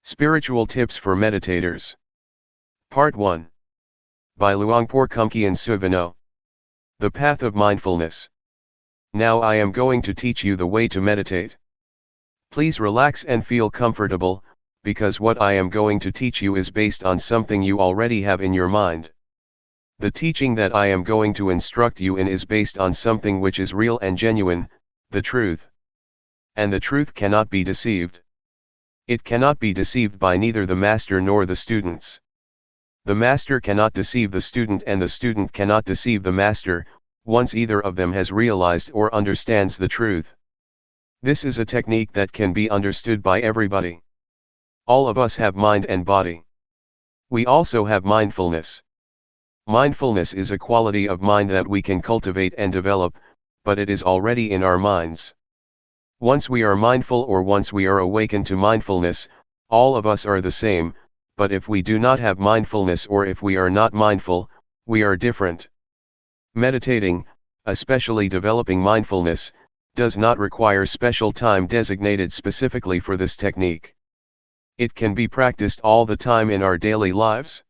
Spiritual Tips for Meditators. Part 1. By Luangpor Teean. The Path of Mindfulness. Now I am going to teach you the way to meditate. Please relax and feel comfortable, because what I am going to teach you is based on something you already have in your mind. The teaching that I am going to instruct you in is based on something which is real and genuine, the truth. And the truth cannot be deceived. It cannot be deceived by neither the master nor the students. The master cannot deceive the student and the student cannot deceive the master, once either of them has realized or understands the truth. This is a technique that can be understood by everybody. All of us have mind and body. We also have mindfulness. Mindfulness is a quality of mind that we can cultivate and develop, but it is already in our minds. Once we are mindful or once we are awakened to mindfulness, all of us are the same, but if we do not have mindfulness or if we are not mindful, we are different. Meditating, especially developing mindfulness, does not require special time designated specifically for this technique. It can be practiced all the time in our daily lives.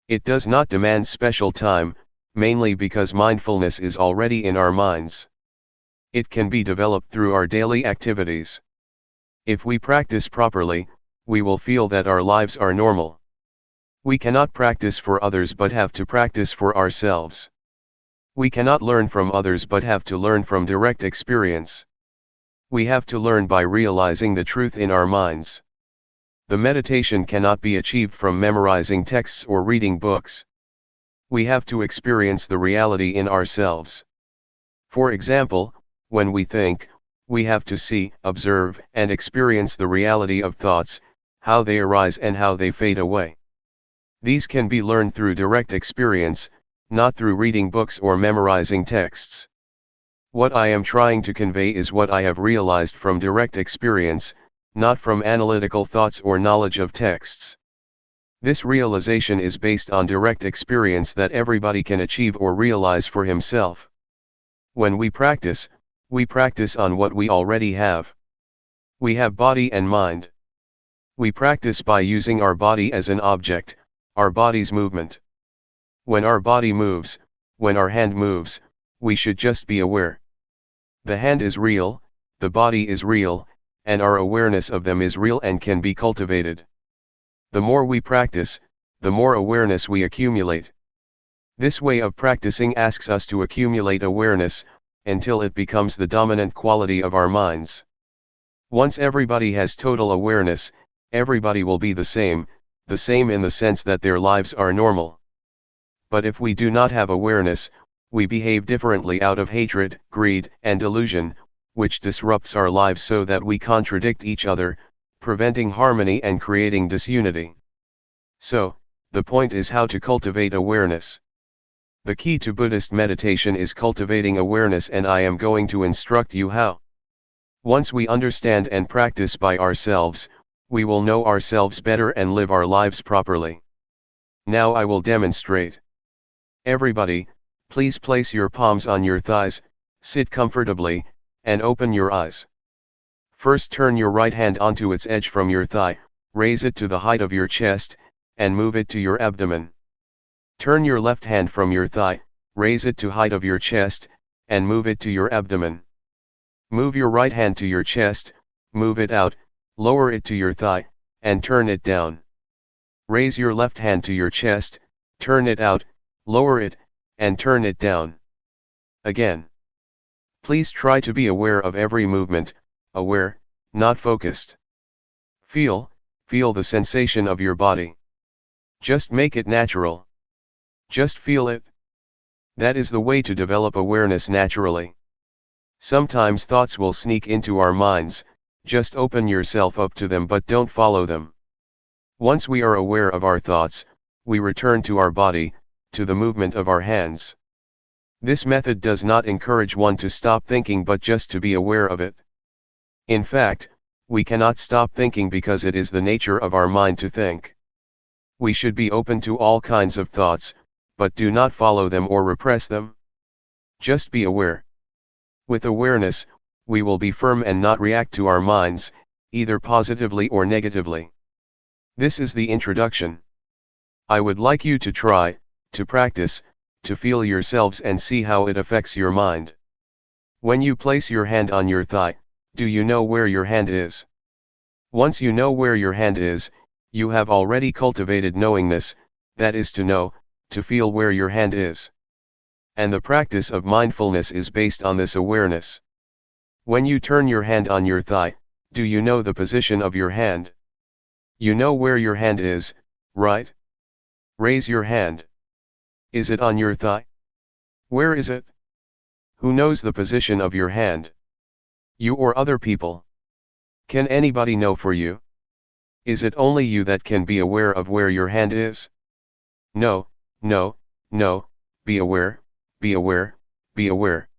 It does not demand special time, mainly because mindfulness is already in our minds. It can be developed through our daily activities. If we practice properly, we will feel that our lives are normal. We cannot practice for others but have to practice for ourselves. We cannot learn from others but have to learn from direct experience. We have to learn by realizing the truth in our minds. The meditation cannot be achieved from memorizing texts or reading books. We have to experience the reality in ourselves. For example, when we think, we have to see, observe, and experience the reality of thoughts, how they arise and how they fade away. These can be learned through direct experience, not through reading books or memorizing texts. What I am trying to convey is what I have realized from direct experience, not from analytical thoughts or knowledge of texts. This realization is based on direct experience that everybody can achieve or realize for himself. When we practice on what we already have. We have body and mind. We practice by using our body as an object, our body's movement. When our body moves, when our hand moves, we should just be aware. The hand is real, the body is real, and our awareness of them is real and can be cultivated. The more we practice, the more awareness we accumulate. This way of practicing asks us to accumulate awareness, until it becomes the dominant quality of our minds. Once everybody has total awareness, everybody will be the same in the sense that their lives are normal. But if we do not have awareness, we behave differently out of hatred, greed, and delusion, which disrupts our lives so that we contradict each other, preventing harmony and creating disunity. So, the point is how to cultivate awareness. The key to Buddhist meditation is cultivating awareness, and I am going to instruct you how. Once we understand and practice by ourselves, we will know ourselves better and live our lives properly. Now I will demonstrate. Everybody, please place your palms on your thighs, sit comfortably, and open your eyes. First turn your right hand onto its edge from your thigh, raise it to the height of your chest, and move it to your abdomen. Turn your left hand from your thigh, raise it to height of your chest, and move it to your abdomen. Move your right hand to your chest, move it out, lower it to your thigh, and turn it down. Raise your left hand to your chest, turn it out, lower it, and turn it down. Again. Please try to be aware of every movement, aware, not focused. Feel the sensation of your body. Just make it natural. Just feel it. That is the way to develop awareness naturally. Sometimes thoughts will sneak into our minds, just open yourself up to them but don't follow them. Once we are aware of our thoughts, we return to our body, to the movement of our hands. This method does not encourage one to stop thinking but just to be aware of it. In fact, we cannot stop thinking because it is the nature of our mind to think. We should be open to all kinds of thoughts, but do not follow them or repress them. Just be aware. With awareness, we will be firm and not react to our minds, either positively or negatively. This is the introduction. I would like you to try, to practice, to feel yourselves and see how it affects your mind. When you place your hand on your thigh, do you know where your hand is? Once you know where your hand is, you have already cultivated knowingness, that is to know, to feel where your hand is. And the practice of mindfulness is based on this awareness. When you turn your hand on your thigh, do you know the position of your hand? You know where your hand is, right? Raise your hand. Is it on your thigh? Where is it? Who knows the position of your hand? You or other people? Can anybody know for you? Is it only you that can be aware of where your hand is? No, no, no, be aware, be aware, be aware.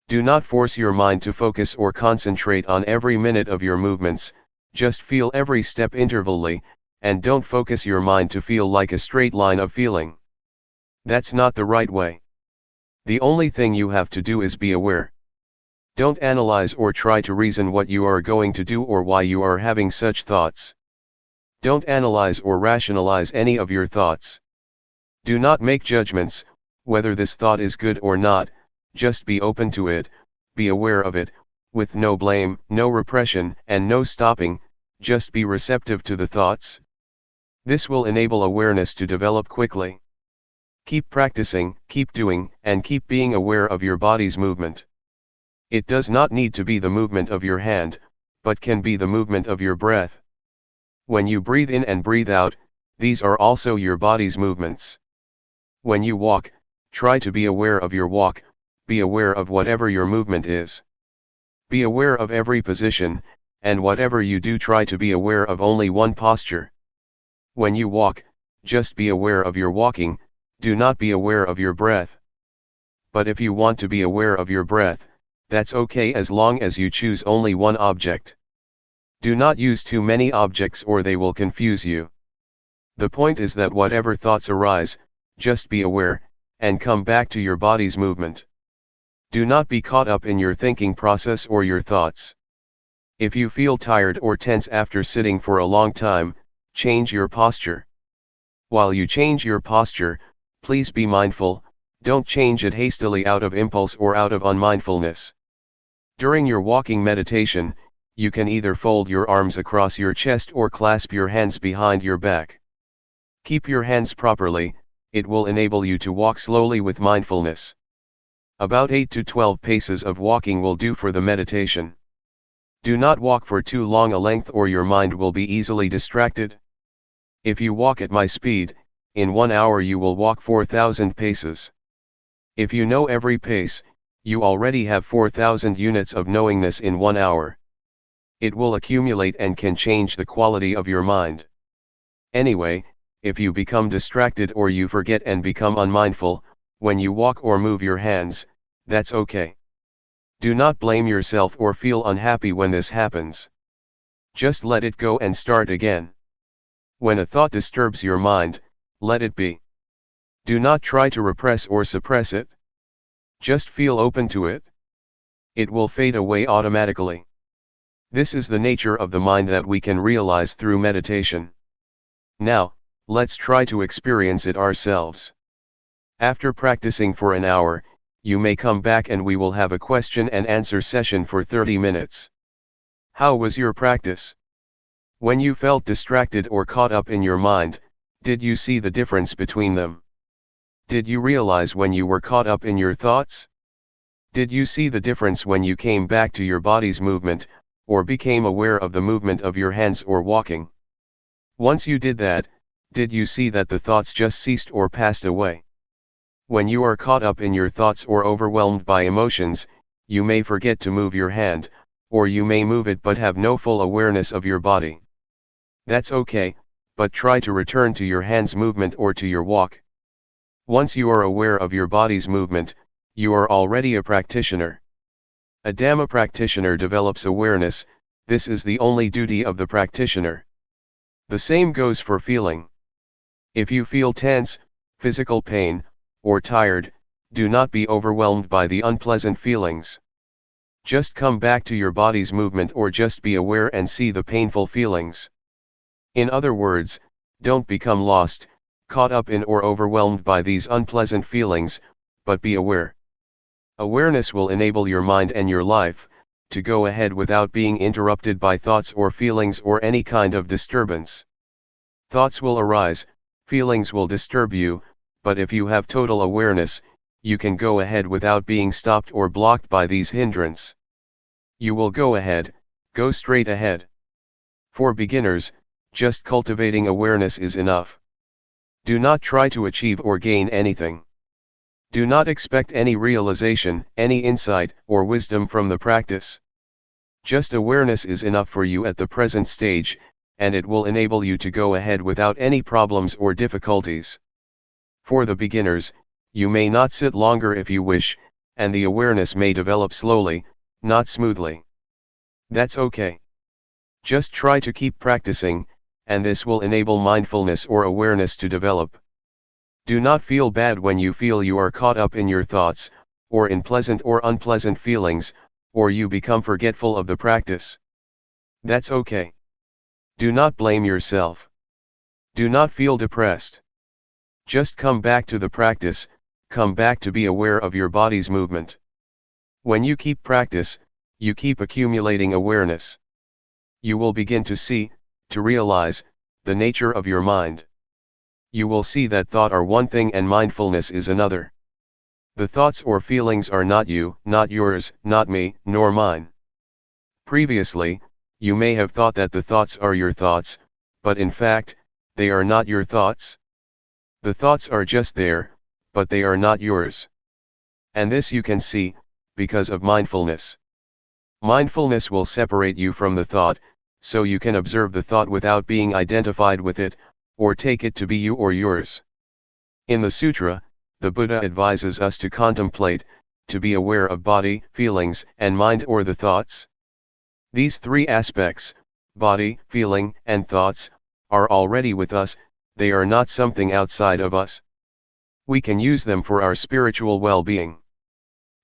Do not force your mind to focus or concentrate on every minute of your movements, just feel every step intervally, and don't focus your mind to feel like a straight line of feeling. That's not the right way. The only thing you have to do is be aware. Don't analyze or try to reason what you are going to do or why you are having such thoughts. Don't analyze or rationalize any of your thoughts. Do not make judgments, whether this thought is good or not, just be open to it, be aware of it, with no blame, no repression, and no stopping, just be receptive to the thoughts. This will enable awareness to develop quickly. Keep practicing, keep doing, and keep being aware of your body's movement. It does not need to be the movement of your hand, but can be the movement of your breath. When you breathe in and breathe out, these are also your body's movements. When you walk, try to be aware of your walk, be aware of whatever your movement is. Be aware of every position, and whatever you do try to be aware of only one posture. When you walk, just be aware of your walking, do not be aware of your breath. But if you want to be aware of your breath, that's okay as long as you choose only one object. Do not use too many objects or they will confuse you. The point is that whatever thoughts arise, just be aware, and come back to your body's movement. Do not be caught up in your thinking process or your thoughts. If you feel tired or tense after sitting for a long time, change your posture. While you change your posture, please be mindful, don't change it hastily out of impulse or out of unmindfulness. During your walking meditation, you can either fold your arms across your chest or clasp your hands behind your back. Keep your hands properly, it will enable you to walk slowly with mindfulness. About 8 to 12 paces of walking will do for the meditation. Do not walk for too long a length or your mind will be easily distracted. If you walk at my speed, in 1 hour you will walk 4,000 paces. If you know every pace, you already have 4,000 units of knowingness in 1 hour. It will accumulate and can change the quality of your mind. Anyway, if you become distracted or you forget and become unmindful, when you walk or move your hands, that's okay. Do not blame yourself or feel unhappy when this happens. Just let it go and start again. When a thought disturbs your mind, let it be. Do not try to repress or suppress it. Just feel open to it. It will fade away automatically. This is the nature of the mind that we can realize through meditation. Now, let's try to experience it ourselves. After practicing for an hour, you may come back and we will have a question and answer session for 30 minutes. How was your practice? When you felt distracted or caught up in your mind, did you see the difference between them? Did you realize when you were caught up in your thoughts? Did you see the difference when you came back to your body's movement, or became aware of the movement of your hands or walking? Once you did that, did you see that the thoughts just ceased or passed away? When you are caught up in your thoughts or overwhelmed by emotions, you may forget to move your hand, or you may move it but have no full awareness of your body. That's okay, but try to return to your hand's movement or to your walk. Once you are aware of your body's movement, you are already a practitioner. A Dhamma practitioner develops awareness. This is the only duty of the practitioner. The same goes for feeling. If you feel tense, physical pain, or tired, do not be overwhelmed by the unpleasant feelings. Just come back to your body's movement or just be aware and see the painful feelings. In other words, don't become lost, caught up in or overwhelmed by these unpleasant feelings, but be aware. Awareness will enable your mind and your life to go ahead without being interrupted by thoughts or feelings or any kind of disturbance. Thoughts will arise, feelings will disturb you, but if you have total awareness, you can go ahead without being stopped or blocked by these hindrances. You will go ahead, go straight ahead. For beginners, just cultivating awareness is enough. Do not try to achieve or gain anything. Do not expect any realization, any insight, or wisdom from the practice. Just awareness is enough for you at the present stage, and it will enable you to go ahead without any problems or difficulties. For the beginners, you may not sit longer if you wish, and the awareness may develop slowly, not smoothly. That's okay. Just try to keep practicing, and this will enable mindfulness or awareness to develop. Do not feel bad when you feel you are caught up in your thoughts, or in pleasant or unpleasant feelings, or you become forgetful of the practice. That's okay. Do not blame yourself. Do not feel depressed. Just come back to the practice, come back to be aware of your body's movement. When you keep practice, you keep accumulating awareness. You will begin to see, to realize, the nature of your mind. You will see that thought are one thing and mindfulness is another. The thoughts or feelings are not you, not yours, not me, nor mine. Previously, you may have thought that the thoughts are your thoughts, but in fact, they are not your thoughts. The thoughts are just there, but they are not yours. And this you can see, because of mindfulness. Mindfulness will separate you from the thought, so you can observe the thought without being identified with it, or take it to be you or yours. In the sutra, the Buddha advises us to contemplate, to be aware of body, feelings, and mind or the thoughts. These three aspects, body, feeling, and thoughts, are already with us, they are not something outside of us. We can use them for our spiritual well-being.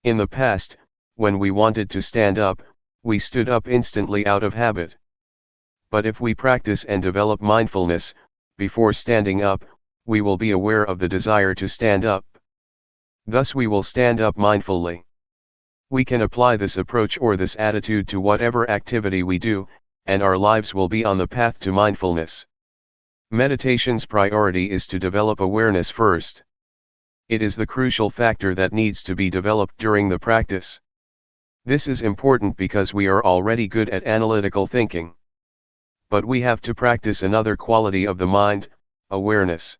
In the past, when we wanted to stand up, we stood up instantly out of habit. But if we practice and develop mindfulness, before standing up, we will be aware of the desire to stand up. Thus we will stand up mindfully. We can apply this approach or this attitude to whatever activity we do, and our lives will be on the path to mindfulness. Meditation's priority is to develop awareness first. It is the crucial factor that needs to be developed during the practice. This is important because we are already good at analytical thinking. But we have to practice another quality of the mind, awareness.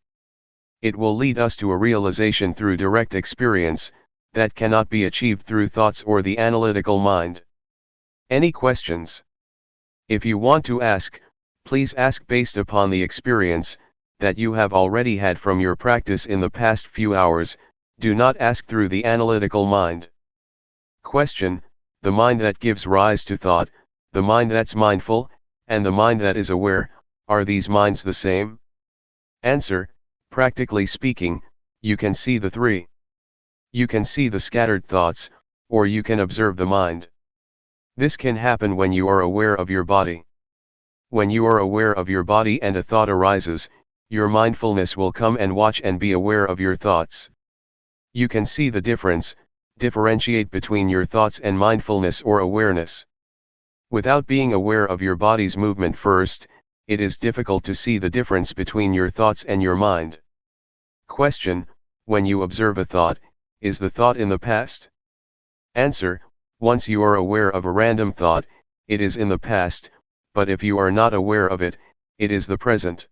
It will lead us to a realization through direct experience, that cannot be achieved through thoughts or the analytical mind. Any questions? If you want to ask, please ask based upon the experience that you have already had from your practice in the past few hours. Do not ask through the analytical mind. Question: the mind that gives rise to thought, the mind that's mindful, and the mind that is aware, are these minds the same? Answer: practically speaking, you can see the three. You can see the scattered thoughts, or you can observe the mind. This can happen when you are aware of your body. When you are aware of your body and a thought arises, your mindfulness will come and watch and be aware of your thoughts. You can see the difference, differentiate between your thoughts and mindfulness or awareness. Without being aware of your body's movement first, it is difficult to see the difference between your thoughts and your mind. Question: when you observe a thought, is the thought in the past? Answer: once you are aware of a random thought, it is in the past, but if you are not aware of it, it is the present.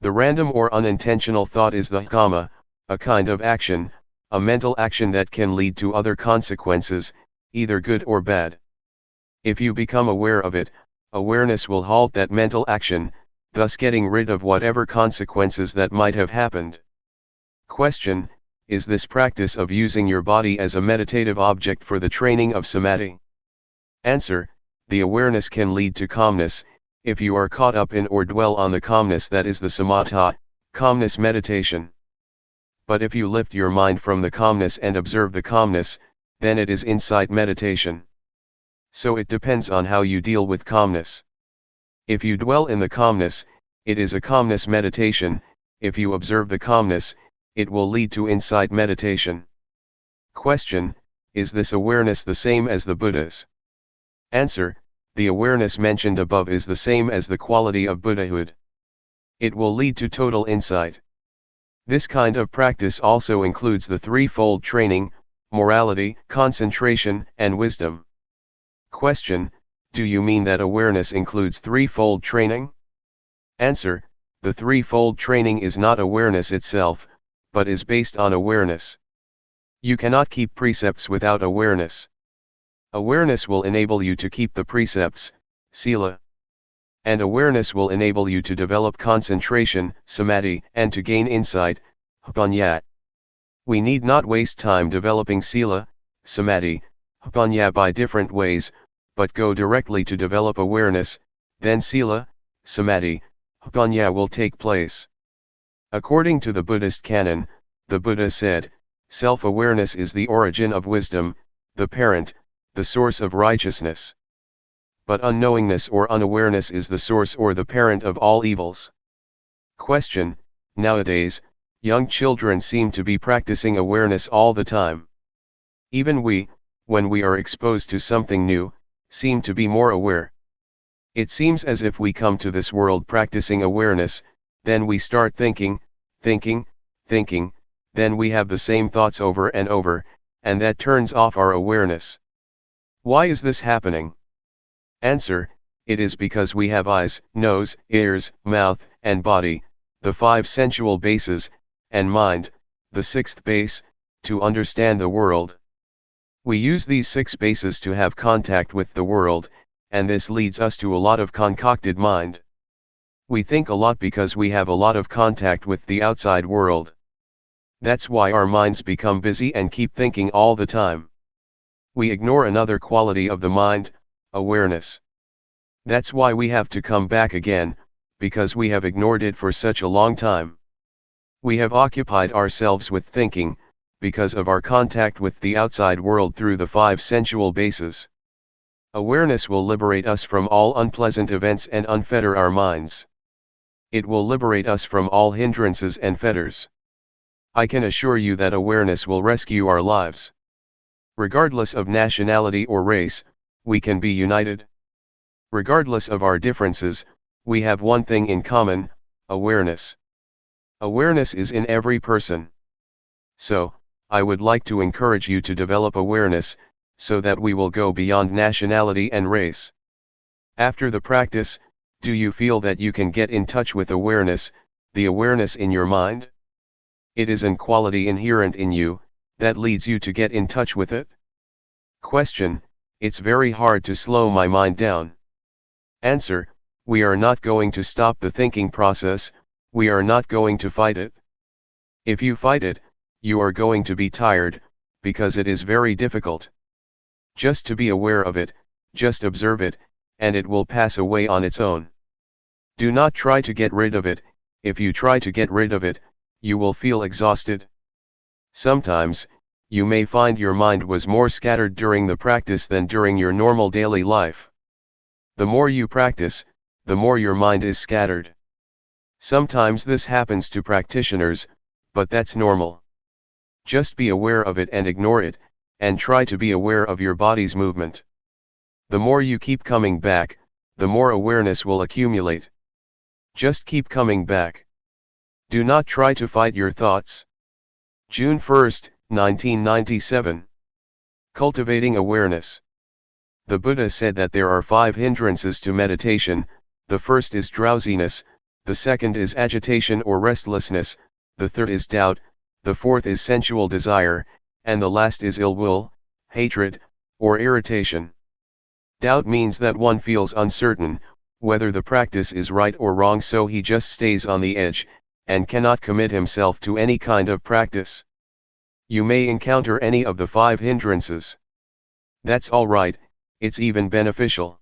The random or unintentional thought is the kamma, a kind of action, a mental action that can lead to other consequences, either good or bad. If you become aware of it, awareness will halt that mental action, thus getting rid of whatever consequences that might have happened. Question: is this practice of using your body as a meditative object for the training of samadhi? Answer: the awareness can lead to calmness, if you are caught up in or dwell on the calmness that is the samatha, calmness meditation. But if you lift your mind from the calmness and observe the calmness, then it is insight meditation. So it depends on how you deal with calmness. If you dwell in the calmness, it is a calmness meditation. If you observe the calmness, it will lead to insight meditation. Question: is this awareness the same as the Buddha's? Answer: the awareness mentioned above is the same as the quality of Buddhahood. It will lead to total insight. This kind of practice also includes the threefold training: morality, concentration, and wisdom. Question: do you mean that awareness includes threefold training? Answer: the threefold training is not awareness itself, but is based on awareness. You cannot keep precepts without awareness. Awareness will enable you to keep the precepts, sila. And awareness will enable you to develop concentration, samadhi, and to gain insight, panya. We need not waste time developing sila, samadhi, panya by different ways, but go directly to develop awareness, then sila, samadhi, panya will take place. According to the Buddhist canon, the Buddha said, self-awareness is the origin of wisdom, the parent, the source of righteousness. But unknowingness or unawareness is the source or the parent of all evils. Question: nowadays, young children seem to be practicing awareness all the time. Even we, when we are exposed to something new, seem to be more aware. It seems as if we come to this world practicing awareness, then we start thinking, then we have the same thoughts over and over, and that turns off our awareness. Why is this happening? Answer: it is because we have eyes, nose, ears, mouth, and body, the 5 sensual bases, and mind, the 6th base, to understand the world. We use these 6 bases to have contact with the world, and this leads us to a lot of concocted mind. We think a lot because we have a lot of contact with the outside world. That's why our minds become busy and keep thinking all the time. We ignore another quality of the mind, awareness. That's why we have to come back again, because we have ignored it for such a long time. We have occupied ourselves with thinking, because of our contact with the outside world through the 5 sensual bases. Awareness will liberate us from all unpleasant events and unfetter our minds. It will liberate us from all hindrances and fetters. I can assure you that awareness will rescue our lives. Regardless of nationality or race, we can be united. Regardless of our differences, we have one thing in common: awareness. Awareness is in every person. So, I would like to encourage you to develop awareness, so that we will go beyond nationality and race. After the practice, do you feel that you can get in touch with awareness, the awareness in your mind? It is an quality inherent in you, that leads you to get in touch with it. Question: it's very hard to slow my mind down. Answer: we are not going to stop the thinking process, we are not going to fight it. If you fight it, you are going to be tired, because it is very difficult. Just to be aware of it, just observe it, and it will pass away on its own. Do not try to get rid of it. If you try to get rid of it, you will feel exhausted. Sometimes, you may find your mind was more scattered during the practice than during your normal daily life. The more you practice, the more your mind is scattered. Sometimes this happens to practitioners, but that's normal. Just be aware of it and ignore it, and try to be aware of your body's movement. The more you keep coming back, the more awareness will accumulate. Just keep coming back. Do not try to fight your thoughts. June 1, 1997. Cultivating awareness. The Buddha said that there are 5 hindrances to meditation. The first is drowsiness, the second is agitation or restlessness, the third is doubt, the fourth is sensual desire, and the last is ill will, hatred, or irritation. Doubt means that one feels uncertain, whether the practice is right or wrong, so he just stays on the edge, and cannot commit himself to any kind of practice. You may encounter any of the 5 hindrances. That's alright, it's even beneficial.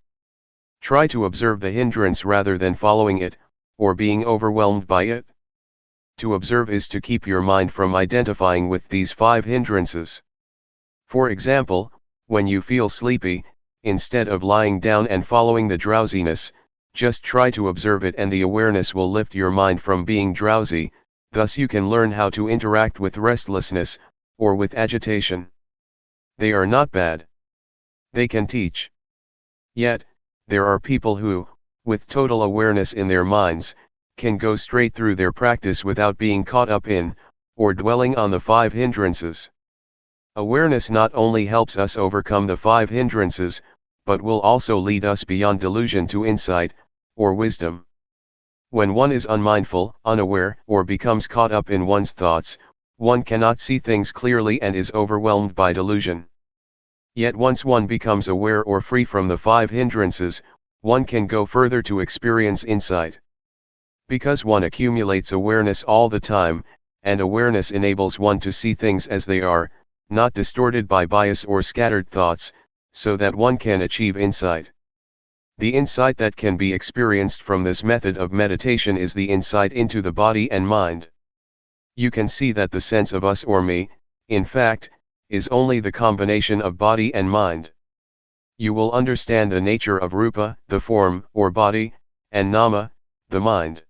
Try to observe the hindrance rather than following it, or being overwhelmed by it. To observe is to keep your mind from identifying with these 5 hindrances. For example, when you feel sleepy, instead of lying down and following the drowsiness, just try to observe it, and the awareness will lift your mind from being drowsy. Thus you can learn how to interact with restlessness, or with agitation. They are not bad. They can teach. Yet, there are people who, with total awareness in their minds, can go straight through their practice without being caught up in, or dwelling on the 5 hindrances. Awareness not only helps us overcome the 5 hindrances, but will also lead us beyond delusion to insight, or wisdom. When one is unmindful, unaware, or becomes caught up in one's thoughts, one cannot see things clearly and is overwhelmed by delusion. Yet once one becomes aware or free from the 5 hindrances, one can go further to experience insight. Because one accumulates awareness all the time, and awareness enables one to see things as they are, not distorted by bias or scattered thoughts, so that one can achieve insight. The insight that can be experienced from this method of meditation is the insight into the body and mind. You can see that the sense of us or me, in fact, is only the combination of body and mind. You will understand the nature of rupa, the form or body, and nama, the mind.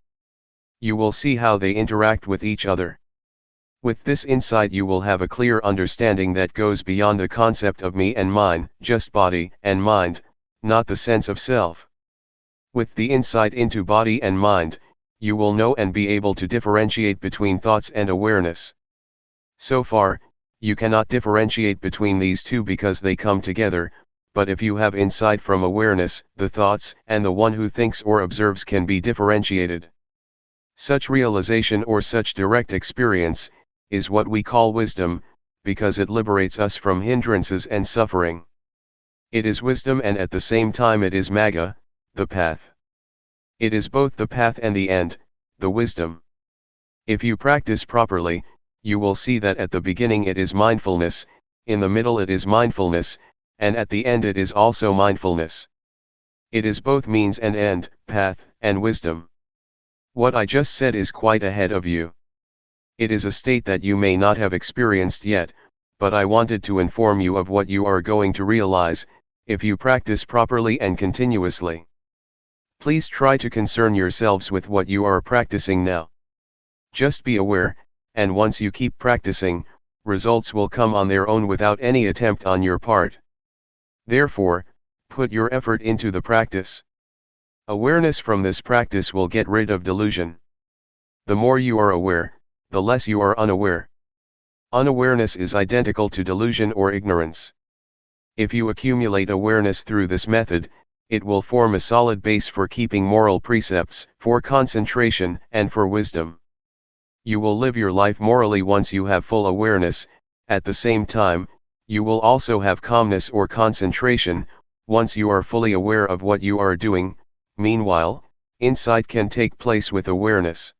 You will see how they interact with each other. With this insight you will have a clear understanding that goes beyond the concept of me and mine, just body and mind, not the sense of self. With the insight into body and mind, you will know and be able to differentiate between thoughts and awareness. So far, you cannot differentiate between these two because they come together, but if you have insight from awareness, the thoughts and the one who thinks or observes can be differentiated. Such realization or such direct experience is what we call wisdom, because it liberates us from hindrances and suffering. It is wisdom, and at the same time it is magga, the path. It is both the path and the end, the wisdom. If you practice properly, you will see that at the beginning it is mindfulness, in the middle it is mindfulness, and at the end it is also mindfulness. It is both means and end, path and wisdom. What I just said is quite ahead of you. It is a state that you may not have experienced yet, but I wanted to inform you of what you are going to realize, if you practice properly and continuously. Please try to concern yourselves with what you are practicing now. Just be aware, and once you keep practicing, results will come on their own without any attempt on your part. Therefore, put your effort into the practice. Awareness from this practice will get rid of delusion. The more you are aware, the less you are unaware. Unawareness is identical to delusion or ignorance. If you accumulate awareness through this method, it will form a solid base for keeping moral precepts, for concentration, and for wisdom. You will live your life morally once you have full awareness. At the same time, you will also have calmness or concentration, once you are fully aware of what you are doing. Meanwhile, insight can take place with awareness.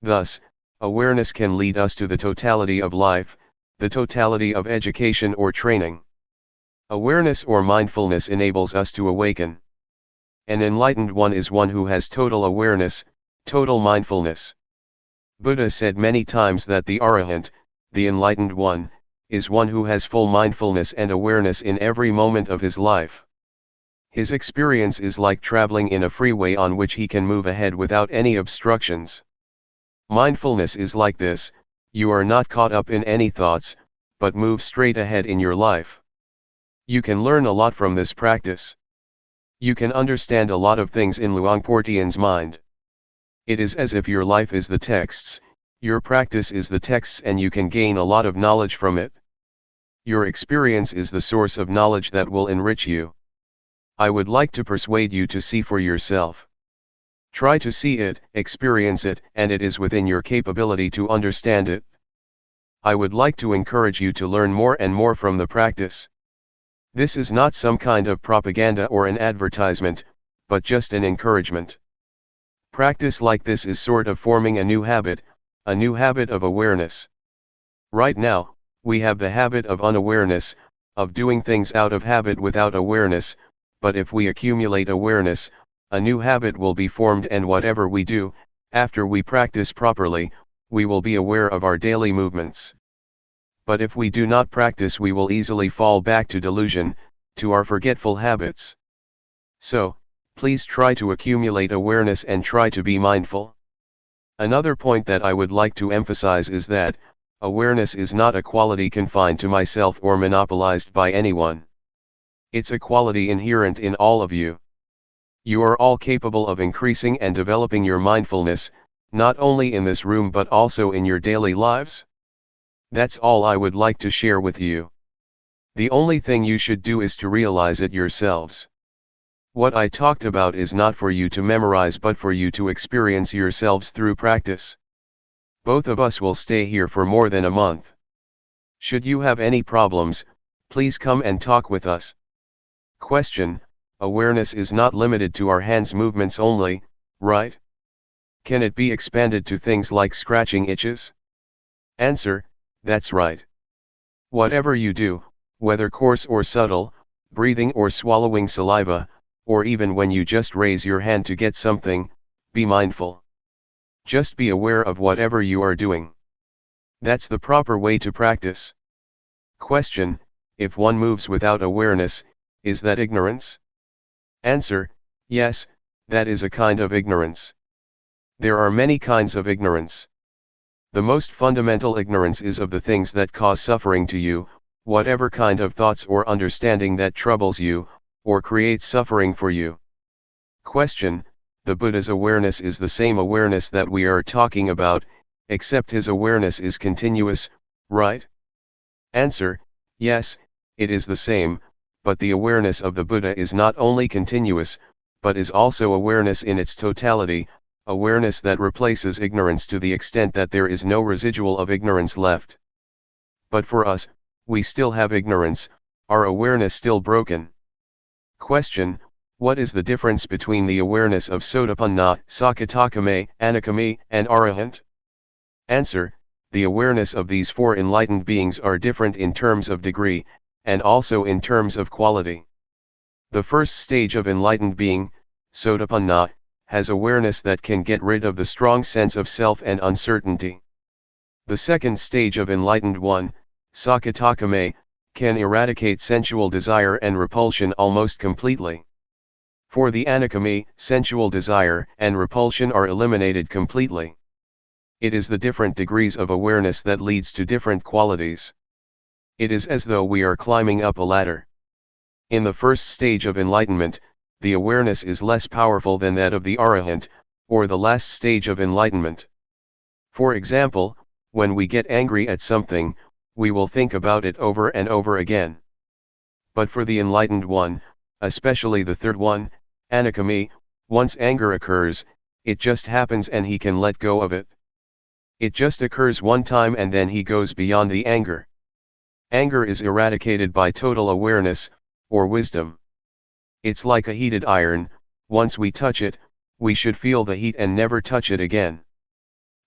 Thus, awareness can lead us to the totality of life, the totality of education or training. Awareness or mindfulness enables us to awaken. An enlightened one is one who has total awareness, total mindfulness. Buddha said many times that the Arahant, the enlightened one, is one who has full mindfulness and awareness in every moment of his life. His experience is like traveling in a freeway on which he can move ahead without any obstructions. Mindfulness is like this: you are not caught up in any thoughts, but move straight ahead in your life. You can learn a lot from this practice. You can understand a lot of things in Luangpor Teean's mind. It is as if your life is the texts, your practice is the texts, and you can gain a lot of knowledge from it. Your experience is the source of knowledge that will enrich you. I would like to persuade you to see for yourself. Try to see it, experience it, and it is within your capability to understand it. I would like to encourage you to learn more and more from the practice. This is not some kind of propaganda or an advertisement, but just an encouragement. Practice like this is sort of forming a new habit of awareness. Right now, we have the habit of unawareness, of doing things out of habit without awareness, but if we accumulate awareness, a new habit will be formed, and whatever we do, after we practice properly, we will be aware of our daily movements. But if we do not practice, we will easily fall back to delusion, to our forgetful habits. So, please try to accumulate awareness and try to be mindful. Another point that I would like to emphasize is that, awareness is not a quality confined to myself or monopolized by anyone. It's a quality inherent in all of you. You are all capable of increasing and developing your mindfulness, not only in this room but also in your daily lives. That's all I would like to share with you. The only thing you should do is to realize it yourselves. What I talked about is not for you to memorize but for you to experience yourselves through practice. Both of us will stay here for more than a month. Should you have any problems, please come and talk with us. Question: awareness is not limited to our hands movements only, right? Can it be expanded to things like scratching itches? Answer: that's right. Whatever you do, whether coarse or subtle, breathing or swallowing saliva, or even when you just raise your hand to get something, be mindful. Just be aware of whatever you are doing. That's the proper way to practice. Question: if one moves without awareness, is that ignorance? Answer: yes, that is a kind of ignorance. There are many kinds of ignorance. The most fundamental ignorance is of the things that cause suffering to you, whatever kind of thoughts or understanding that troubles you, or creates suffering for you. Question: the Buddha's awareness is the same awareness that we are talking about, except his awareness is continuous, right? Answer: yes, it is the same, but the awareness of the Buddha is not only continuous, but is also awareness in its totality, awareness that replaces ignorance to the extent that there is no residual of ignorance left. But for us, we still have ignorance, our awareness still broken. Question: what is the difference between the awareness of Sotapanna, Sakadagami, Anagami, and Arahant? Answer: the awareness of these four enlightened beings are different in terms of degree, and also in terms of quality. The first stage of enlightened being, Sotapanna, has awareness that can get rid of the strong sense of self and uncertainty. The second stage of enlightened one, Sakadagami, can eradicate sensual desire and repulsion almost completely. For the Anagami, sensual desire and repulsion are eliminated completely. It is the different degrees of awareness that leads to different qualities. It is as though we are climbing up a ladder. In the first stage of enlightenment, the awareness is less powerful than that of the Arahant, or the last stage of enlightenment. For example, when we get angry at something, we will think about it over and over again. But for the enlightened one, especially the third one, Anagami, once anger occurs, it just happens and he can let go of it. It just occurs one time and then he goes beyond the anger. Anger is eradicated by total awareness, or wisdom. It's like a heated iron, once we touch it, we should feel the heat and never touch it again.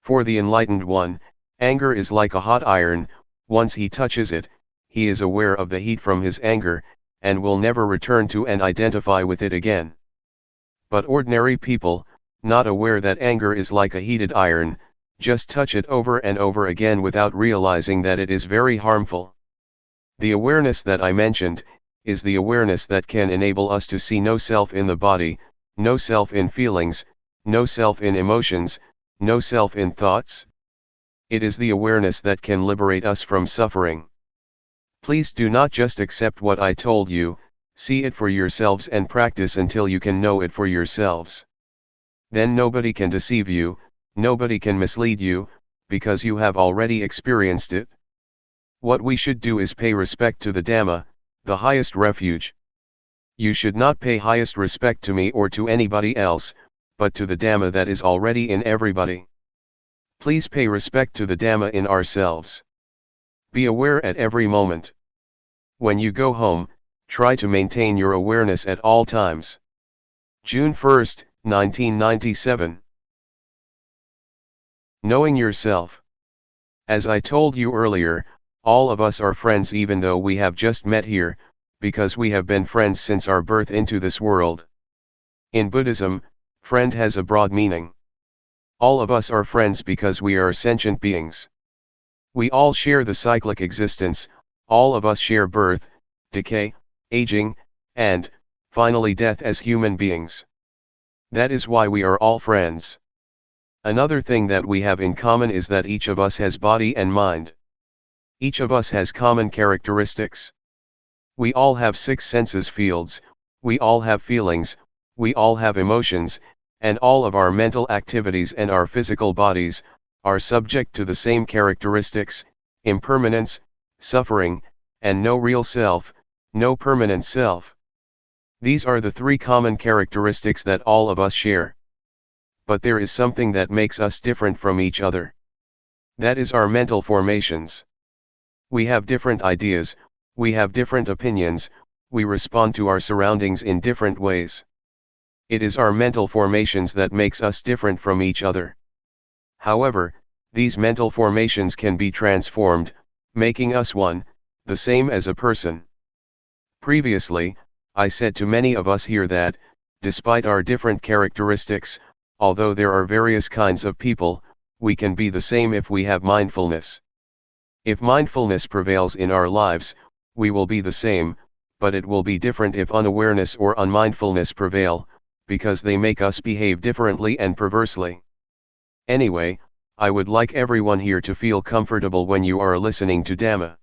For the enlightened one, anger is like a hot iron, once he touches it, he is aware of the heat from his anger, and will never return to and identify with it again. But ordinary people, not aware that anger is like a heated iron, just touch it over and over again without realizing that it is very harmful. The awareness that I mentioned, is the awareness that can enable us to see no self in the body, no self in feelings, no self in emotions, no self in thoughts. It is the awareness that can liberate us from suffering. Please do not just accept what I told you, see it for yourselves and practice until you can know it for yourselves. Then nobody can deceive you, nobody can mislead you, because you have already experienced it. What we should do is pay respect to the Dhamma, the highest refuge. You should not pay highest respect to me or to anybody else, but to the Dhamma that is already in everybody. Please pay respect to the Dhamma in ourselves. Be aware at every moment. When you go home, Try to maintain your awareness at all times. June 1, 1997. Knowing yourself. As I told you earlier, all of us are friends even though we have just met here, because we have been friends since our birth into this world. In Buddhism, friend has a broad meaning. All of us are friends because we are sentient beings. We all share the cyclic existence, all of us share birth, decay, aging, and, finally death as human beings. That is why we are all friends. Another thing that we have in common is that each of us has body and mind. Each of us has common characteristics. We all have 6 senses fields, we all have feelings, we all have emotions, and all of our mental activities and our physical bodies are subject to the same characteristics: impermanence, suffering, and no real self, no permanent self. These are the 3 common characteristics that all of us share. But there is something that makes us different from each other. That is our mental formations. We have different ideas, we have different opinions, we respond to our surroundings in different ways. It is our mental formations that makes us different from each other. However, these mental formations can be transformed, making us one, the same as a person. Previously, I said to many of us here that, despite our different characteristics, although there are various kinds of people, we can be the same if we have mindfulness. If mindfulness prevails in our lives, we will be the same, but it will be different if unawareness or unmindfulness prevail, because they make us behave differently and perversely. Anyway, I would like everyone here to feel comfortable when you are listening to Dhamma.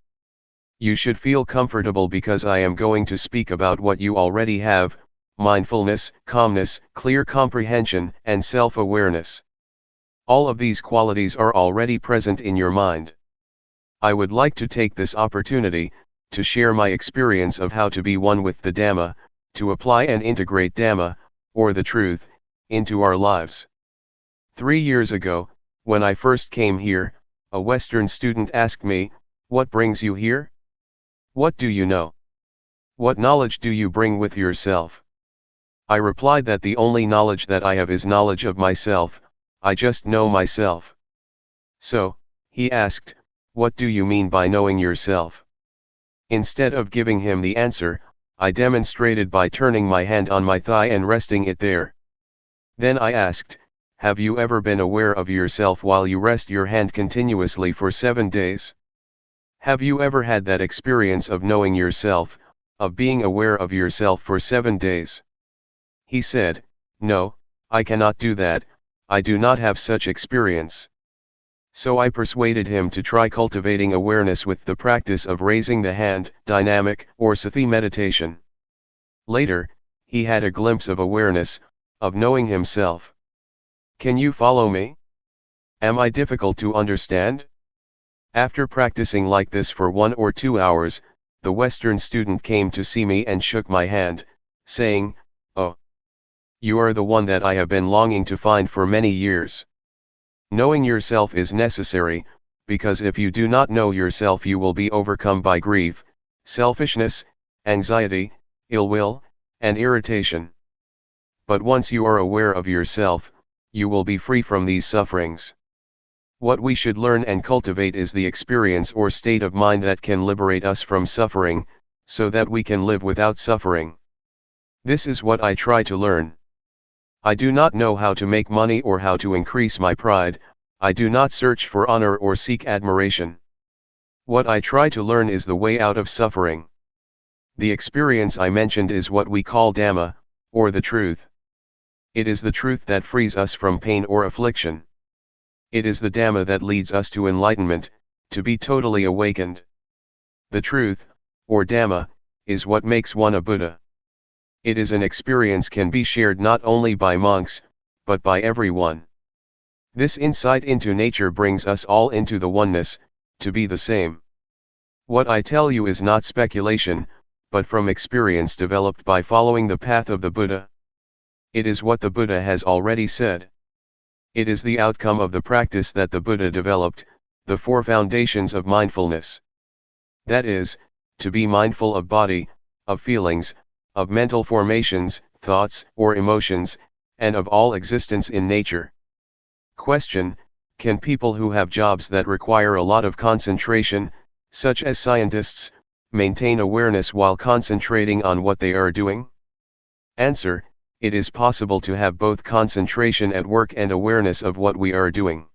You should feel comfortable because I am going to speak about what you already have: mindfulness, calmness, clear comprehension, and self-awareness. All of these qualities are already present in your mind. I would like to take this opportunity to share my experience of how to be one with the Dhamma, to apply and integrate Dhamma, or the truth, into our lives. 3 years ago, when I first came here, a Western student asked me, "What brings you here? What do you know? What knowledge do you bring with yourself?" I replied that the only knowledge that I have is knowledge of myself, I just know myself. So, he asked, "What do you mean by knowing yourself?" Instead of giving him the answer, I demonstrated by turning my hand on my thigh and resting it there. Then I asked, "Have you ever been aware of yourself while you rest your hand continuously for 7 days? Have you ever had that experience of knowing yourself, of being aware of yourself for 7 days?" He said, "No, I cannot do that, I do not have such experience." So I persuaded him to try cultivating awareness with the practice of raising the hand, dynamic or sathi meditation. Later, he had a glimpse of awareness, of knowing himself. Can you follow me? Am I difficult to understand? After practicing like this for 1 or 2 hours, the Western student came to see me and shook my hand, saying, "Oh, you are the one that I have been longing to find for many years." Knowing yourself is necessary, because if you do not know yourself you will be overcome by grief, selfishness, anxiety, ill will, and irritation. But once you are aware of yourself, you will be free from these sufferings. What we should learn and cultivate is the experience or state of mind that can liberate us from suffering, so that we can live without suffering. This is what I try to learn. I do not know how to make money or how to increase my pride, I do not search for honor or seek admiration. What I try to learn is the way out of suffering. The experience I mentioned is what we call Dhamma, or the truth. It is the truth that frees us from pain or affliction. It is the Dhamma that leads us to enlightenment, to be totally awakened. The truth, or Dhamma, is what makes one a Buddha. It is an experience can be shared not only by monks, but by everyone. This insight into nature brings us all into the oneness, to be the same. What I tell you is not speculation, but from experience developed by following the path of the Buddha. It is what the Buddha has already said. It is the outcome of the practice that the Buddha developed, the 4 foundations of mindfulness. That is, to be mindful of body, of feelings, of mental formations, thoughts, or emotions, and of all existence in nature. Question: can people who have jobs that require a lot of concentration, such as scientists, maintain awareness while concentrating on what they are doing? Answer: it is possible to have both concentration at work and awareness of what we are doing.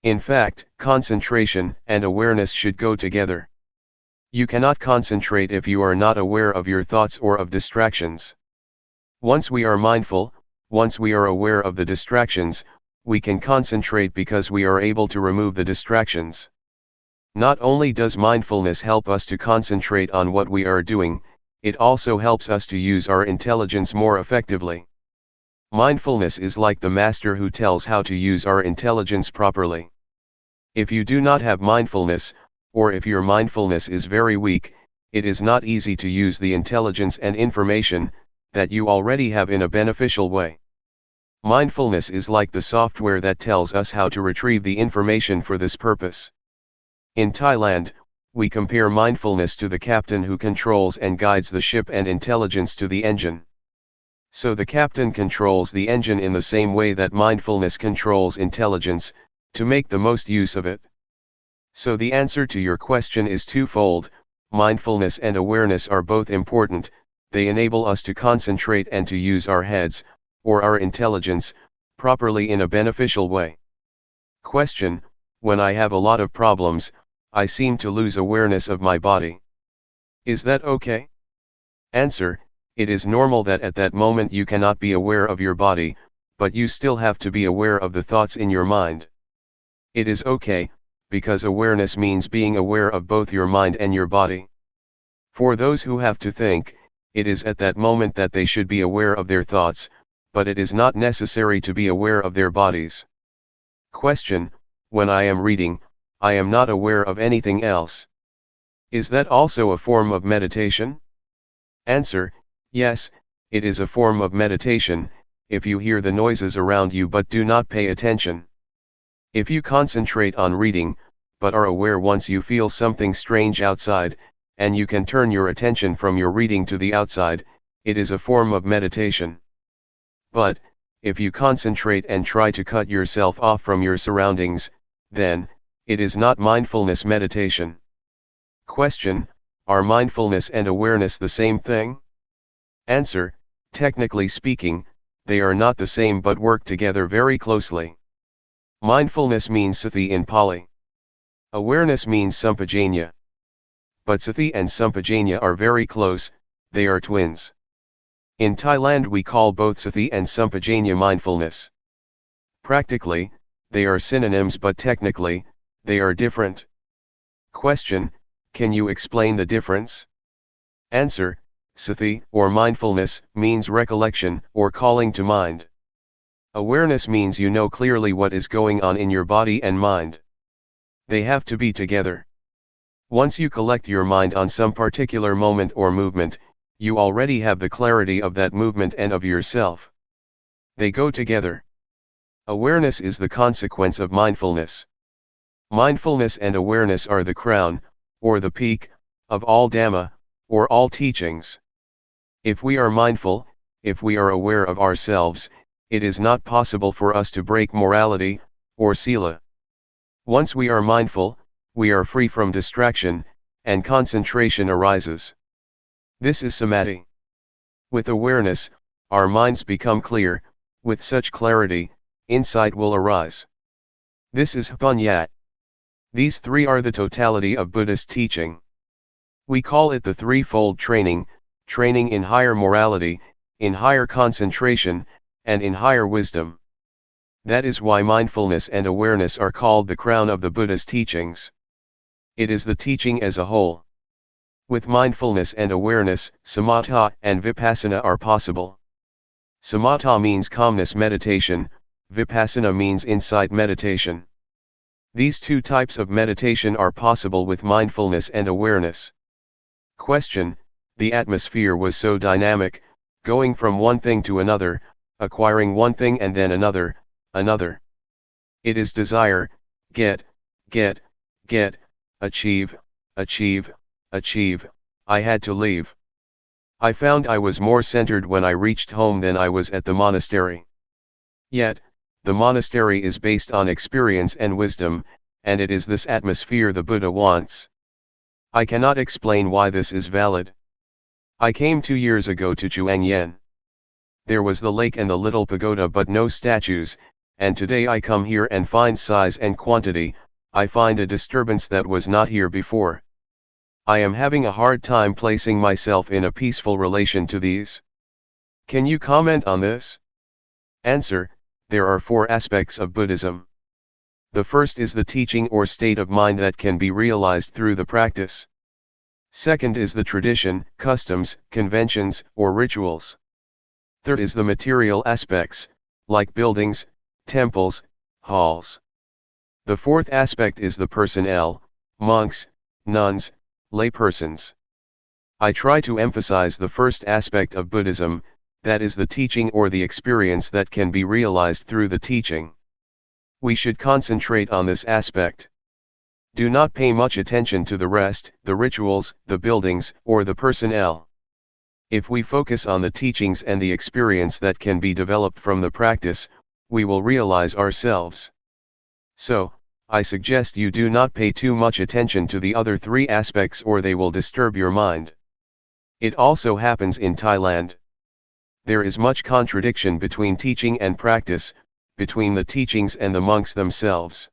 In fact, concentration and awareness should go together. You cannot concentrate if you are not aware of your thoughts or of distractions. Once we are mindful, once we are aware of the distractions, we can concentrate because we are able to remove the distractions. Not only does mindfulness help us to concentrate on what we are doing, it also helps us to use our intelligence more effectively. Mindfulness is like the master who tells how to use our intelligence properly. If you do not have mindfulness, or if your mindfulness is very weak, it is not easy to use the intelligence and information that you already have in a beneficial way. Mindfulness is like the software that tells us how to retrieve the information for this purpose. In Thailand, we compare mindfulness to the captain who controls and guides the ship and intelligence to the engine. So the captain controls the engine in the same way that mindfulness controls intelligence, to make the most use of it. So the answer to your question is twofold: mindfulness and awareness are both important. They enable us to concentrate and to use our heads, or our intelligence, properly in a beneficial way. Question: when I have a lot of problems, I seem to lose awareness of my body. Is that okay? Answer: it is normal that at that moment you cannot be aware of your body, but you still have to be aware of the thoughts in your mind. It is okay, because awareness means being aware of both your mind and your body. For those who have to think, it is at that moment that they should be aware of their thoughts, but it is not necessary to be aware of their bodies. Question: when I am reading, I am not aware of anything else. Is that also a form of meditation? Answer: yes, it is a form of meditation, if you hear the noises around you but do not pay attention. If you concentrate on reading, but are aware once you feel something strange outside, and you can turn your attention from your reading to the outside, it is a form of meditation. But, if you concentrate and try to cut yourself off from your surroundings, then, it is not mindfulness meditation. Question: are mindfulness and awareness the same thing? Answer: technically speaking, they are not the same but work together very closely. Mindfulness means sati in Pali. Awareness means sampajanya. But sati and sampajanya are very close, they are twins. In Thailand we call both sati and sampajanya mindfulness. Practically, they are synonyms, but technically, they are different. Question: can you explain the difference? Answer: sati, or mindfulness, means recollection, or calling to mind. Awareness means you know clearly what is going on in your body and mind. They have to be together. Once you collect your mind on some particular moment or movement, you already have the clarity of that movement and of yourself. They go together. Awareness is the consequence of mindfulness. Mindfulness and awareness are the crown, or the peak, of all Dhamma, or all teachings. If we are mindful, if we are aware of ourselves, it is not possible for us to break morality, or sila. Once we are mindful, we are free from distraction, and concentration arises. This is samadhi. With awareness, our minds become clear. With such clarity, insight will arise. This is Panyat. These three are the totality of Buddhist teaching. We call it the threefold training: training in higher morality, in higher concentration, and in higher wisdom. That is why mindfulness and awareness are called the crown of the Buddha's teachings. It is the teaching as a whole. With mindfulness and awareness, samatha and vipassana are possible. Samatha means calmness meditation, vipassana means insight meditation. These two types of meditation are possible with mindfulness and awareness. Question: the atmosphere was so dynamic, going from one thing to another, acquiring one thing and then another. It is desire, get, achieve, I had to leave. I found I was more centered when I reached home than I was at the monastery. Yet, the monastery is based on experience and wisdom, and it is this atmosphere the Buddha wants. I cannot explain why this is valid. I came 2 years ago to Chuangyen. There was the lake and the little pagoda but no statues, and today I come here and find size and quantity. I find a disturbance that was not here before. I am having a hard time placing myself in a peaceful relation to these. Can you comment on this? Answer: there are 4 aspects of Buddhism. The first is the teaching or state of mind that can be realized through the practice. Second is the tradition, customs, conventions, or rituals. Third is the material aspects, like buildings, temples, halls. The fourth aspect is the personnel, monks, nuns, laypersons. I try to emphasize the first aspect of Buddhism, that is the teaching or the experience that can be realized through the teaching. We should concentrate on this aspect. Do not pay much attention to the rest, the rituals, the buildings, or the personnel. If we focus on the teachings and the experience that can be developed from the practice, we will realize ourselves. So, I suggest you do not pay too much attention to the other 3 aspects or they will disturb your mind. It also happens in Thailand. There is much contradiction between teaching and practice, between the teachings and the monks themselves.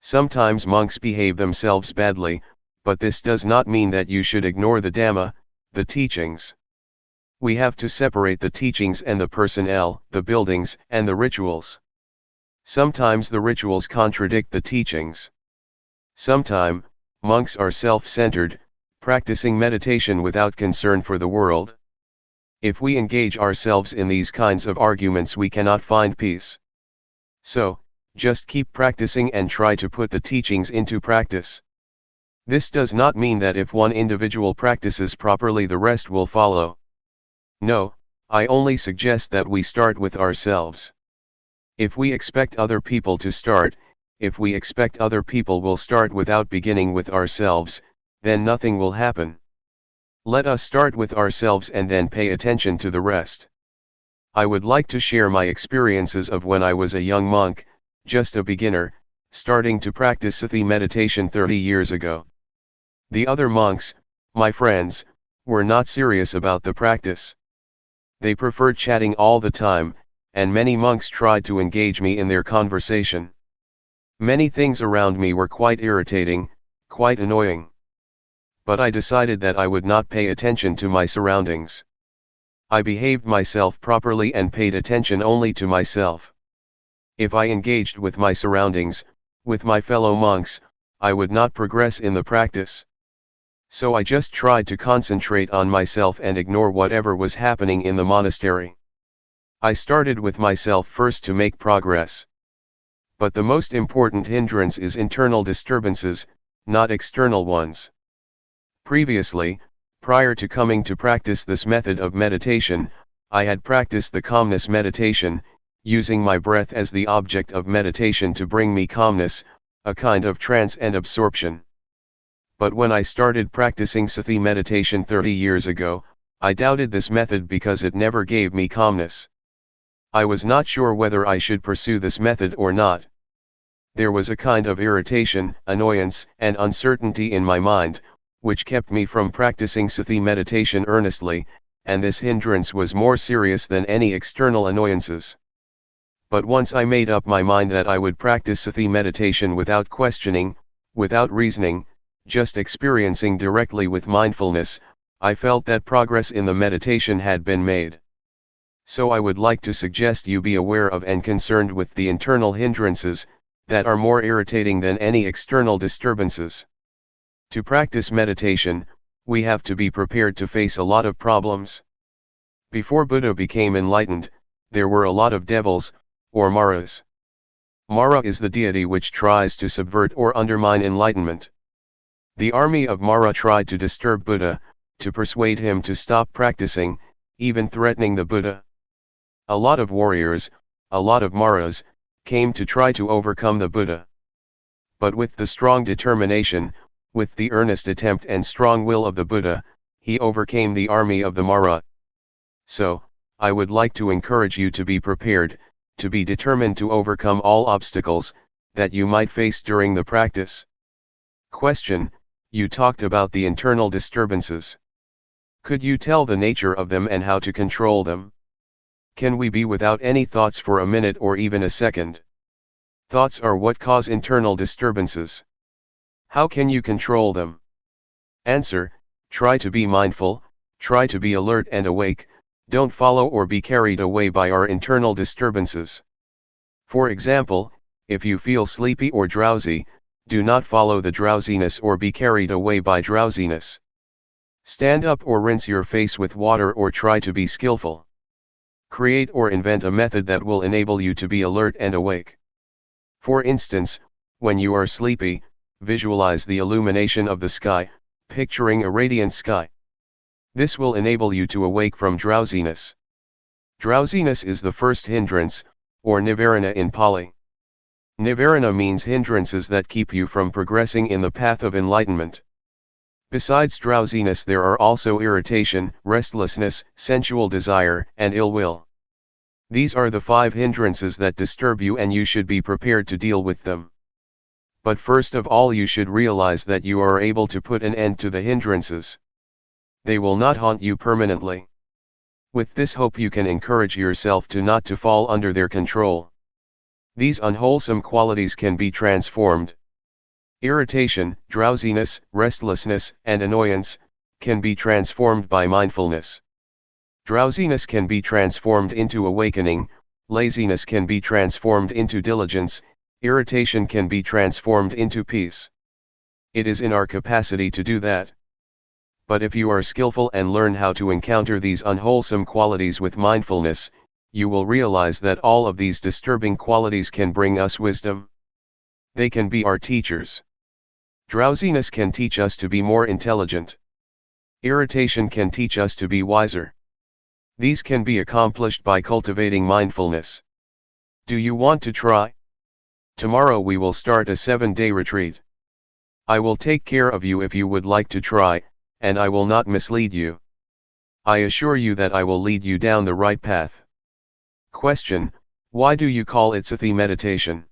Sometimes monks behave themselves badly, but this does not mean that you should ignore the Dhamma, the teachings. We have to separate the teachings and the personnel, the buildings, and the rituals. Sometimes the rituals contradict the teachings. Sometimes, monks are self-centered, practicing meditation without concern for the world. If we engage ourselves in these kinds of arguments, we cannot find peace. So, just keep practicing and try to put the teachings into practice. This does not mean that if one individual practices properly, the rest will follow. No, I only suggest that we start with ourselves. If we expect other people to start, if we expect other people will start without beginning with ourselves, then nothing will happen. Let us start with ourselves and then pay attention to the rest. I would like to share my experiences of when I was a young monk, just a beginner, starting to practice Sati meditation 30 years ago. The other monks, my friends, were not serious about the practice. They preferred chatting all the time, and many monks tried to engage me in their conversation. Many things around me were quite irritating, quite annoying. But I decided that I would not pay attention to my surroundings. I behaved myself properly and paid attention only to myself. If I engaged with my surroundings, with my fellow monks, I would not progress in the practice. So I just tried to concentrate on myself and ignore whatever was happening in the monastery. I started with myself first to make progress. But the most important hindrance is internal disturbances, not external ones. Previously, prior to coming to practice this method of meditation, I had practiced the calmness meditation, using my breath as the object of meditation to bring me calmness, a kind of trance and absorption. But when I started practicing Sati meditation 30 years ago, I doubted this method because it never gave me calmness. I was not sure whether I should pursue this method or not. There was a kind of irritation, annoyance, and uncertainty in my mind, which kept me from practicing Sati meditation earnestly, and this hindrance was more serious than any external annoyances. But once I made up my mind that I would practice Sati meditation without questioning, without reasoning, just experiencing directly with mindfulness, I felt that progress in the meditation had been made. So I would like to suggest you be aware of and concerned with the internal hindrances, that are more irritating than any external disturbances. To practice meditation, we have to be prepared to face a lot of problems. Before Buddha became enlightened, there were a lot of devils, or Maras. Mara is the deity which tries to subvert or undermine enlightenment. The army of Mara tried to disturb Buddha, to persuade him to stop practicing, even threatening the Buddha. A lot of warriors, a lot of Maras, came to try to overcome the Buddha. But with the strong determination, with the earnest attempt and strong will of the Buddha, he overcame the army of the Mara. So, I would like to encourage you to be prepared, to be determined to overcome all obstacles that you might face during the practice. Question: you talked about the internal disturbances. Could you tell the nature of them and how to control them? Can we be without any thoughts for a minute or even a second? Thoughts are what cause internal disturbances. How can you control them? Answer: try to be mindful, try to be alert and awake, don't follow or be carried away by our internal disturbances. For example, if you feel sleepy or drowsy, do not follow the drowsiness or be carried away by drowsiness. Stand up or rinse your face with water or try to be skillful. Create or invent a method that will enable you to be alert and awake. For instance, when you are sleepy, visualize the illumination of the sky, picturing a radiant sky. This will enable you to awake from drowsiness. Drowsiness is the first hindrance, or nivarana in Pali. Nivarana means hindrances that keep you from progressing in the path of enlightenment. Besides drowsiness, there are also irritation, restlessness, sensual desire, and ill will. These are the 5 hindrances that disturb you, and you should be prepared to deal with them. But first of all, you should realize that you are able to put an end to the hindrances. They will not haunt you permanently. With this hope, you can encourage yourself to not to fall under their control. These unwholesome qualities can be transformed. Irritation, drowsiness, restlessness, and annoyance can be transformed by mindfulness. Drowsiness can be transformed into awakening, laziness can be transformed into diligence, irritation can be transformed into peace. It is in our capacity to do that. But if you are skillful and learn how to encounter these unwholesome qualities with mindfulness, you will realize that all of these disturbing qualities can bring us wisdom. They can be our teachers. Drowsiness can teach us to be more intelligent. Irritation can teach us to be wiser. These can be accomplished by cultivating mindfulness. Do you want to try? Tomorrow we will start a 7-day retreat. I will take care of you if you would like to try, and I will not mislead you. I assure you that I will lead you down the right path. Question: why do you call it Sati meditation?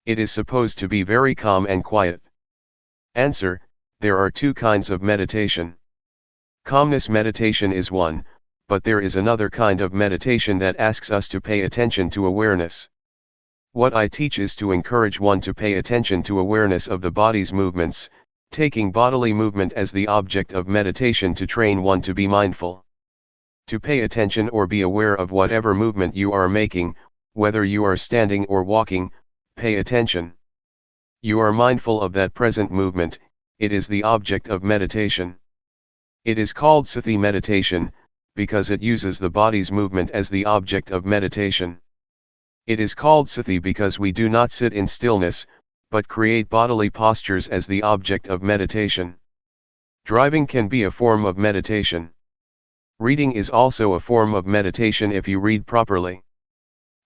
It is supposed to be very calm and quiet. Answer: there are 2 kinds of meditation. Calmness meditation is one, but there is another kind of meditation that asks us to pay attention to awareness. What I teach is to encourage one to pay attention to awareness of the body's movements, taking bodily movement as the object of meditation to train one to be mindful. To pay attention or be aware of whatever movement you are making, whether you are standing or walking, pay attention. You are mindful of that present movement, it is the object of meditation. It is called Sati meditation, because it uses the body's movement as the object of meditation. It is called Sati because we do not sit in stillness, but create bodily postures as the object of meditation. Driving can be a form of meditation. Reading is also a form of meditation if you read properly.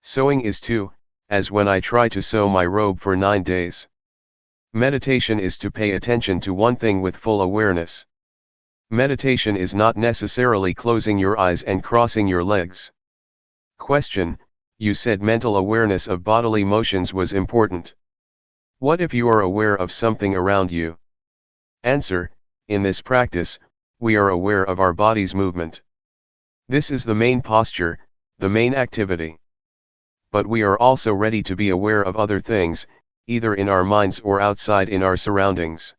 Sewing is too, as when I try to sew my robe for 9 days. Meditation is to pay attention to one thing with full awareness. Meditation is not necessarily closing your eyes and crossing your legs. Question: you said mental awareness of bodily motions was important. What if you are aware of something around you? Answer: in this practice, we are aware of our body's movement. This is the main posture, the main activity. But we are also ready to be aware of other things, either in our minds or outside in our surroundings.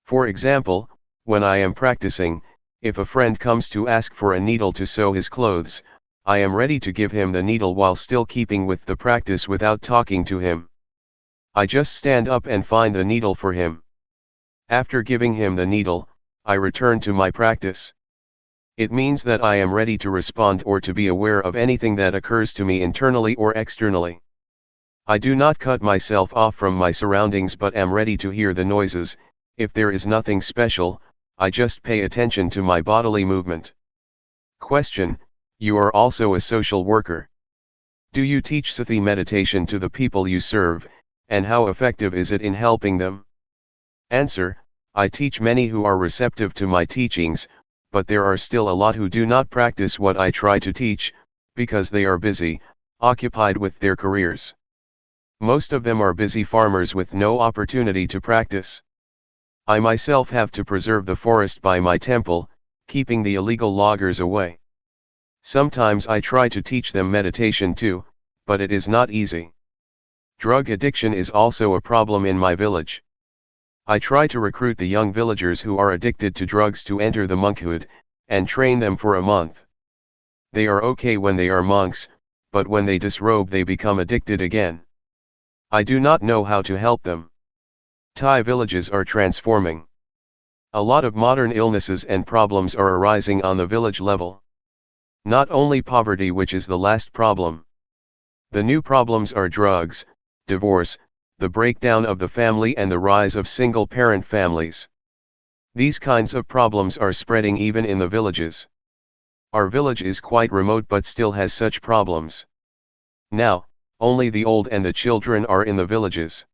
For example, when I am practicing, if a friend comes to ask for a needle to sew his clothes, I am ready to give him the needle while still keeping with the practice without talking to him. I just stand up and find the needle for him. After giving him the needle, I return to my practice. It means that I am ready to respond or to be aware of anything that occurs to me internally or externally. I do not cut myself off from my surroundings but am ready to hear the noises. If there is nothing special, I just pay attention to my bodily movement. Question: you are also a social worker. Do you teach Sati meditation to the people you serve, and how effective is it in helping them? Answer: I teach many who are receptive to my teachings, but there are still a lot who do not practice what I try to teach, because they are busy, occupied with their careers. Most of them are busy farmers with no opportunity to practice. I myself have to preserve the forest by my temple, keeping the illegal loggers away. Sometimes I try to teach them meditation too, but it is not easy. Drug addiction is also a problem in my village. I try to recruit the young villagers who are addicted to drugs to enter the monkhood, and train them for a month. They are okay when they are monks, but when they disrobe they become addicted again. I do not know how to help them. Thai villages are transforming. A lot of modern illnesses and problems are arising on the village level. Not only poverty, which is the last problem. The new problems are drugs, divorce, the breakdown of the family and the rise of single-parent families. These kinds of problems are spreading even in the villages. Our village is quite remote but still has such problems. Now, only the old and the children are in the villages.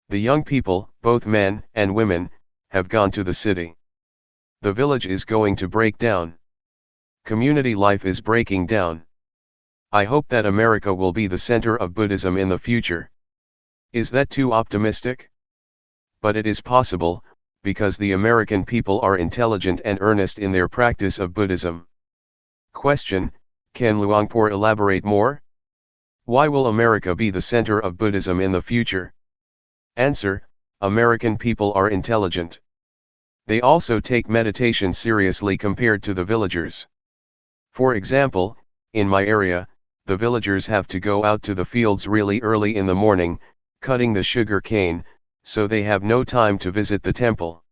The young people, both men and women, have gone to the city. The village is going to break down. Community life is breaking down. I hope that America will be the center of Buddhism in the future. Is that too optimistic? But it is possible, because the American people are intelligent and earnest in their practice of Buddhism. Question: can Luangpor elaborate more? Why will America be the center of Buddhism in the future? Answer: American people are intelligent. They also take meditation seriously compared to the villagers. For example, in my area, the villagers have to go out to the fields really early in the morning, cutting the sugar cane, so they have no time to visit the temple.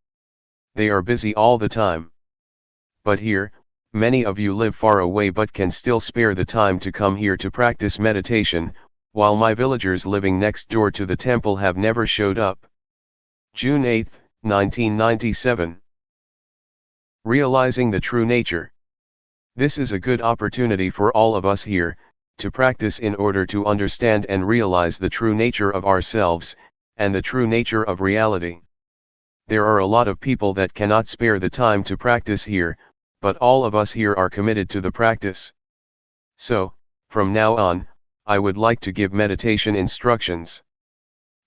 They are busy all the time. But here, many of you live far away but can still spare the time to come here to practice meditation, while my villagers living next door to the temple have never showed up. June 8, 1997. Realizing the true nature. This is a good opportunity for all of us here, to practice in order to understand and realize the true nature of ourselves, and the true nature of reality. There are a lot of people that cannot spare the time to practice here, but all of us here are committed to the practice. So, from now on, I would like to give meditation instructions.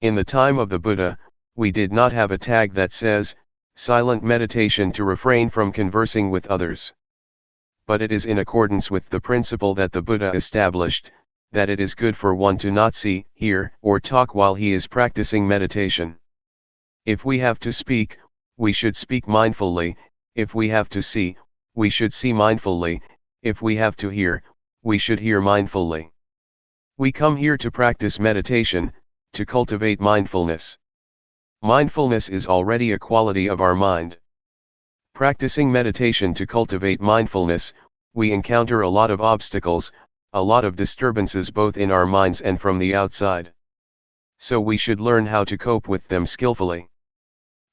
In the time of the Buddha, we did not have a tag that says, silent meditation to refrain from conversing with others. But it is in accordance with the principle that the Buddha established, that it is good for one to not see, hear, or talk while he is practicing meditation. If we have to speak, we should speak mindfully; if we have to see, we should see mindfully; if we have to hear, we should hear mindfully. We come here to practice meditation, to cultivate mindfulness. Mindfulness is already a quality of our mind. Practicing meditation to cultivate mindfulness, we encounter a lot of obstacles, a lot of disturbances both in our minds and from the outside. So we should learn how to cope with them skillfully.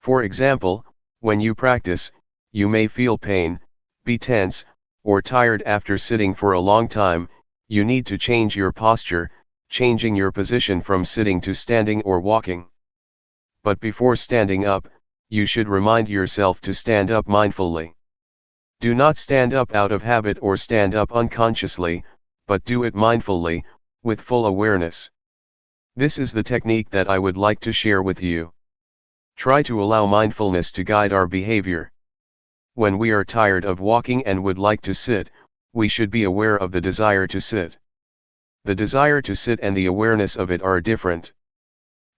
For example, when you practice, you may feel pain, be tense, or tired after sitting for a long time. You need to change your posture, changing your position from sitting to standing or walking. But before standing up, you should remind yourself to stand up mindfully. Do not stand up out of habit or stand up unconsciously, but do it mindfully, with full awareness. This is the technique that I would like to share with you. Try to allow mindfulness to guide our behavior. When we are tired of walking and would like to sit, we should be aware of the desire to sit. The desire to sit and the awareness of it are different.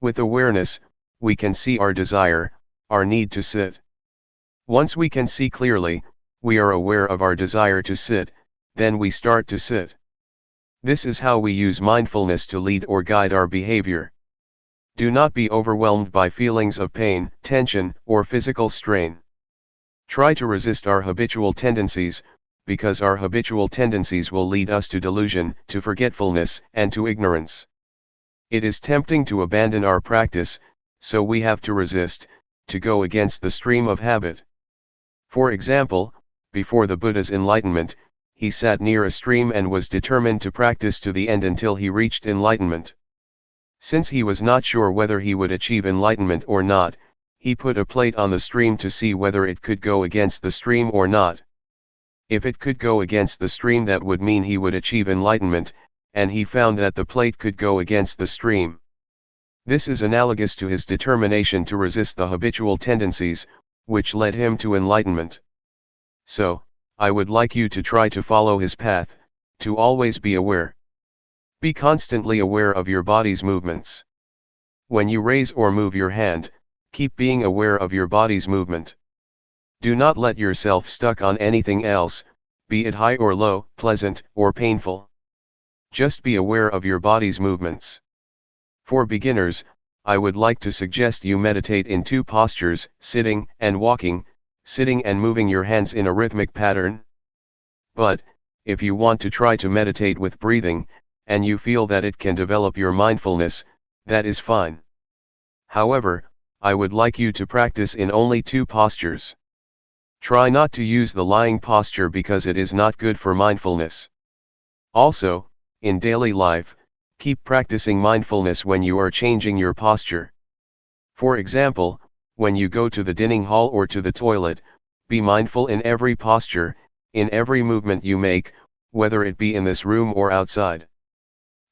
With awareness, we can see our desire, our need to sit. Once we can see clearly, we are aware of our desire to sit, then we start to sit. This is how we use mindfulness to lead or guide our behavior. Do not be overwhelmed by feelings of pain, tension, or physical strain. Try to resist our habitual tendencies, because our habitual tendencies will lead us to delusion, to forgetfulness, and to ignorance. It is tempting to abandon our practice, so we have to resist, to go against the stream of habit. For example, before the Buddha's enlightenment, he sat near a stream and was determined to practice to the end until he reached enlightenment. Since he was not sure whether he would achieve enlightenment or not, he put a plate on the stream to see whether it could go against the stream or not. If it could go against the stream, that would mean he would achieve enlightenment, and he found that the plate could go against the stream. This is analogous to his determination to resist the habitual tendencies, which led him to enlightenment. So, I would like you to try to follow his path, to always be aware. Be constantly aware of your body's movements. When you raise or move your hand, keep being aware of your body's movement. Do not let yourself stuck on anything else, be it high or low, pleasant or painful. Just be aware of your body's movements. For beginners, I would like to suggest you meditate in two postures, sitting and walking, sitting and moving your hands in a rhythmic pattern. But, if you want to try to meditate with breathing, and you feel that it can develop your mindfulness, that is fine. However, I would like you to practice in only two postures. Try not to use the lying posture because it is not good for mindfulness. Also, in daily life, keep practicing mindfulness when you are changing your posture. For example, when you go to the dining hall or to the toilet, be mindful in every posture, in every movement you make, whether it be in this room or outside.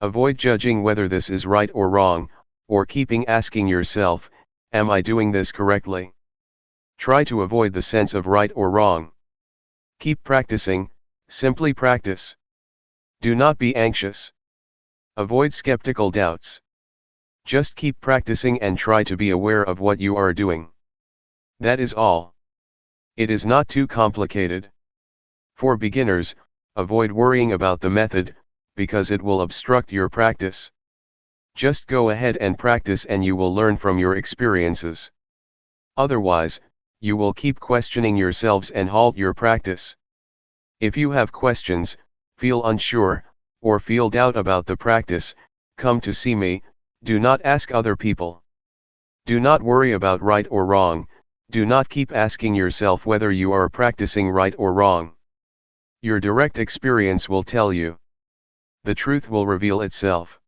Avoid judging whether this is right or wrong, or keeping asking yourself, am I doing this correctly? Try to avoid the sense of right or wrong. Keep practicing, simply practice. Do not be anxious. Avoid skeptical doubts. Just keep practicing and try to be aware of what you are doing. That is all. It is not too complicated. For beginners, avoid worrying about the method, because it will obstruct your practice. Just go ahead and practice and you will learn from your experiences. Otherwise, you will keep questioning yourselves and halt your practice. If you have questions, feel unsure, or feel doubt about the practice, come to see me. Do not ask other people. Do not worry about right or wrong, do not keep asking yourself whether you are practicing right or wrong. Your direct experience will tell you. The truth will reveal itself.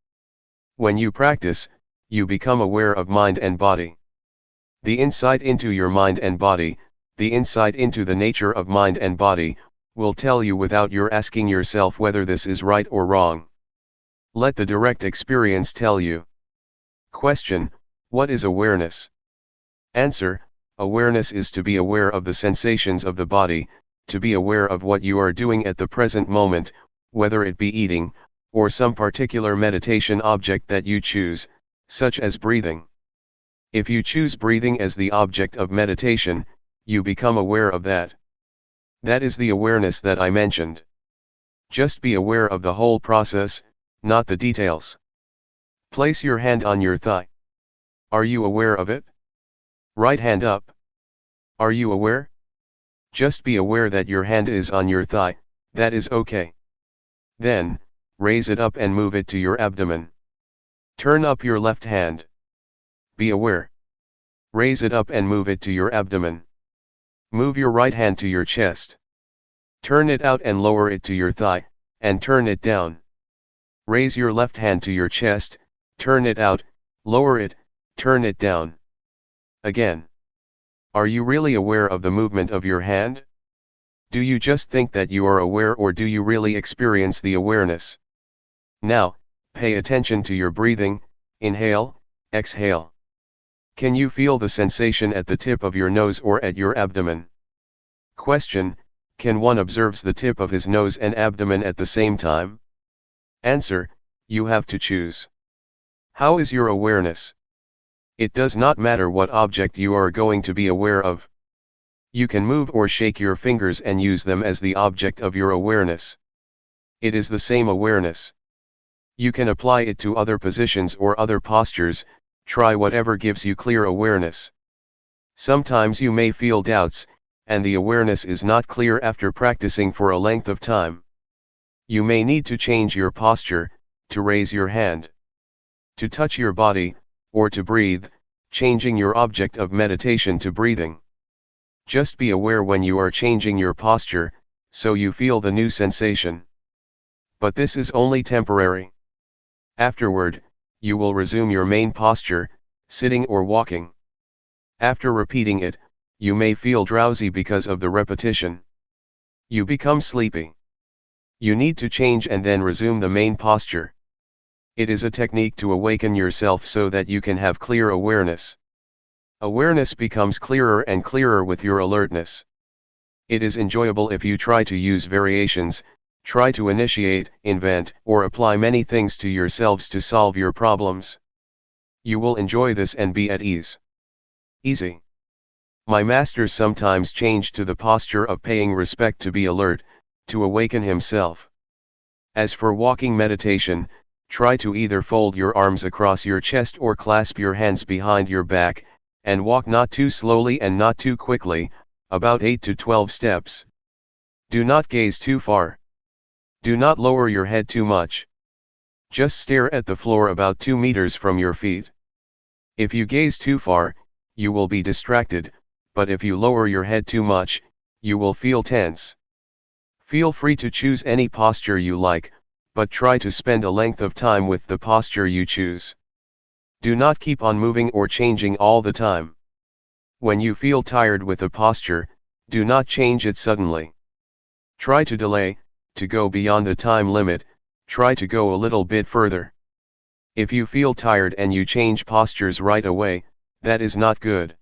When you practice, you become aware of mind and body. The insight into your mind and body, the insight into the nature of mind and body, will tell you without your asking yourself whether this is right or wrong. Let the direct experience tell you. Question: what is awareness? Answer: awareness is to be aware of the sensations of the body, to be aware of what you are doing at the present moment, whether it be eating, or some particular meditation object that you choose, such as breathing. If you choose breathing as the object of meditation, you become aware of that. That is the awareness that I mentioned. Just be aware of the whole process, not the details. Place your hand on your thigh. Are you aware of it? Right hand up. Are you aware? Just be aware that your hand is on your thigh, that is okay. Then, raise it up and move it to your abdomen. Turn up your left hand. Be aware. Raise it up and move it to your abdomen. Move your right hand to your chest. Turn it out and lower it to your thigh, and turn it down. Raise your left hand to your chest, turn it out, lower it, turn it down. Again. Are you really aware of the movement of your hand? Do you just think that you are aware, or do you really experience the awareness? Now, pay attention to your breathing. Inhale, exhale. Can you feel the sensation at the tip of your nose or at your abdomen? Question: can one observe the tip of his nose and abdomen at the same time? Answer: you have to choose. How is your awareness? It does not matter what object you are going to be aware of. You can move or shake your fingers and use them as the object of your awareness. It is the same awareness. You can apply it to other positions or other postures. Try whatever gives you clear awareness. Sometimes you may feel doubts, and the awareness is not clear after practicing for a length of time. You may need to change your posture, to raise your hand, to touch your body, or to breathe, changing your object of meditation to breathing. Just be aware when you are changing your posture, so you feel the new sensation. But this is only temporary. Afterward, you will resume your main posture, sitting or walking. After repeating it, you may feel drowsy because of the repetition. You become sleepy. You need to change and then resume the main posture. It is a technique to awaken yourself so that you can have clear awareness. Awareness becomes clearer and clearer with your alertness. It is enjoyable if you try to use variations, try to initiate, invent, or apply many things to yourselves to solve your problems. You will enjoy this and be at ease. Easy. My master sometimes changed to the posture of paying respect to be alert, to awaken himself. As for walking meditation, try to either fold your arms across your chest or clasp your hands behind your back, and walk not too slowly and not too quickly, about 8 to 12 steps. Do not gaze too far. Do not lower your head too much. Just stare at the floor about 2 meters from your feet. If you gaze too far, you will be distracted, but if you lower your head too much, you will feel tense. Feel free to choose any posture you like, but try to spend a length of time with the posture you choose. Do not keep on moving or changing all the time. When you feel tired with a posture, do not change it suddenly. Try to delay, to go beyond the time limit, try to go a little bit further. If you feel tired and you change postures right away, that is not good.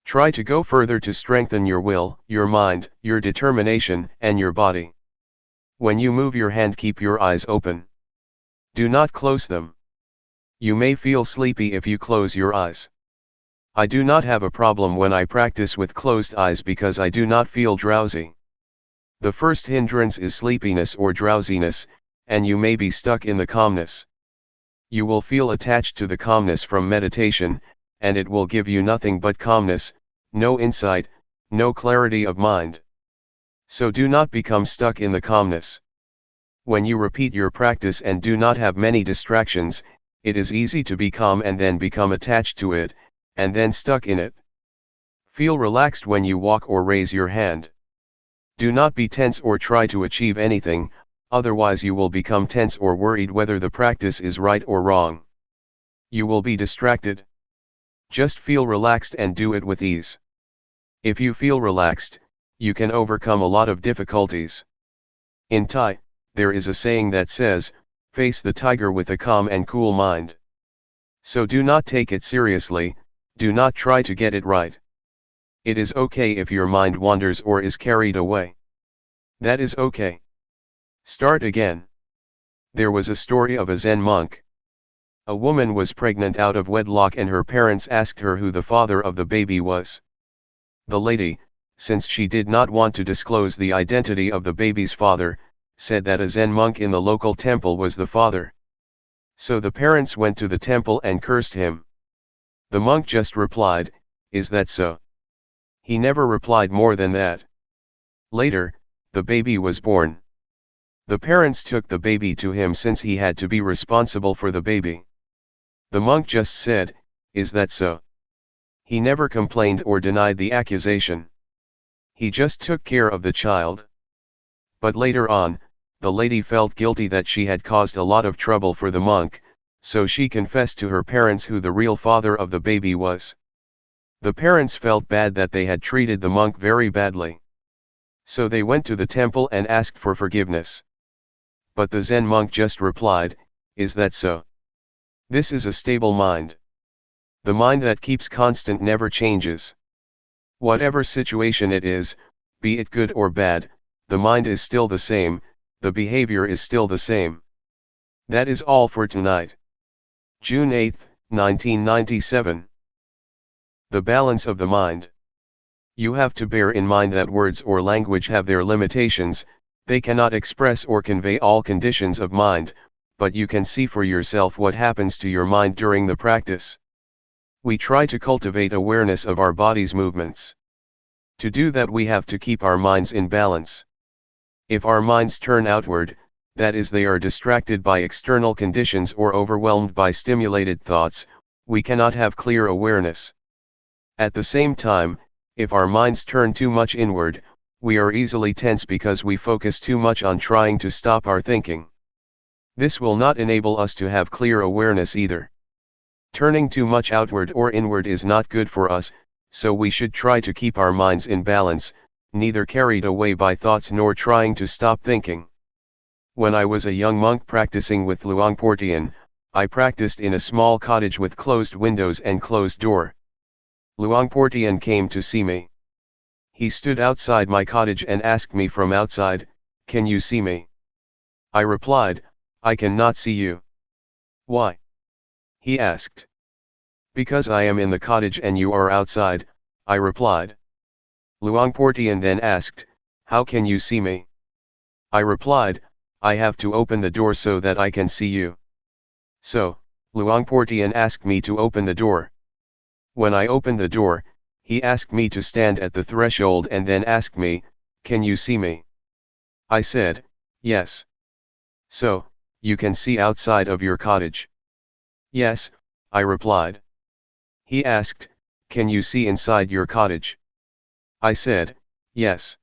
Try to go further to strengthen your will, your mind, your determination, and your body. When you move your hand, keep your eyes open. Do not close them. You may feel sleepy if you close your eyes. I do not have a problem when I practice with closed eyes because I do not feel drowsy. The first hindrance is sleepiness or drowsiness, and you may be stuck in the calmness. You will feel attached to the calmness from meditation, and it will give you nothing but calmness, no insight, no clarity of mind. So do not become stuck in the calmness. When you repeat your practice and do not have many distractions, it is easy to be calm and then become attached to it, and then stuck in it. Feel relaxed when you walk or raise your hand. Do not be tense or try to achieve anything, otherwise you will become tense or worried whether the practice is right or wrong. You will be distracted. Just feel relaxed and do it with ease. If you feel relaxed, you can overcome a lot of difficulties. In Thai, there is a saying that says, "Face the tiger with a calm and cool mind." So do not take it seriously, do not try to get it right. It is okay if your mind wanders or is carried away. That is okay. Start again. There was a story of a Zen monk. A woman was pregnant out of wedlock and her parents asked her who the father of the baby was. The lady, since she did not want to disclose the identity of the baby's father, said that a Zen monk in the local temple was the father. So the parents went to the temple and cursed him. The monk just replied, "Is that so?" He never replied more than that. Later, the baby was born. The parents took the baby to him since he had to be responsible for the baby. The monk just said, "Is that so?" He never complained or denied the accusation. He just took care of the child. But later on, the lady felt guilty that she had caused a lot of trouble for the monk, so she confessed to her parents who the real father of the baby was. The parents felt bad that they had treated the monk very badly. So they went to the temple and asked for forgiveness. But the Zen monk just replied, "Is that so?" This is a stable mind. The mind that keeps constant never changes. Whatever situation it is, be it good or bad, the mind is still the same, the behavior is still the same. That is all for tonight. June 8, 1997. The balance of the mind. You have to bear in mind that words or language have their limitations, they cannot express or convey all conditions of mind, but you can see for yourself what happens to your mind during the practice. We try to cultivate awareness of our body's movements. To do that we have to keep our minds in balance. If our minds turn outward, that is they are distracted by external conditions or overwhelmed by stimulated thoughts, we cannot have clear awareness. At the same time, if our minds turn too much inward, we are easily tense because we focus too much on trying to stop our thinking. This will not enable us to have clear awareness either. Turning too much outward or inward is not good for us, so we should try to keep our minds in balance, neither carried away by thoughts nor trying to stop thinking. When I was a young monk practicing with Luangpor Teean, I practiced in a small cottage with closed windows and closed door. Luangpor Teean came to see me. He stood outside my cottage and asked me from outside, "Can you see me?" I replied, "I cannot see you." "Why?" he asked. "Because I am in the cottage and you are outside," I replied. Luangpor Teean then asked, "How can you see me?" I replied, "I have to open the door so that I can see you." So, Luangpor Teean asked me to open the door. When I opened the door, he asked me to stand at the threshold and then asked me, "Can you see me?" I said, "Yes." "So, you can see outside of your cottage?" "Yes," I replied. He asked, "Can you see inside your cottage?" I said, "Yes."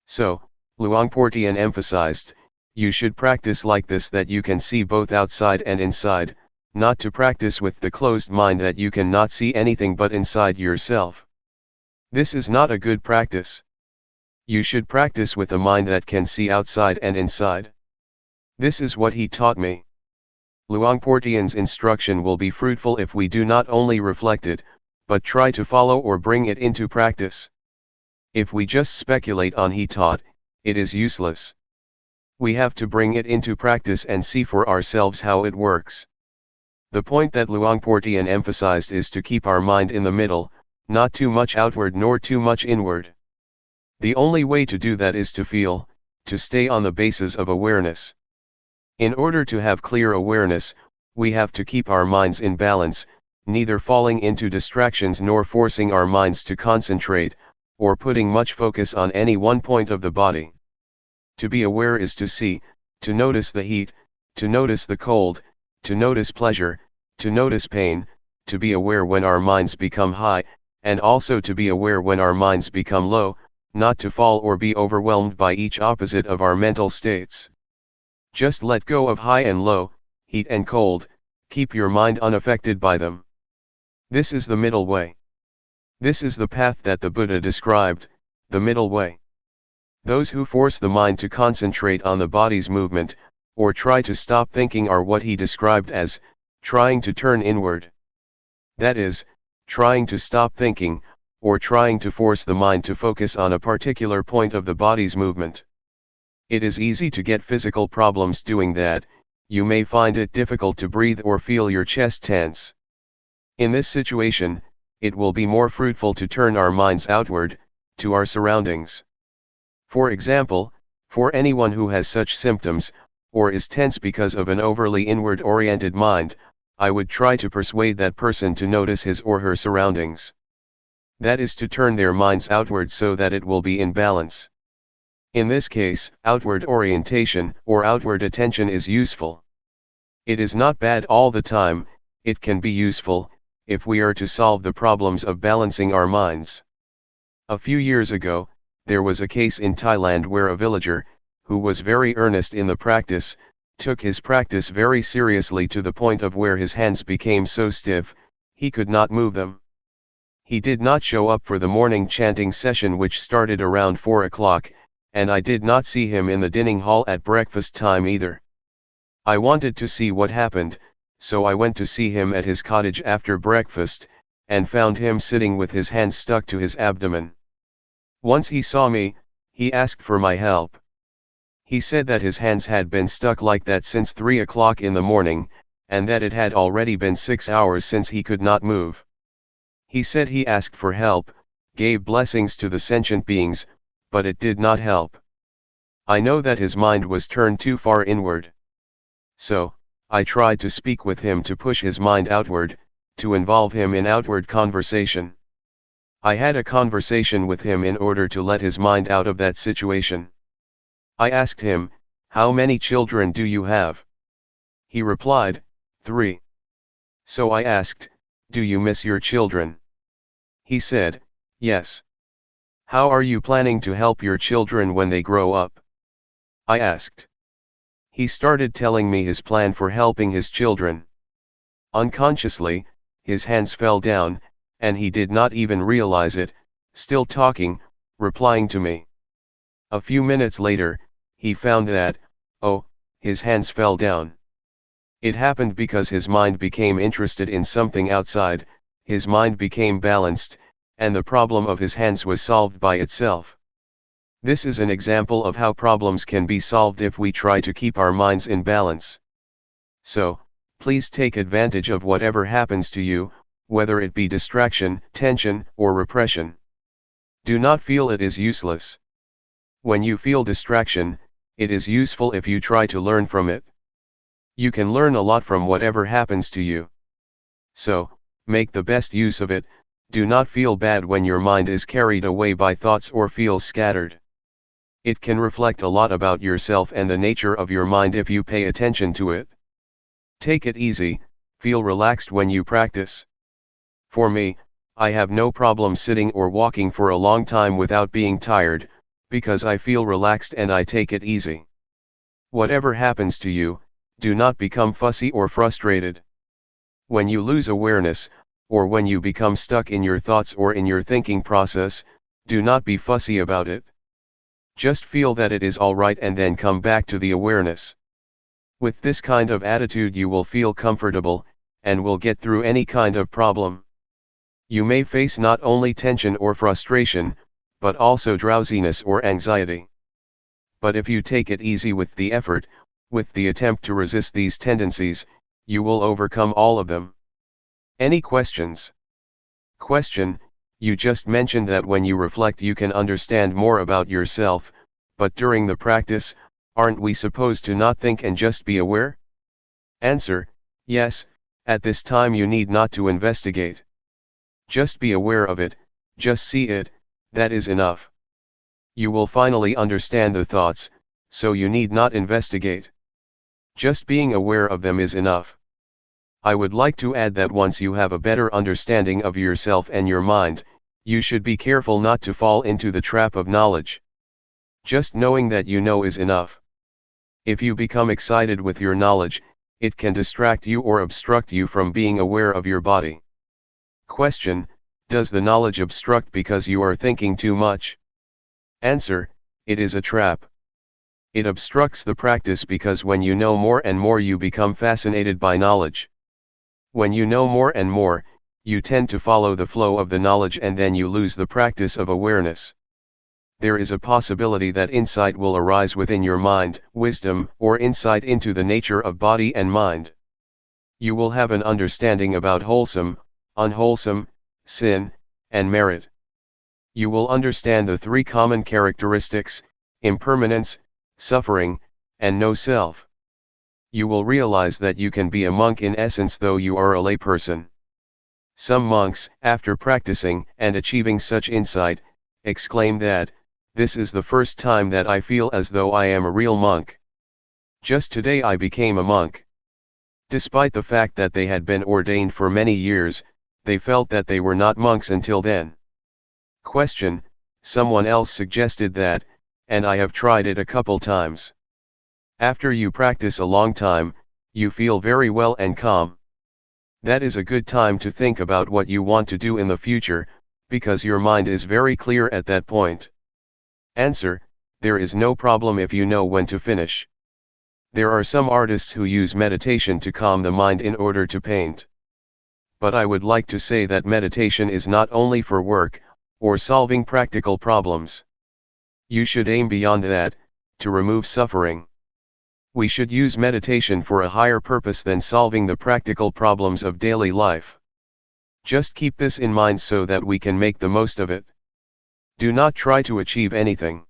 So, Luangpor Teean emphasized, you should practice like this, that you can see both outside and inside, not to practice with the closed mind that you cannot see anything but inside yourself. This is not a good practice. You should practice with a mind that can see outside and inside. This is what he taught me. Luangpor Teean's instruction will be fruitful if we do not only reflect it, but try to follow or bring it into practice. If we just speculate on he taught, it is useless. We have to bring it into practice and see for ourselves how it works. The point that Luangpor Teean emphasized is to keep our mind in the middle, not too much outward nor too much inward. The only way to do that is to feel, to stay on the basis of awareness. In order to have clear awareness, we have to keep our minds in balance, neither falling into distractions nor forcing our minds to concentrate, or putting much focus on any one point of the body. To be aware is to see, to notice the heat, to notice the cold, to notice pleasure, to notice pain, to be aware when our minds become high, and also to be aware when our minds become low, not to fall or be overwhelmed by each opposite of our mental states. Just let go of high and low, heat and cold, keep your mind unaffected by them. This is the middle way. This is the path that the Buddha described, the middle way. Those who force the mind to concentrate on the body's movement, or try to stop thinking, are what he described as trying to turn inward. That is, trying to stop thinking, or trying to force the mind to focus on a particular point of the body's movement. It is easy to get physical problems doing that. You may find it difficult to breathe or feel your chest tense. In this situation, it will be more fruitful to turn our minds outward, to our surroundings. For example, for anyone who has such symptoms, or is tense because of an overly inward-oriented mind, I would try to persuade that person to notice his or her surroundings. That is to turn their minds outward so that it will be in balance. In this case, outward orientation or outward attention is useful. It is not bad all the time. It can be useful, if we are to solve the problems of balancing our minds. A few years ago, there was a case in Thailand where a villager, who was very earnest in the practice, took his practice very seriously to the point of where his hands became so stiff, he could not move them. He did not show up for the morning chanting session, which started around 4 o'clock, and I did not see him in the dining hall at breakfast time either. I wanted to see what happened, so I went to see him at his cottage after breakfast, and found him sitting with his hands stuck to his abdomen. Once he saw me, he asked for my help. He said that his hands had been stuck like that since 3 o'clock in the morning, and that it had already been 6 hours since he could not move. He said he asked for help, gave blessings to the sentient beings, but it did not help. I know that his mind was turned too far inward. So, I tried to speak with him to push his mind outward, to involve him in outward conversation. I had a conversation with him in order to let his mind out of that situation. I asked him, "How many children do you have?" He replied, 3. So I asked, "Do you miss your children?" He said, "Yes." "How are you planning to help your children when they grow up?" I asked. He started telling me his plan for helping his children. Unconsciously, his hands fell down, and he did not even realize it, still talking, replying to me. A few minutes later, he found that, oh, his hands fell down. It happened because his mind became interested in something outside, his mind became balanced, and the problem of his hands was solved by itself. This is an example of how problems can be solved if we try to keep our minds in balance. So, please take advantage of whatever happens to you, whether it be distraction, tension, or repression. Do not feel it is useless. When you feel distraction, it is useful if you try to learn from it. You can learn a lot from whatever happens to you. So, make the best use of it. Do not feel bad when your mind is carried away by thoughts or feels scattered. It can reflect a lot about yourself and the nature of your mind if you pay attention to it. Take it easy, feel relaxed when you practice. For me, I have no problem sitting or walking for a long time without being tired, because I feel relaxed and I take it easy. Whatever happens to you, do not become fussy or frustrated. When you lose awareness, or when you become stuck in your thoughts or in your thinking process, do not be fussy about it. Just feel that it is alright and then come back to the awareness. With this kind of attitude you will feel comfortable, and will get through any kind of problem. You may face not only tension or frustration, but also drowsiness or anxiety. But if you take it easy with the effort, with the attempt to resist these tendencies, you will overcome all of them. Any questions? Question: you just mentioned that when you reflect you can understand more about yourself, but during the practice, aren't we supposed to not think and just be aware? Answer: yes, at this time you need not to investigate. Just be aware of it, just see it, that is enough. You will finally understand the thoughts, so you need not investigate. Just being aware of them is enough. I would like to add that once you have a better understanding of yourself and your mind, you should be careful not to fall into the trap of knowledge. Just knowing that you know is enough. If you become excited with your knowledge, it can distract you or obstruct you from being aware of your body. Question: does the knowledge obstruct because you are thinking too much? Answer: it is a trap. It obstructs the practice because when you know more and more you become fascinated by knowledge. When you know more and more, you tend to follow the flow of the knowledge and then you lose the practice of awareness. There is a possibility that insight will arise within your mind, wisdom, or insight into the nature of body and mind. You will have an understanding about wholesome, unwholesome, sin, and merit. You will understand the three common characteristics: impermanence, suffering, and no self. You will realize that you can be a monk in essence though you are a layperson. Some monks, after practicing and achieving such insight, exclaim that, "This is the first time that I feel as though I am a real monk. Just today I became a monk." Despite the fact that they had been ordained for many years, they felt that they were not monks until then. Question: someone else suggested that, and I have tried it a couple times. After you practice a long time, you feel very well and calm. That is a good time to think about what you want to do in the future, because your mind is very clear at that point. Answer: there is no problem if you know when to finish. There are some artists who use meditation to calm the mind in order to paint. But I would like to say that meditation is not only for work, or solving practical problems. You should aim beyond that, to remove suffering. We should use meditation for a higher purpose than solving the practical problems of daily life. Just keep this in mind so that we can make the most of it. Do not try to achieve anything.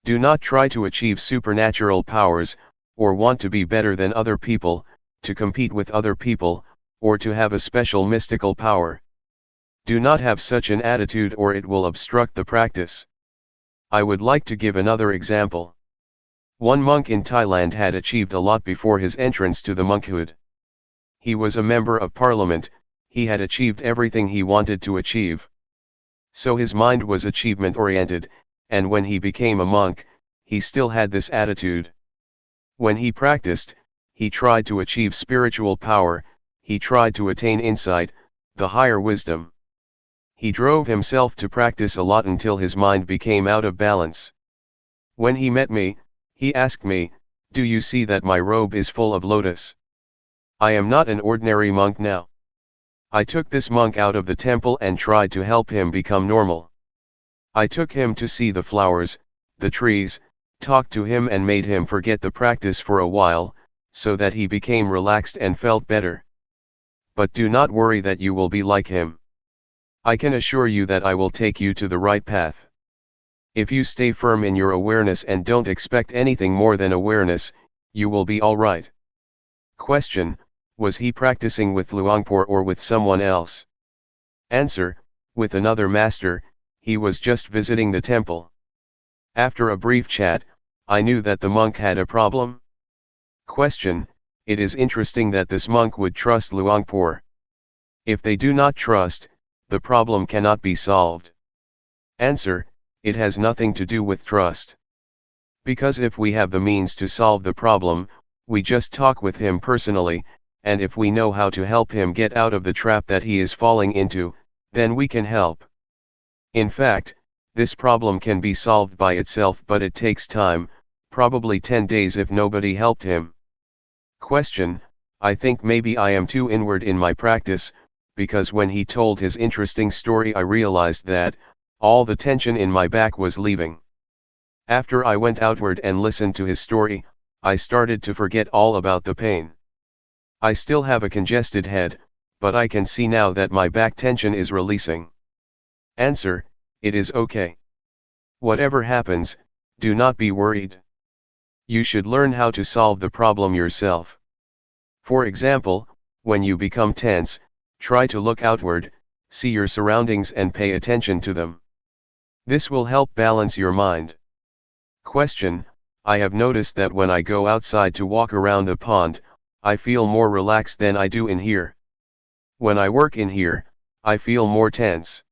Do not try to achieve supernatural powers, or want to be better than other people, to compete with other people, or to have a special mystical power. Do not have such an attitude or it will obstruct the practice. I would like to give another example. One monk in Thailand had achieved a lot before his entrance to the monkhood. He was a member of parliament, he had achieved everything he wanted to achieve. So his mind was achievement-oriented, and when he became a monk, he still had this attitude. When he practiced, he tried to achieve spiritual power, he tried to attain insight, the higher wisdom. He drove himself to practice a lot until his mind became out of balance. When he met me, he asked me, "Do you see that my robe is full of lotus? I am not an ordinary monk now." I took this monk out of the temple and tried to help him become normal. I took him to see the flowers, the trees, talked to him and made him forget the practice for a while, so that he became relaxed and felt better. But do not worry that you will be like him. I can assure you that I will take you to the right path. If you stay firm in your awareness and don't expect anything more than awareness, you will be all right. Question: was he practicing with Luangpor or with someone else? Answer: with another master. He was just visiting the temple. After a brief chat, I knew that the monk had a problem. Question: it is interesting that this monk would trust Luangpor. If they do not trust, the problem cannot be solved. Answer: it has nothing to do with trust. Because if we have the means to solve the problem, we just talk with him personally, and if we know how to help him get out of the trap that he is falling into, then we can help. In fact, this problem can be solved by itself, but it takes time, probably 10 days if nobody helped him. Question: I think maybe I am too inward in my practice, because when he told his interesting story I realized that all the tension in my back was leaving. After I went outward and listened to his story, I started to forget all about the pain. I still have a congested head, but I can see now that my back tension is releasing. Answer: it is okay. Whatever happens, do not be worried. You should learn how to solve the problem yourself. For example, when you become tense, try to look outward, see your surroundings and pay attention to them. This will help balance your mind. Question: I have noticed that when I go outside to walk around the pond, I feel more relaxed than I do in here. When I work in here, I feel more tense.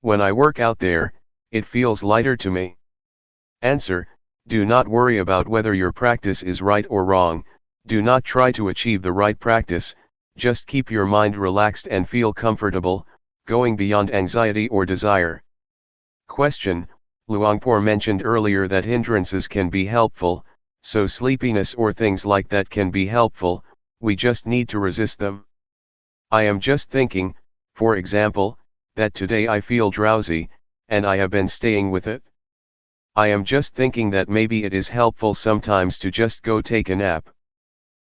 When I work out there, it feels lighter to me. Answer: do not worry about whether your practice is right or wrong, do not try to achieve the right practice, just keep your mind relaxed and feel comfortable, going beyond anxiety or desire. Question: Luangpor mentioned earlier that hindrances can be helpful, so sleepiness or things like that can be helpful, we just need to resist them. I am just thinking, for example, that today I feel drowsy, and I have been staying with it. I am just thinking that maybe it is helpful sometimes to just go take a nap.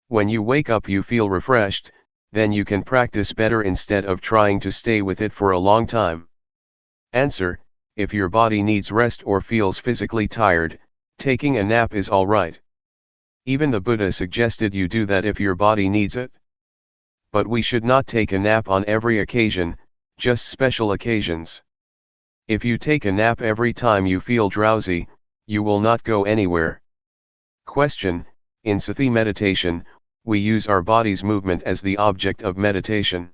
When you wake up you feel refreshed, then you can practice better instead of trying to stay with it for a long time. Answer: if your body needs rest or feels physically tired, taking a nap is alright. Even the Buddha suggested you do that if your body needs it. But we should not take a nap on every occasion, just special occasions. If you take a nap every time you feel drowsy, you will not go anywhere. Question: in Sati meditation, we use our body's movement as the object of meditation.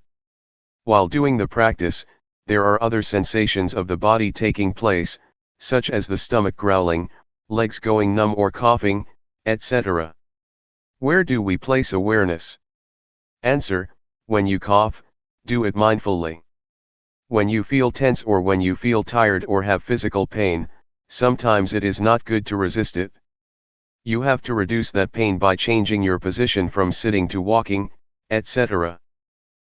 While doing the practice, there are other sensations of the body taking place, such as the stomach growling, legs going numb or coughing, etc. Where do we place awareness? Answer: when you cough, do it mindfully. When you feel tense or when you feel tired or have physical pain, sometimes it is not good to resist it. You have to reduce that pain by changing your position from sitting to walking, etc.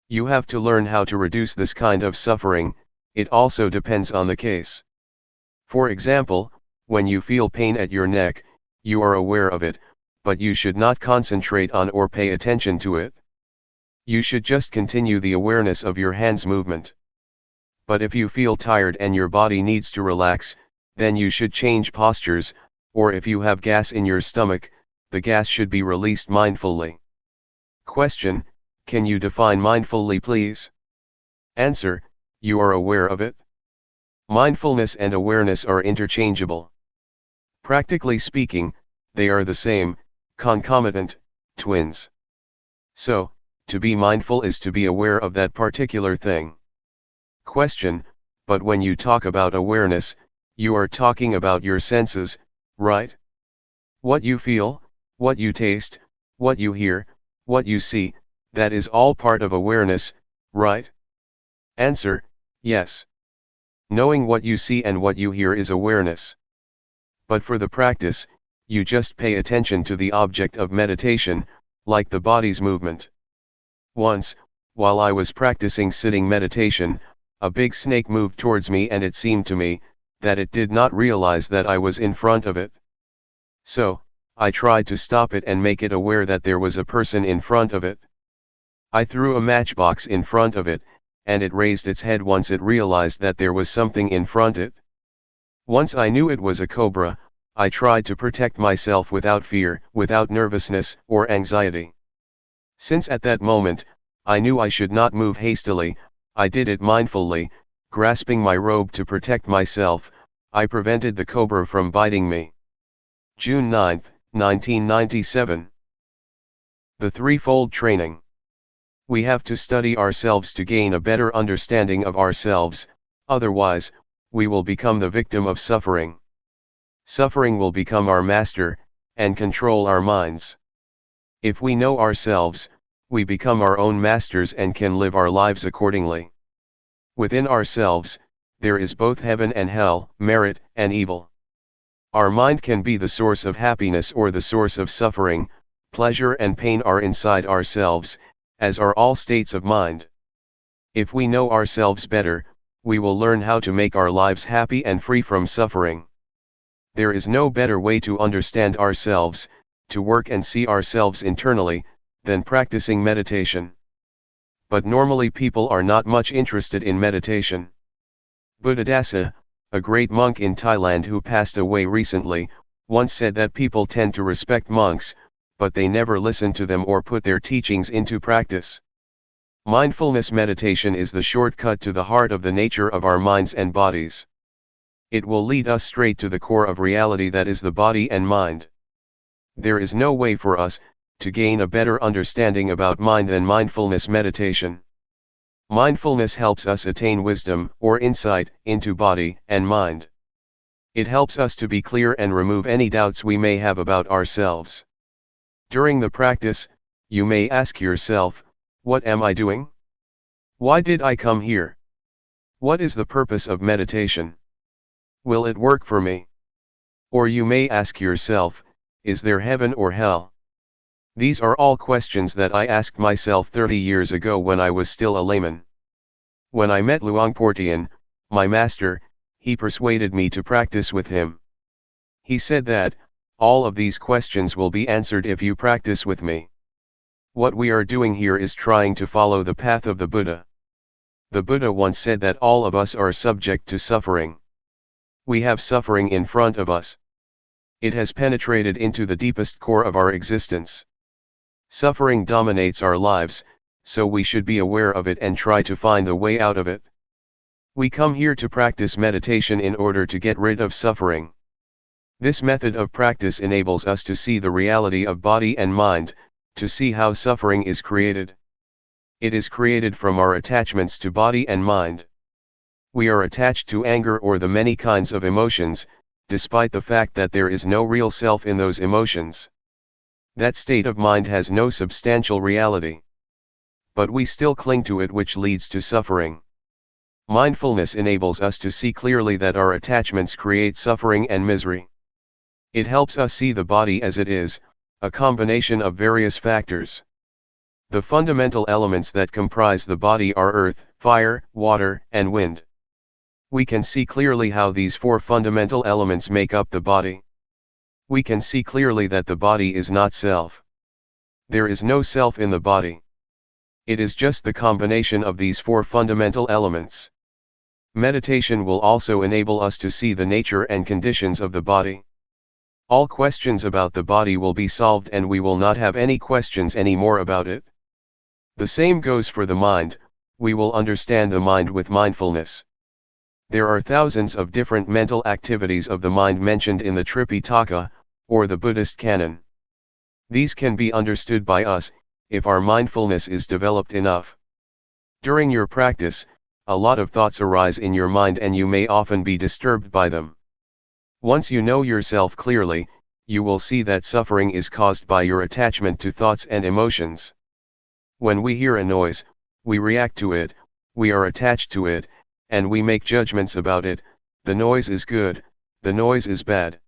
You have to learn how to reduce this kind of suffering, it also depends on the case. For example, when you feel pain at your neck, you are aware of it, but you should not concentrate on or pay attention to it. You should just continue the awareness of your hands movement. But if you feel tired and your body needs to relax, then you should change postures, or if you have gas in your stomach, the gas should be released mindfully. Question: can you define mindfully please? Answer: you are aware of it. Mindfulness and awareness are interchangeable. Practically speaking, they are the same, concomitant, twins. So, to be mindful is to be aware of that particular thing. Question: but when you talk about awareness, you are talking about your senses, right? What you feel, what you taste, what you hear, what you see, that is all part of awareness, right? Answer: Yes. Knowing what you see and what you hear is awareness. But for the practice, you just pay attention to the object of meditation, like the body's movement. Once, while I was practicing sitting meditation, a big snake moved towards me and it seemed to me that it did not realize that I was in front of it. So, I tried to stop it and make it aware that there was a person in front of it. I threw a matchbox in front of it, and it raised its head once it realized that there was something in front of it. Once I knew it was a cobra, I tried to protect myself without fear, without nervousness or anxiety. Since at that moment, I knew I should not move hastily, I did it mindfully, grasping my robe to protect myself. I prevented the cobra from biting me. June 9, 1997. The Threefold Training. We have to study ourselves to gain a better understanding of ourselves, otherwise, we will become the victim of suffering. Suffering will become our master, and control our minds. If we know ourselves, we become our own masters and can live our lives accordingly. Within ourselves, there is both heaven and hell, merit and evil. Our mind can be the source of happiness or the source of suffering. Pleasure and pain are inside ourselves, as are all states of mind. If we know ourselves better, we will learn how to make our lives happy and free from suffering. There is no better way to understand ourselves, to work and see ourselves internally, than practicing meditation. But normally people are not much interested in meditation. Buddhadasa, a great monk in Thailand who passed away recently, once said that people tend to respect monks, but they never listen to them or put their teachings into practice. Mindfulness meditation is the shortcut to the heart of the nature of our minds and bodies. It will lead us straight to the core of reality, that is the body and mind. There is no way for us to gain a better understanding about mind than mindfulness meditation. Mindfulness helps us attain wisdom or insight into body and mind. It helps us to be clear and remove any doubts we may have about ourselves. During the practice, you may ask yourself, what am I doing? Why did I come here? What is the purpose of meditation? Will it work for me? Or you may ask yourself, is there heaven or hell? These are all questions that I asked myself 30 years ago when I was still a layman. When I met Luangpor Teean, my master, he persuaded me to practice with him. He said that, all of these questions will be answered if you practice with me. What we are doing here is trying to follow the path of the Buddha. The Buddha once said that all of us are subject to suffering. We have suffering in front of us. It has penetrated into the deepest core of our existence. Suffering dominates our lives, so we should be aware of it and try to find the way out of it. We come here to practice meditation in order to get rid of suffering. This method of practice enables us to see the reality of body and mind, to see how suffering is created. It is created from our attachments to body and mind. We are attached to anger or the many kinds of emotions, despite the fact that there is no real self in those emotions. That state of mind has no substantial reality. But we still cling to it, which leads to suffering. Mindfulness enables us to see clearly that our attachments create suffering and misery. It helps us see the body as it is, a combination of various factors. The fundamental elements that comprise the body are earth, fire, water, and wind. We can see clearly how these four fundamental elements make up the body. We can see clearly that the body is not self. There is no self in the body. It is just the combination of these four fundamental elements. Meditation will also enable us to see the nature and conditions of the body. All questions about the body will be solved and we will not have any questions anymore about it. The same goes for the mind. We will understand the mind with mindfulness. There are thousands of different mental activities of the mind mentioned in the Tripitaka, or the Buddhist canon. These can be understood by us, if our mindfulness is developed enough. During your practice, a lot of thoughts arise in your mind and you may often be disturbed by them. Once you know yourself clearly, you will see that suffering is caused by your attachment to thoughts and emotions. When we hear a noise, we react to it, we are attached to it, and we make judgments about it. The noise is good, the noise is bad.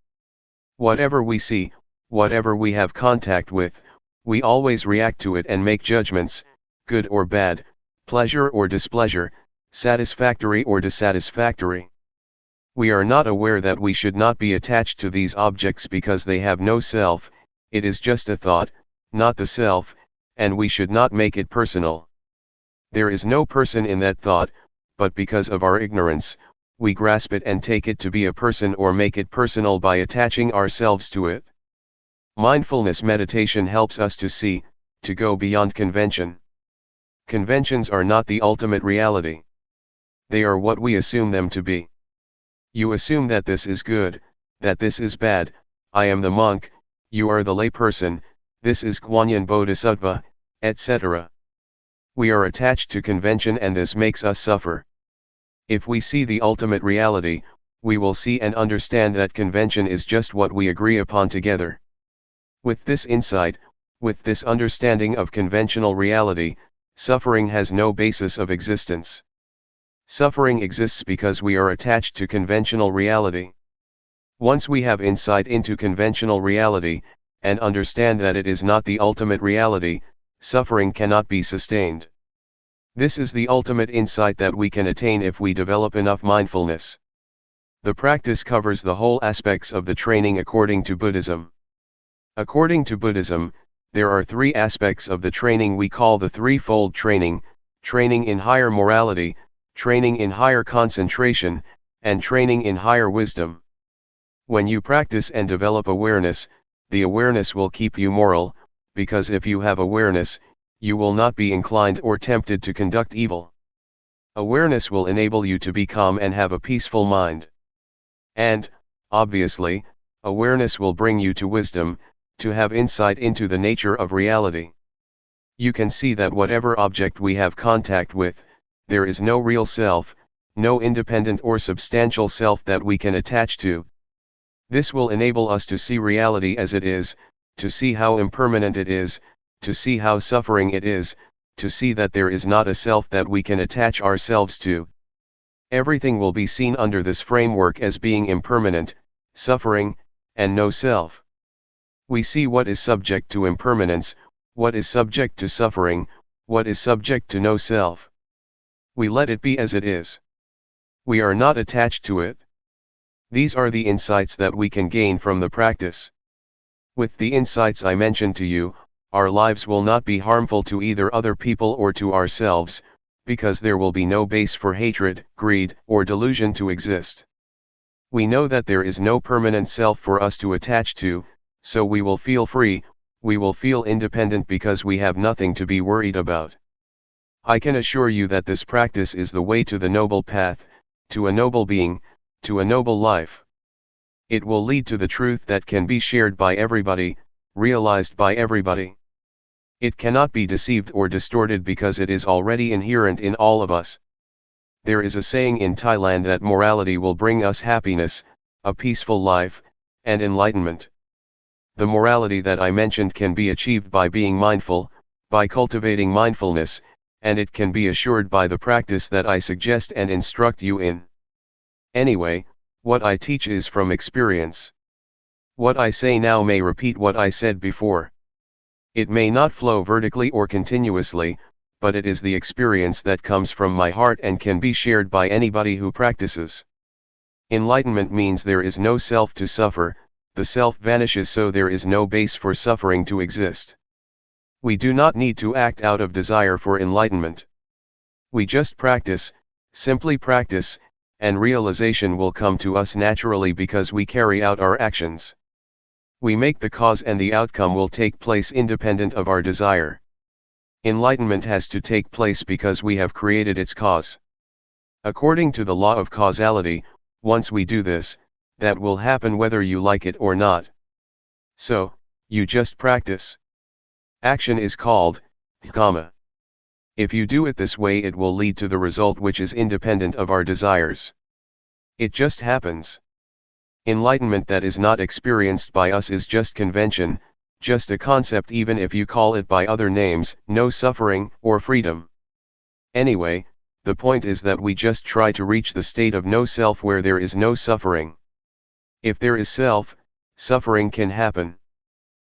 Whatever we see, whatever we have contact with, we always react to it and make judgments, good or bad, pleasure or displeasure, satisfactory or dissatisfactory. We are not aware that we should not be attached to these objects because they have no self, it is just a thought, not the self, and we should not make it personal. There is no person in that thought, but because of our ignorance, we grasp it and take it to be a person or make it personal by attaching ourselves to it. Mindfulness meditation helps us to see, to go beyond convention. Conventions are not the ultimate reality. They are what we assume them to be. You assume that this is good, that this is bad, I am the monk, you are the layperson, this is Guanyin Bodhisattva, etc. We are attached to convention and this makes us suffer. If we see the ultimate reality, we will see and understand that convention is just what we agree upon together. With this insight, with this understanding of conventional reality, suffering has no basis of existence. Suffering exists because we are attached to conventional reality. Once we have insight into conventional reality, and understand that it is not the ultimate reality, suffering cannot be sustained. This is the ultimate insight that we can attain if we develop enough mindfulness. The practice covers the whole aspects of the training according to Buddhism. According to Buddhism, there are three aspects of the training we call the threefold training: training in higher morality, training in higher concentration, and training in higher wisdom. When you practice and develop awareness, the awareness will keep you moral, because if you have awareness, you will not be inclined or tempted to conduct evil. Awareness will enable you to be calm and have a peaceful mind. And, obviously, awareness will bring you to wisdom, to have insight into the nature of reality. You can see that whatever object we have contact with, there is no real self, no independent or substantial self that we can attach to. This will enable us to see reality as it is, to see how impermanent it is, to see how suffering it is, to see that there is not a self that we can attach ourselves to. Everything will be seen under this framework as being impermanent, suffering, and no self. We see what is subject to impermanence, what is subject to suffering, what is subject to no self. We let it be as it is. We are not attached to it. These are the insights that we can gain from the practice. With the insights I mentioned to you, our lives will not be harmful to either other people or to ourselves, because there will be no base for hatred, greed, or delusion to exist. We know that there is no permanent self for us to attach to, so we will feel free, we will feel independent because we have nothing to be worried about. I can assure you that this practice is the way to the noble path, to a noble being, to a noble life. It will lead to the truth that can be shared by everybody, realized by everybody. It cannot be deceived or distorted because it is already inherent in all of us. There is a saying in Thailand that morality will bring us happiness, a peaceful life, and enlightenment. The morality that I mentioned can be achieved by being mindful, by cultivating mindfulness, and it can be assured by the practice that I suggest and instruct you in. Anyway, what I teach is from experience. What I say now may repeat what I said before. It may not flow vertically or continuously, but it is the experience that comes from my heart and can be shared by anybody who practices. Enlightenment means there is no self to suffer, the self vanishes, so there is no base for suffering to exist. We do not need to act out of desire for enlightenment. We just practice, simply practice, and realization will come to us naturally because we carry out our actions. We make the cause and the outcome will take place independent of our desire. Enlightenment has to take place because we have created its cause. According to the law of causality, once we do this, that will happen whether you like it or not. So, you just practice. Action is called karma. If you do it this way, it will lead to the result which is independent of our desires. It just happens. Enlightenment that is not experienced by us is just convention, just a concept, even if you call it by other names, no suffering or freedom. Anyway, the point is that we just try to reach the state of no self where there is no suffering. If there is self, suffering can happen.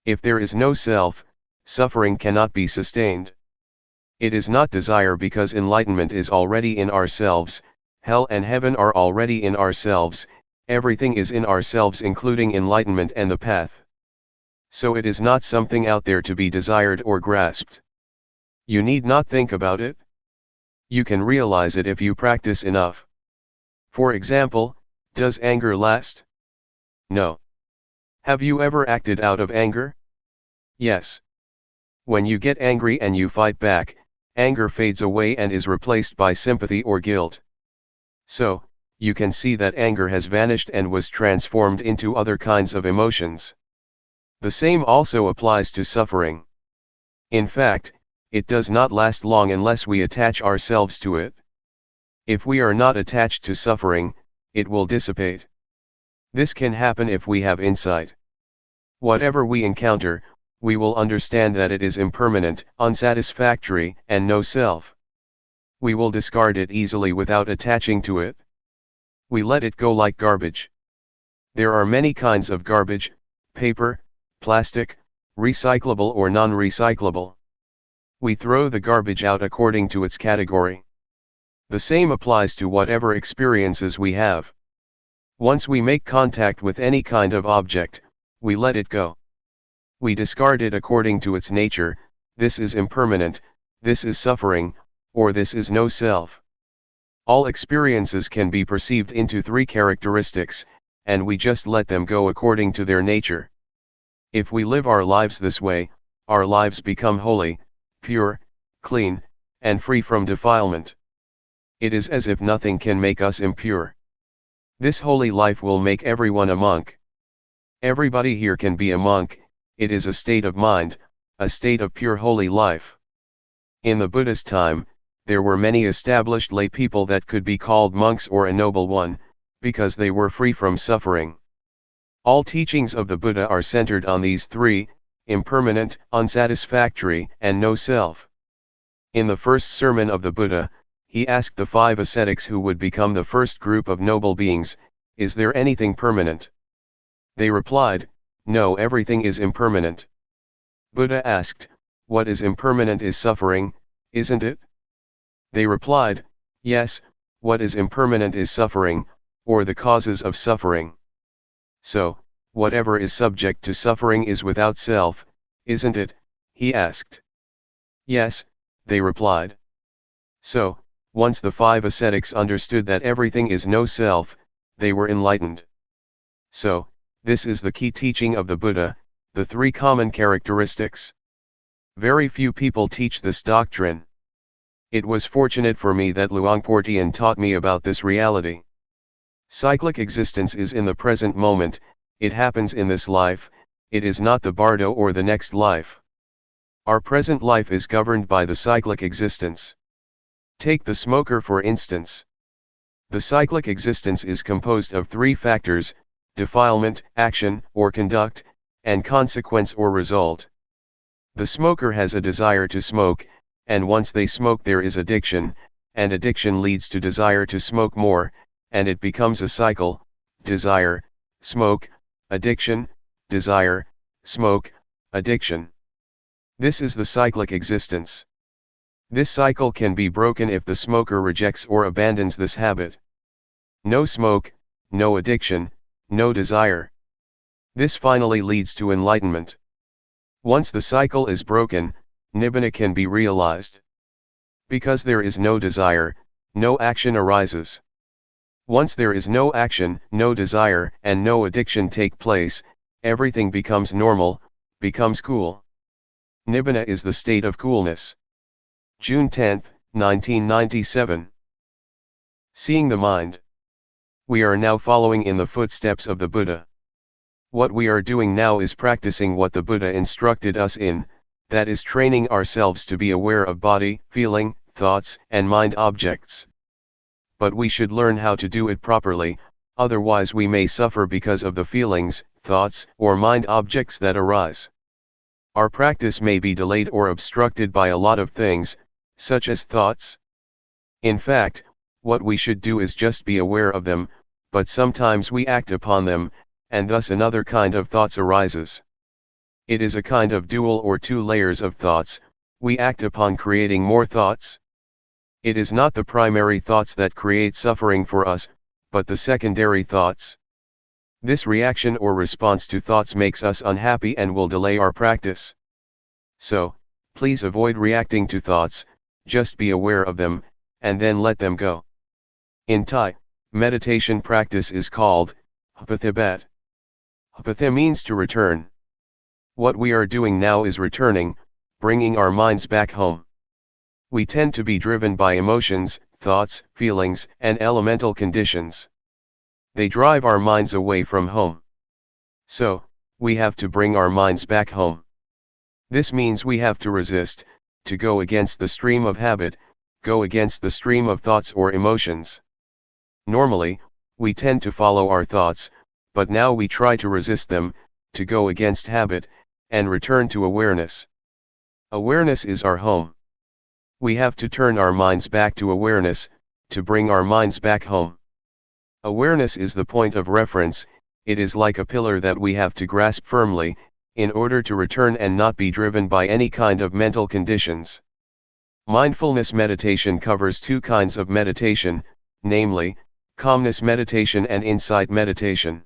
If there is no self, suffering cannot be sustained. It is not desire because enlightenment is already in ourselves, hell and heaven are already in ourselves, everything is in ourselves including enlightenment and the path. So it is not something out there to be desired or grasped. You need not think about it. You can realize it if you practice enough. For example, does anger last? No. Have you ever acted out of anger? Yes. When you get angry and you fight back, anger fades away and is replaced by sympathy or guilt. So, you can see that anger has vanished and was transformed into other kinds of emotions. The same also applies to suffering. In fact, it does not last long unless we attach ourselves to it. If we are not attached to suffering, it will dissipate. This can happen if we have insight. Whatever we encounter, we will understand that it is impermanent, unsatisfactory, and no self. We will discard it easily without attaching to it. We let it go like garbage. There are many kinds of garbage: paper, plastic, recyclable or non-recyclable. We throw the garbage out according to its category. The same applies to whatever experiences we have. Once we make contact with any kind of object, we let it go. We discard it according to its nature: this is impermanent, this is suffering, or this is no self. All experiences can be perceived into three characteristics, and we just let them go according to their nature. If we live our lives this way, our lives become holy, pure, clean, and free from defilement. It is as if nothing can make us impure. This holy life will make everyone a monk. Everybody here can be a monk. It is a state of mind, a state of pure holy life. In the Buddha's time, there were many established lay people that could be called monks or a noble one, because they were free from suffering. All teachings of the Buddha are centered on these three: impermanent, unsatisfactory, and no self. In the first sermon of the Buddha, he asked the 5 ascetics who would become the first group of noble beings, "Is there anything permanent?" They replied, "No, everything is impermanent." Buddha asked, "What is impermanent is suffering, isn't it?" They replied, "Yes, what is impermanent is suffering, or the causes of suffering." So, whatever is subject to suffering is without self, isn't it? He asked. "Yes," they replied. So, once the 5 ascetics understood that everything is no self, they were enlightened. So, this is the key teaching of the Buddha, the 3 common characteristics. Very few people teach this doctrine. It was fortunate for me that Luangpor Teean taught me about this reality. Cyclic existence is in the present moment, it happens in this life, it is not the bardo or the next life. Our present life is governed by the cyclic existence. Take the smoker for instance. The cyclic existence is composed of 3 factors: defilement, action or conduct, and consequence or result. The smoker has a desire to smoke, and once they smoke there is addiction, and addiction leads to desire to smoke more, and it becomes a cycle: desire, smoke, addiction, desire, smoke, addiction. This is the cyclic existence. This cycle can be broken if the smoker rejects or abandons this habit. No smoke, no addiction, no desire. This finally leads to enlightenment. Once the cycle is broken, nibbana can be realized. Because there is no desire, no action arises. Once there is no action, no desire, and no addiction take place, everything becomes normal, becomes cool. Nibbana is the state of coolness. June 10, 1997. Seeing the mind. We are now following in the footsteps of the Buddha. What we are doing now is practicing what the Buddha instructed us in, that is training ourselves to be aware of body, feeling, thoughts, and mind objects. But we should learn how to do it properly, otherwise we may suffer because of the feelings, thoughts, or mind objects that arise. Our practice may be delayed or obstructed by a lot of things, such as thoughts. In fact, what we should do is just be aware of them, but sometimes we act upon them, and thus another kind of thoughts arises. It is a kind of dual or two layers of thoughts, we act upon creating more thoughts. It is not the primary thoughts that create suffering for us, but the secondary thoughts. This reaction or response to thoughts makes us unhappy and will delay our practice. So, please avoid reacting to thoughts, just be aware of them, and then let them go. In Thai, meditation practice is called Hapathibat. Hapatha means to return. What we are doing now is returning, bringing our minds back home. We tend to be driven by emotions, thoughts, feelings, and elemental conditions. They drive our minds away from home. So, we have to bring our minds back home. This means we have to resist, to go against the stream of habit, go against the stream of thoughts or emotions. Normally, we tend to follow our thoughts, but now we try to resist them, to go against habit, and return to awareness. Awareness is our home. We have to turn our minds back to awareness, to bring our minds back home. Awareness is the point of reference, it is like a pillar that we have to grasp firmly, in order to return and not be driven by any kind of mental conditions. Mindfulness meditation covers two kinds of meditation, namely, calmness meditation and insight meditation.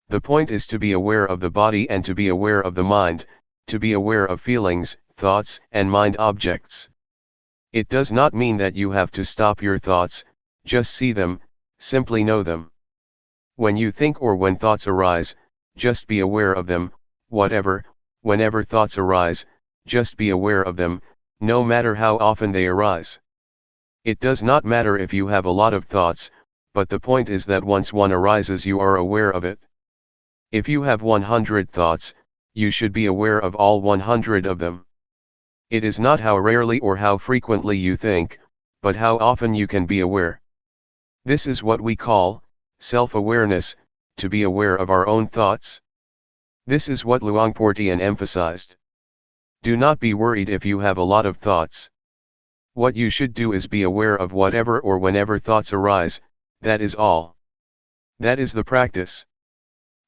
The point is to be aware of the body and to be aware of the mind, to be aware of feelings, thoughts, and mind objects. It does not mean that you have to stop your thoughts, just see them, simply know them. When you think or when thoughts arise, just be aware of them, whenever thoughts arise, just be aware of them, no matter how often they arise. It does not matter if you have a lot of thoughts, but the point is that once one arises you are aware of it. If you have 100 thoughts, you should be aware of all 100 of them. It is not how rarely or how frequently you think, but how often you can be aware. This is what we call self-awareness, to be aware of our own thoughts. This is what Luangpor Teean emphasized. Do not be worried if you have a lot of thoughts. What you should do is be aware of whatever or whenever thoughts arise, that is all. That is the practice.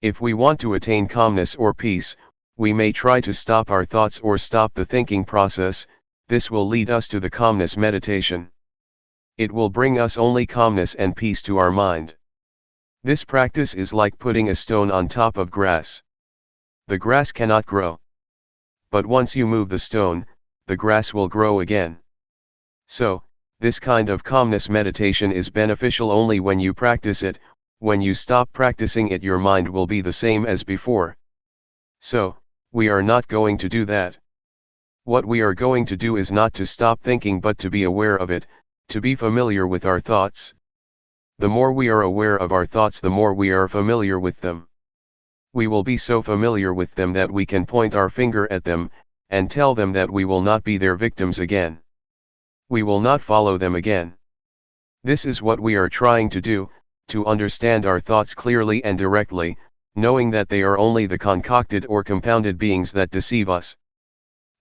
If we want to attain calmness or peace, we may try to stop our thoughts or stop the thinking process, this will lead us to the calmness meditation. It will bring us only calmness and peace to our mind. This practice is like putting a stone on top of grass. The grass cannot grow. But once you move the stone, the grass will grow again. So, this kind of calmness meditation is beneficial only when you practice it. When you stop practicing it, your mind will be the same as before. So, we are not going to do that. What we are going to do is not to stop thinking but to be aware of it, to be familiar with our thoughts. The more we are aware of our thoughts, the more we are familiar with them. We will be so familiar with them that we can point our finger at them, and tell them that we will not be their victims again. We will not follow them again. This is what we are trying to do, to understand our thoughts clearly and directly, knowing that they are only the concocted or compounded beings that deceive us.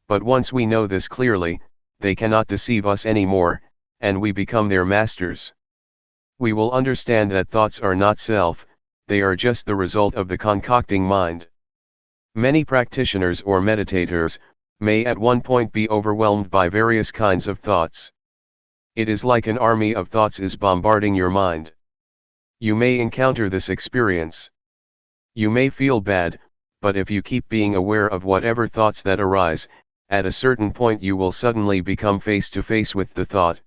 But once we know this clearly, they cannot deceive us anymore, and we become their masters. We will understand that thoughts are not self, they are just the result of the concocting mind. Many practitioners or meditators may at one point be overwhelmed by various kinds of thoughts. It is like an army of thoughts is bombarding your mind. You may encounter this experience. You may feel bad, but if you keep being aware of whatever thoughts that arise, at a certain point you will suddenly become face to face with the thought.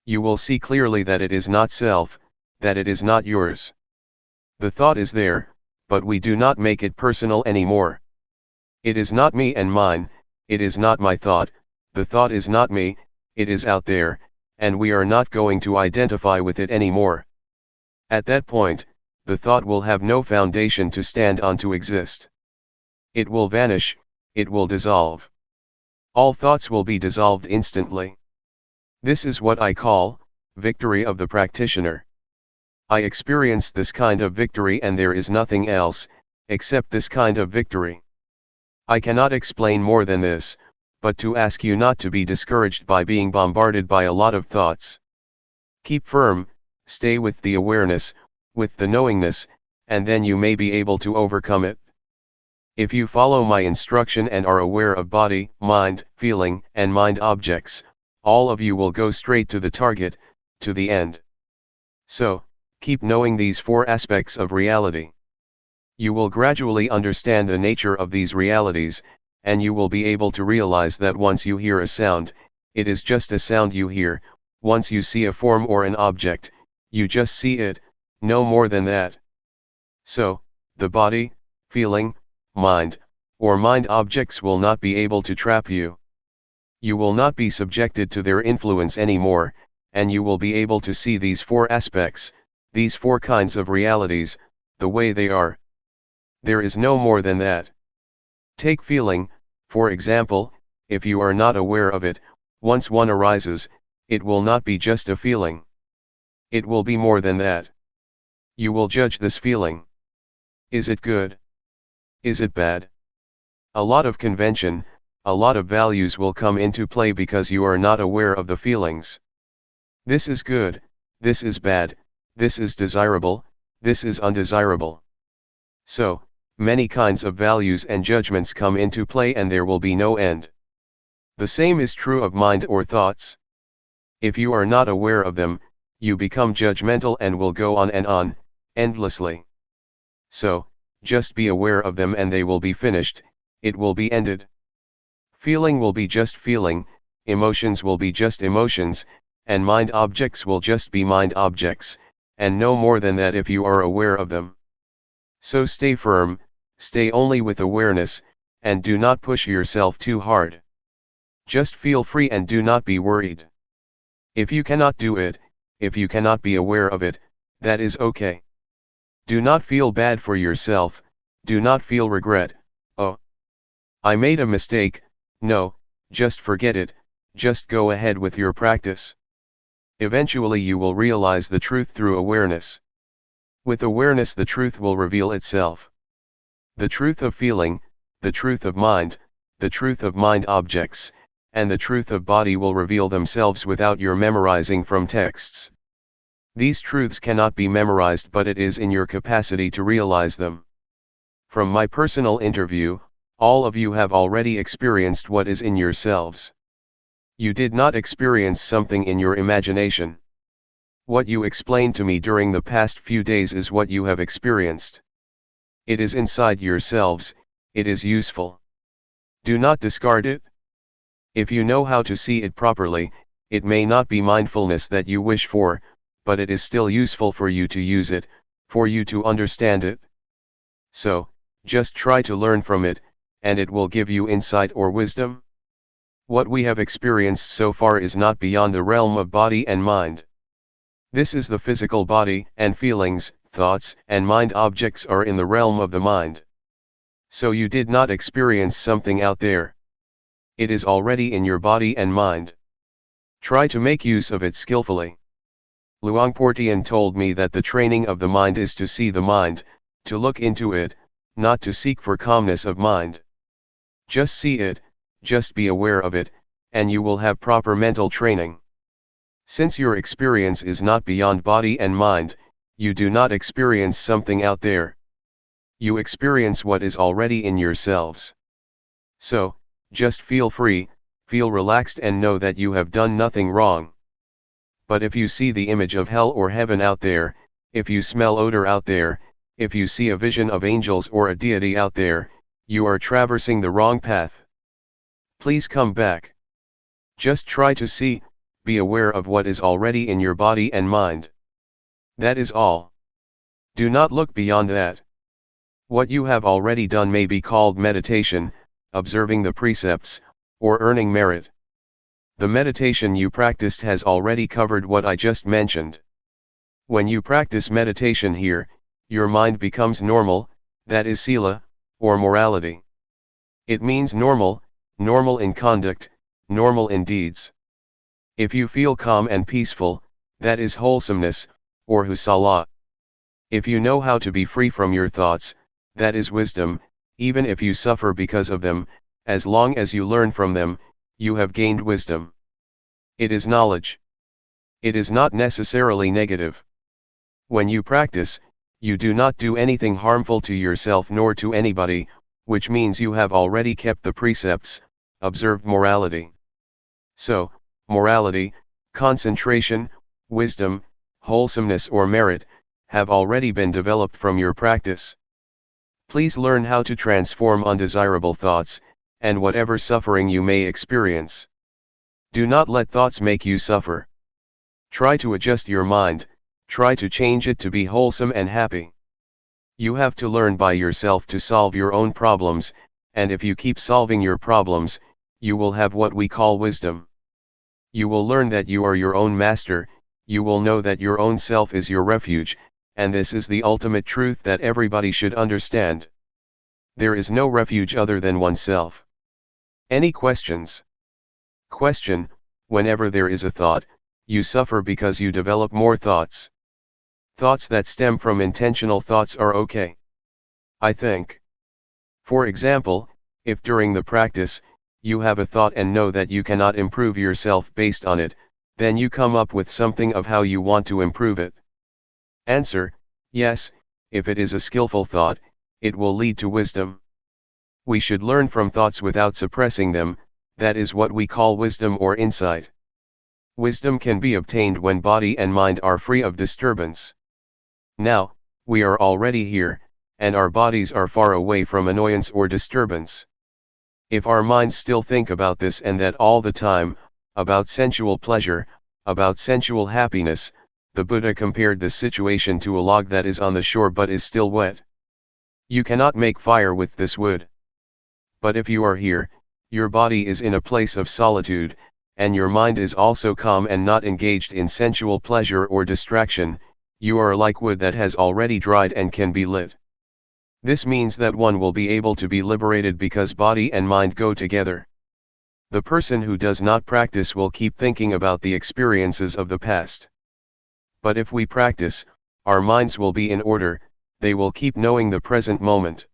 You will see clearly that it is not self, that it is not yours. The thought is there, but we do not make it personal anymore. It is not me and mine, it is not my thought, the thought is not me, it is out there, and we are not going to identify with it anymore. At that point, the thought will have no foundation to stand on to exist. It will vanish, it will dissolve. All thoughts will be dissolved instantly. This is what I call victory of the practitioner. I experienced this kind of victory, and there is nothing else except this kind of victory. I cannot explain more than this, but to ask you not to be discouraged by being bombarded by a lot of thoughts. Keep firm, stay with the awareness, with the knowingness, and then you may be able to overcome it. If you follow my instruction and are aware of body, mind, feeling, and mind objects, all of you will go straight to the target, to the end. So, keep knowing these four aspects of reality. You will gradually understand the nature of these realities, and you will be able to realize that once you hear a sound, it is just a sound you hear. Once you see a form or an object, you just see it, no more than that. So, the body, feeling, mind, or mind objects will not be able to trap you. You will not be subjected to their influence anymore, and you will be able to see these four aspects, these four kinds of realities, the way they are. There is no more than that. Take feeling, for example. If you are not aware of it, once one arises, it will not be just a feeling. It will be more than that. You will judge this feeling. Is it good? Is it bad? A lot of convention, a lot of values will come into play because you are not aware of the feelings. This is good, this is bad, this is desirable, this is undesirable. So, many kinds of values and judgments come into play and there will be no end. The same is true of mind or thoughts. If you are not aware of them, you become judgmental and will go on and on, endlessly. So, just be aware of them and they will be finished, it will be ended. Feeling will be just feeling, emotions will be just emotions, and mind objects will just be mind objects, and no more than that if you are aware of them. So stay firm, stay only with awareness, and do not push yourself too hard. Just feel free and do not be worried. If you cannot do it, if you cannot be aware of it, that is okay. Do not feel bad for yourself, do not feel regret, oh, I made a mistake. No, just forget it, just go ahead with your practice. Eventually you will realize the truth through awareness. With awareness the truth will reveal itself. The truth of feeling, the truth of mind, the truth of mind objects, and the truth of body will reveal themselves without your memorizing from texts. These truths cannot be memorized, but it is in your capacity to realize them. From my personal interview, all of you have already experienced what is in yourselves. You did not experience something in your imagination. What you explained to me during the past few days is what you have experienced. It is inside yourselves, it is useful. Do not discard it. If you know how to see it properly, it may not be mindfulness that you wish for, but it is still useful for you to use it, for you to understand it. So, just try to learn from it, and it will give you insight or wisdom. What we have experienced so far is not beyond the realm of body and mind. This is the physical body, and feelings, thoughts, and mind objects are in the realm of the mind. So you did not experience something out there. It is already in your body and mind. Try to make use of it skillfully. Luangpor Teean told me that the training of the mind is to see the mind, to look into it, not to seek for calmness of mind. Just see it, just be aware of it, and you will have proper mental training. Since your experience is not beyond body and mind, you do not experience something out there. You experience what is already in yourselves. So, just feel free, feel relaxed and know that you have done nothing wrong. But if you see the image of hell or heaven out there, if you smell odor out there, if you see a vision of angels or a deity out there, you are traversing the wrong path. Please come back. Just try to see, be aware of what is already in your body and mind. That is all. Do not look beyond that. What you have already done may be called meditation, observing the precepts, or earning merit. The meditation you practiced has already covered what I just mentioned. When you practice meditation here, your mind becomes normal, that is sila, or morality. It means normal, normal in conduct, normal in deeds. If you feel calm and peaceful, that is wholesomeness, or husala. If you know how to be free from your thoughts, that is wisdom. Even if you suffer because of them, as long as you learn from them, you have gained wisdom. It is knowledge. It is not necessarily negative. When you practice, you do not do anything harmful to yourself nor to anybody, which means you have already kept the precepts, observed morality. So, morality, concentration, wisdom, wholesomeness or merit, have already been developed from your practice. Please learn how to transform undesirable thoughts, and whatever suffering you may experience. Do not let thoughts make you suffer. Try to adjust your mind, try to change it to be wholesome and happy. You have to learn by yourself to solve your own problems, and if you keep solving your problems, you will have what we call wisdom. You will learn that you are your own master, you will know that your own self is your refuge, and this is the ultimate truth that everybody should understand. There is no refuge other than oneself. Any questions? Question: whenever there is a thought, you suffer because you develop more thoughts. Thoughts that stem from intentional thoughts are okay, I think. For example, if during the practice, you have a thought and know that you cannot improve yourself based on it, then you come up with something of how you want to improve it. Answer: yes, if it is a skillful thought, it will lead to wisdom. We should learn from thoughts without suppressing them, that is what we call wisdom or insight. Wisdom can be obtained when body and mind are free of disturbance. Now, we are already here, and our bodies are far away from annoyance or disturbance. If our minds still think about this and that all the time, about sensual pleasure, about sensual happiness, the Buddha compared this situation to a log that is on the shore but is still wet. You cannot make fire with this wood. But if you are here, your body is in a place of solitude, and your mind is also calm and not engaged in sensual pleasure or distraction, you are like wood that has already dried and can be lit. This means that one will be able to be liberated because body and mind go together. The person who does not practice will keep thinking about the experiences of the past. But if we practice, our minds will be in order, they will keep knowing the present moment.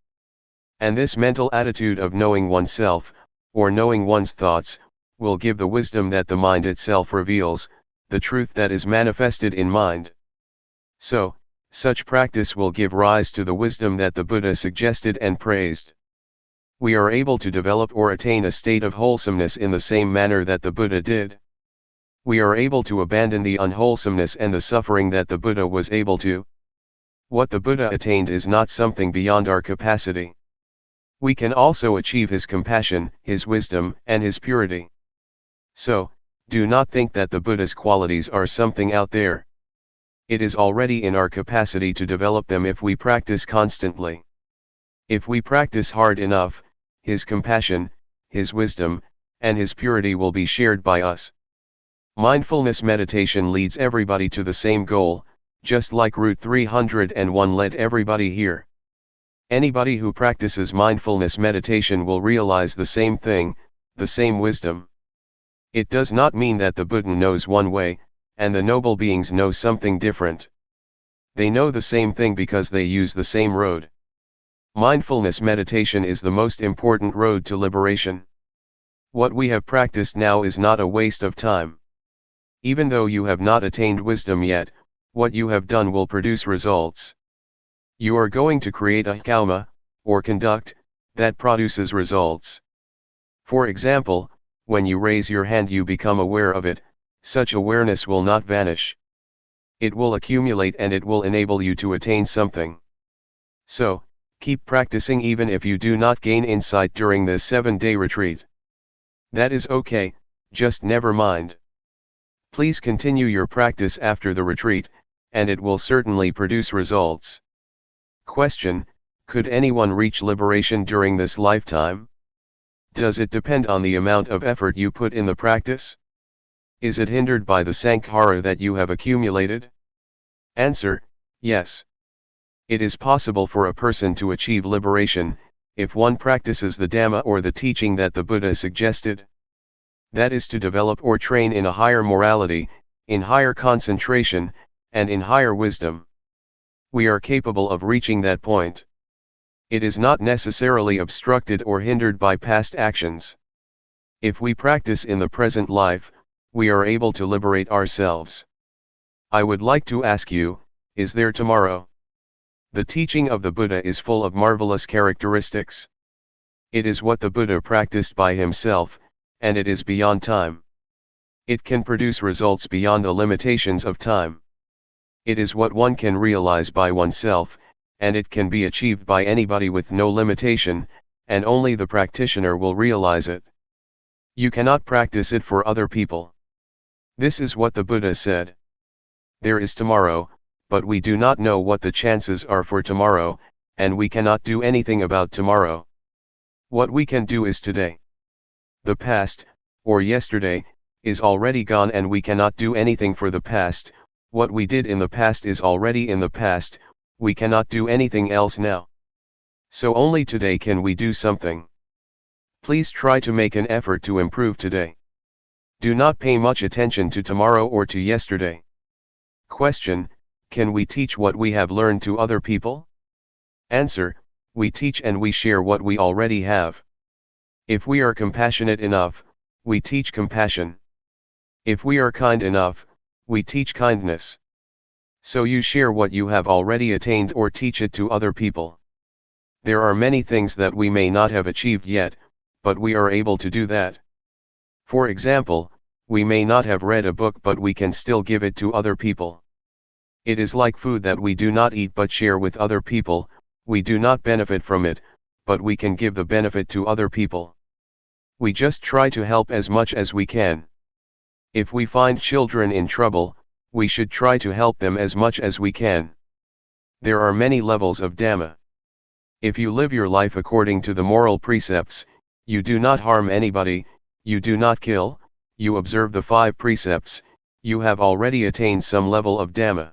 And this mental attitude of knowing oneself, or knowing one's thoughts, will give the wisdom that the mind itself reveals, the truth that is manifested in mind. So, such practice will give rise to the wisdom that the Buddha suggested and praised. We are able to develop or attain a state of wholesomeness in the same manner that the Buddha did. We are able to abandon the unwholesomeness and the suffering that the Buddha was able to. What the Buddha attained is not something beyond our capacity. We can also achieve his compassion, his wisdom, and his purity. So, do not think that the Buddha's qualities are something out there. It is already in our capacity to develop them if we practice constantly. If we practice hard enough, his compassion, his wisdom, and his purity will be shared by us. Mindfulness meditation leads everybody to the same goal, just like Route 301 led everybody here. Anybody who practices mindfulness meditation will realize the same thing, the same wisdom. It does not mean that the Buddha knows one way, and the noble beings know something different. They know the same thing because they use the same road. Mindfulness meditation is the most important road to liberation. What we have practiced now is not a waste of time. Even though you have not attained wisdom yet, what you have done will produce results. You are going to create a karma, or conduct, that produces results. For example, when you raise your hand you become aware of it, such awareness will not vanish. It will accumulate and it will enable you to attain something. So, keep practicing even if you do not gain insight during this 7-day retreat. That is okay, just never mind. Please continue your practice after the retreat, and it will certainly produce results. Question: could anyone reach liberation during this lifetime? Does it depend on the amount of effort you put in the practice? Is it hindered by the sankhara that you have accumulated? Answer: yes. It is possible for a person to achieve liberation, if one practices the Dhamma or the teaching that the Buddha suggested. That is to develop or train in a higher morality, in higher concentration, and in higher wisdom. We are capable of reaching that point. It is not necessarily obstructed or hindered by past actions. If we practice in the present life, we are able to liberate ourselves. I would like to ask you, is there tomorrow? The teaching of the Buddha is full of marvelous characteristics. It is what the Buddha practiced by himself, and it is beyond time. It can produce results beyond the limitations of time. It is what one can realize by oneself, and it can be achieved by anybody with no limitation, and only the practitioner will realize it. You cannot practice it for other people. This is what the Buddha said. There is tomorrow, but we do not know what the chances are for tomorrow, and we cannot do anything about tomorrow. What we can do is today. The past, or yesterday, is already gone and we cannot do anything for the past. What we did in the past is already in the past, we cannot do anything else now. So only today can we do something. Please try to make an effort to improve today. Do not pay much attention to tomorrow or to yesterday. Question: can we teach what we have learned to other people? Answer: we teach and we share what we already have. If we are compassionate enough, we teach compassion. If we are kind enough, we teach kindness. So you share what you have already attained or teach it to other people. There are many things that we may not have achieved yet, but we are able to do that. For example, we may not have read a book but we can still give it to other people. It is like food that we do not eat but share with other people. We do not benefit from it, but we can give the benefit to other people. We just try to help as much as we can. If we find children in trouble, we should try to help them as much as we can. There are many levels of Dhamma. If you live your life according to the moral precepts, you do not harm anybody, you do not kill, you observe the 5 precepts, you have already attained some level of Dhamma.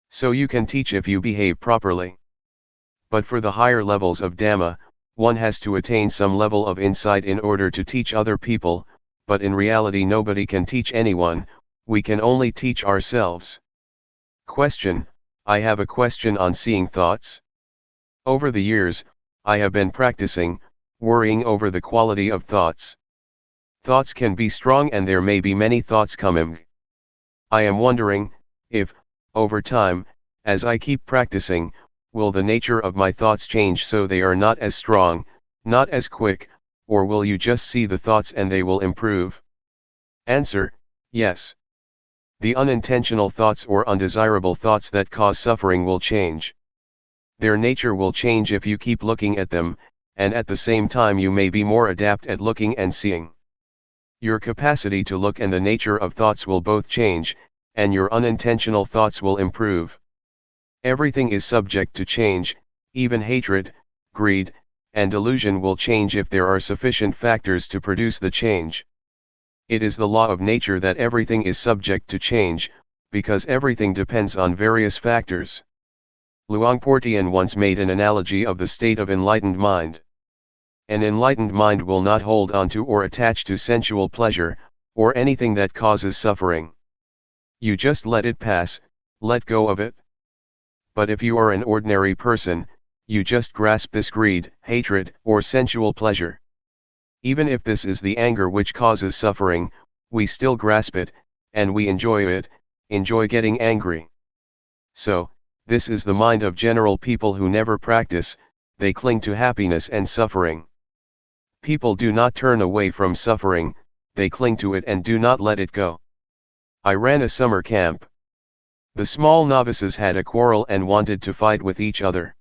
So you can teach if you behave properly. But for the higher levels of Dhamma, one has to attain some level of insight in order to teach other people, but in reality nobody can teach anyone, we can only teach ourselves. Question: I have a question on seeing thoughts. Over the years, I have been practicing, worrying over the quality of thoughts. Thoughts can be strong and there may be many thoughts coming. I am wondering, if, over time, as I keep practicing, will the nature of my thoughts change so they are not as strong, not as quick, or will you just see the thoughts and they will improve? Answer: yes. The unintentional thoughts or undesirable thoughts that cause suffering will change. Their nature will change if you keep looking at them, and at the same time you may be more adept at looking and seeing. Your capacity to look and the nature of thoughts will both change, and your unintentional thoughts will improve. Everything is subject to change, even hatred, greed, and delusion will change if there are sufficient factors to produce the change. It is the law of nature that everything is subject to change, because everything depends on various factors. Luangpor Teean once made an analogy of the state of enlightened mind. An enlightened mind will not hold on to or attach to sensual pleasure, or anything that causes suffering. You just let it pass, let go of it. But if you are an ordinary person, you just grasp this greed, hatred, or sensual pleasure. Even if this is the anger which causes suffering, we still grasp it, and we enjoy it, enjoy getting angry. So, this is the mind of general people who never practice, they cling to happiness and suffering. People do not turn away from suffering, they cling to it and do not let it go. I ran a summer camp. The small novices had a quarrel and wanted to fight with each other.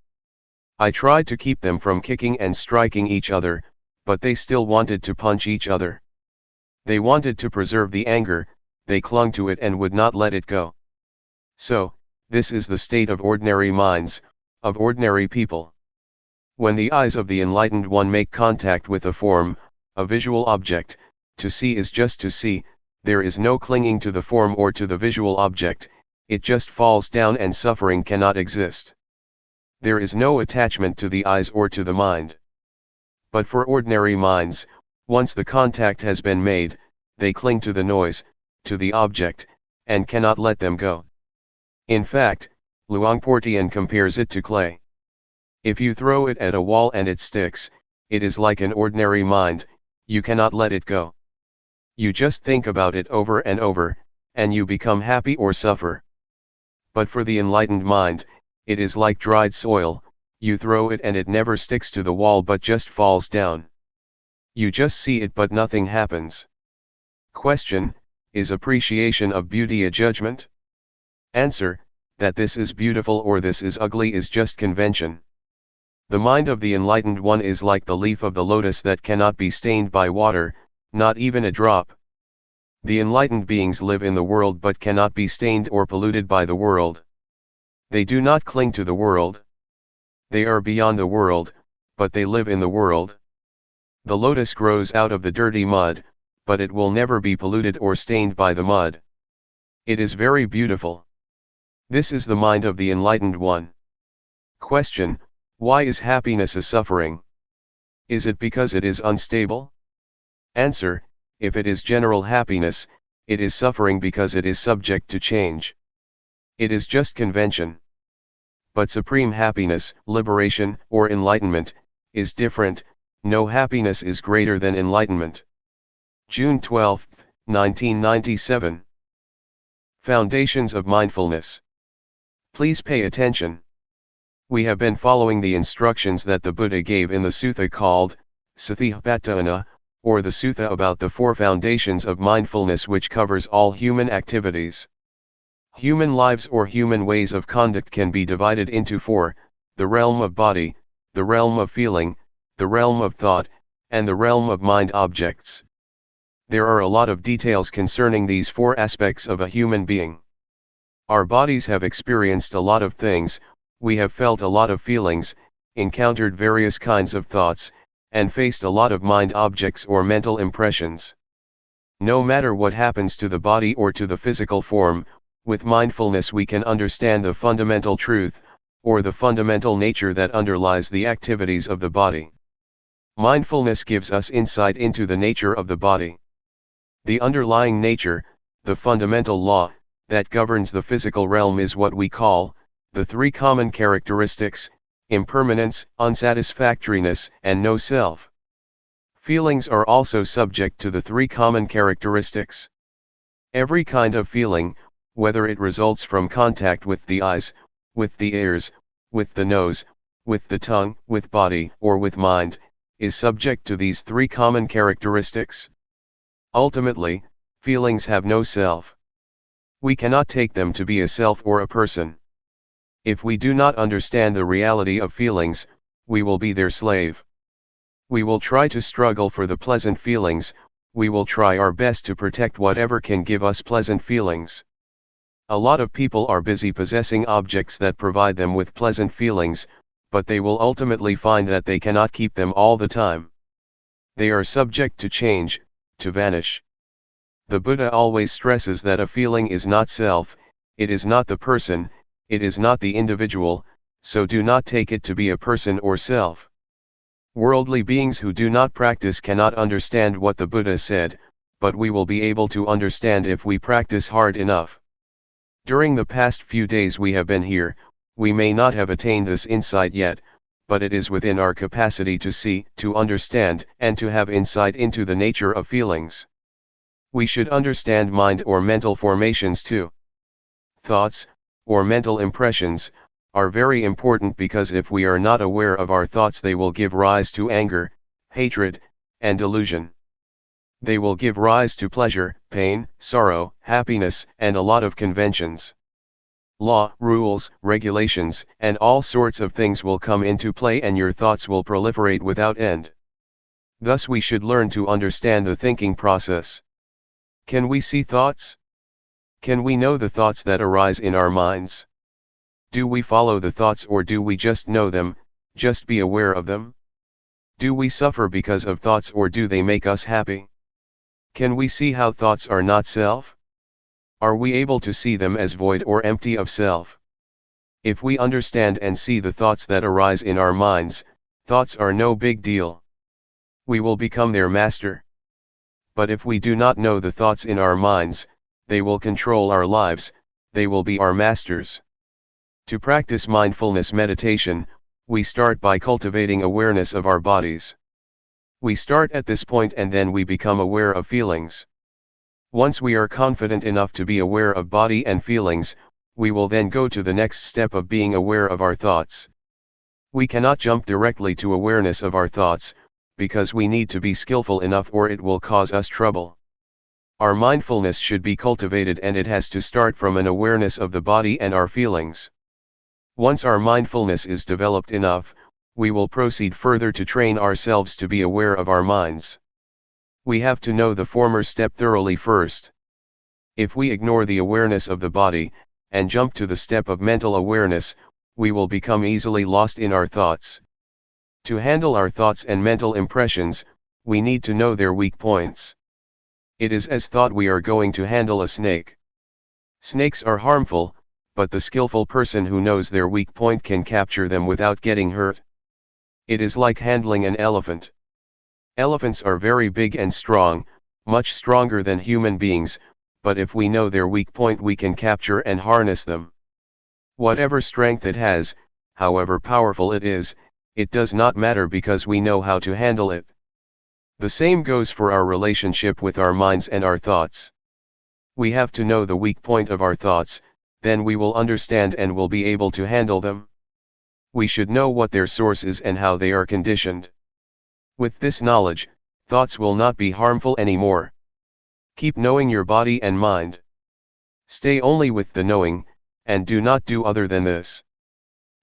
I tried to keep them from kicking and striking each other, but they still wanted to punch each other. They wanted to preserve the anger, they clung to it and would not let it go. So, this is the state of ordinary minds, of ordinary people. When the eyes of the enlightened one make contact with a form, a visual object, to see is just to see, there is no clinging to the form or to the visual object, it just falls down and suffering cannot exist. There is no attachment to the eyes or to the mind. But for ordinary minds, once the contact has been made, they cling to the noise, to the object, and cannot let them go. In fact, Luangpor Teean compares it to clay. If you throw it at a wall and it sticks, it is like an ordinary mind, you cannot let it go. You just think about it over and over, and you become happy or suffer. But for the enlightened mind, it is like dried soil, you throw it and it never sticks to the wall but just falls down. You just see it but nothing happens. Question: is appreciation of beauty a judgment? Answer: that this is beautiful or this is ugly is just convention. The mind of the enlightened one is like the leaf of the lotus that cannot be stained by water, not even a drop. The enlightened beings live in the world but cannot be stained or polluted by the world. They do not cling to the world. They are beyond the world, but they live in the world. The lotus grows out of the dirty mud, but it will never be polluted or stained by the mud. It is very beautiful. This is the mind of the enlightened one. Question: why is happiness a suffering? Is it because it is unstable? Answer: if it is general happiness, it is suffering because it is subject to change. It is just convention. But supreme happiness, liberation, or enlightenment, is different. No happiness is greater than enlightenment. June 12, 1997. Foundations of Mindfulness. Please pay attention. We have been following the instructions that the Buddha gave in the sutta called Satipatthana, or the sutta about the 4 foundations of mindfulness, which covers all human activities. Human lives or human ways of conduct can be divided into 4, the realm of body, the realm of feeling, the realm of thought, and the realm of mind objects. There are a lot of details concerning these 4 aspects of a human being. Our bodies have experienced a lot of things, we have felt a lot of feelings, encountered various kinds of thoughts, and faced a lot of mind objects or mental impressions. No matter what happens to the body or to the physical form, with mindfulness we can understand the fundamental truth, or the fundamental nature that underlies the activities of the body. Mindfulness gives us insight into the nature of the body. The underlying nature, the fundamental law, that governs the physical realm is what we call, the 3 common characteristics: impermanence, unsatisfactoriness, and no self. Feelings are also subject to the 3 common characteristics. Every kind of feeling, whether it results from contact with the eyes, with the ears, with the nose, with the tongue, with body, or with mind, is subject to these 3 common characteristics. Ultimately, feelings have no self. We cannot take them to be a self or a person. If we do not understand the reality of feelings, we will be their slave. We will try to struggle for the pleasant feelings, we will try our best to protect whatever can give us pleasant feelings. A lot of people are busy possessing objects that provide them with pleasant feelings, but they will ultimately find that they cannot keep them all the time. They are subject to change, to vanish. The Buddha always stresses that a feeling is not self, it is not the person, it is not the individual, so do not take it to be a person or self. Worldly beings who do not practice cannot understand what the Buddha said, but we will be able to understand if we practice hard enough. During the past few days we have been here, we may not have attained this insight yet, but it is within our capacity to see, to understand, and to have insight into the nature of feelings. We should understand mind or mental formations too. Thoughts, or mental impressions, are very important because if we are not aware of our thoughts they will give rise to anger, hatred, and delusion. They will give rise to pleasure, pain, sorrow, happiness, and a lot of conventions. Law, rules, regulations, and all sorts of things will come into play and your thoughts will proliferate without end. Thus we should learn to understand the thinking process. Can we see thoughts? Can we know the thoughts that arise in our minds? Do we follow the thoughts or do we just know them, just be aware of them? Do we suffer because of thoughts or do they make us happy? Can we see how thoughts are not self? Are we able to see them as void or empty of self? If we understand and see the thoughts that arise in our minds, thoughts are no big deal. We will become their master. But if we do not know the thoughts in our minds, they will control our lives, they will be our masters. To practice mindfulness meditation, we start by cultivating awareness of our bodies. We start at this point and then we become aware of feelings. Once we are confident enough to be aware of body and feelings, we will then go to the next step of being aware of our thoughts. We cannot jump directly to awareness of our thoughts, because we need to be skillful enough or it will cause us trouble. Our mindfulness should be cultivated and it has to start from an awareness of the body and our feelings. Once our mindfulness is developed enough, we will proceed further to train ourselves to be aware of our minds. We have to know the former step thoroughly first. If we ignore the awareness of the body, and jump to the step of mental awareness, we will become easily lost in our thoughts. To handle our thoughts and mental impressions, we need to know their weak points. It is as thought we are going to handle a snake. Snakes are harmful, but the skillful person who knows their weak point can capture them without getting hurt. It is like handling an elephant. Elephants are very big and strong, much stronger than human beings, but if we know their weak point we can capture and harness them. Whatever strength it has, however powerful it is, it does not matter because we know how to handle it. The same goes for our relationship with our minds and our thoughts. We have to know the weak point of our thoughts, then we will understand and will be able to handle them. We should know what their source is and how they are conditioned. With this knowledge, thoughts will not be harmful anymore. Keep knowing your body and mind. Stay only with the knowing, and do not do other than this.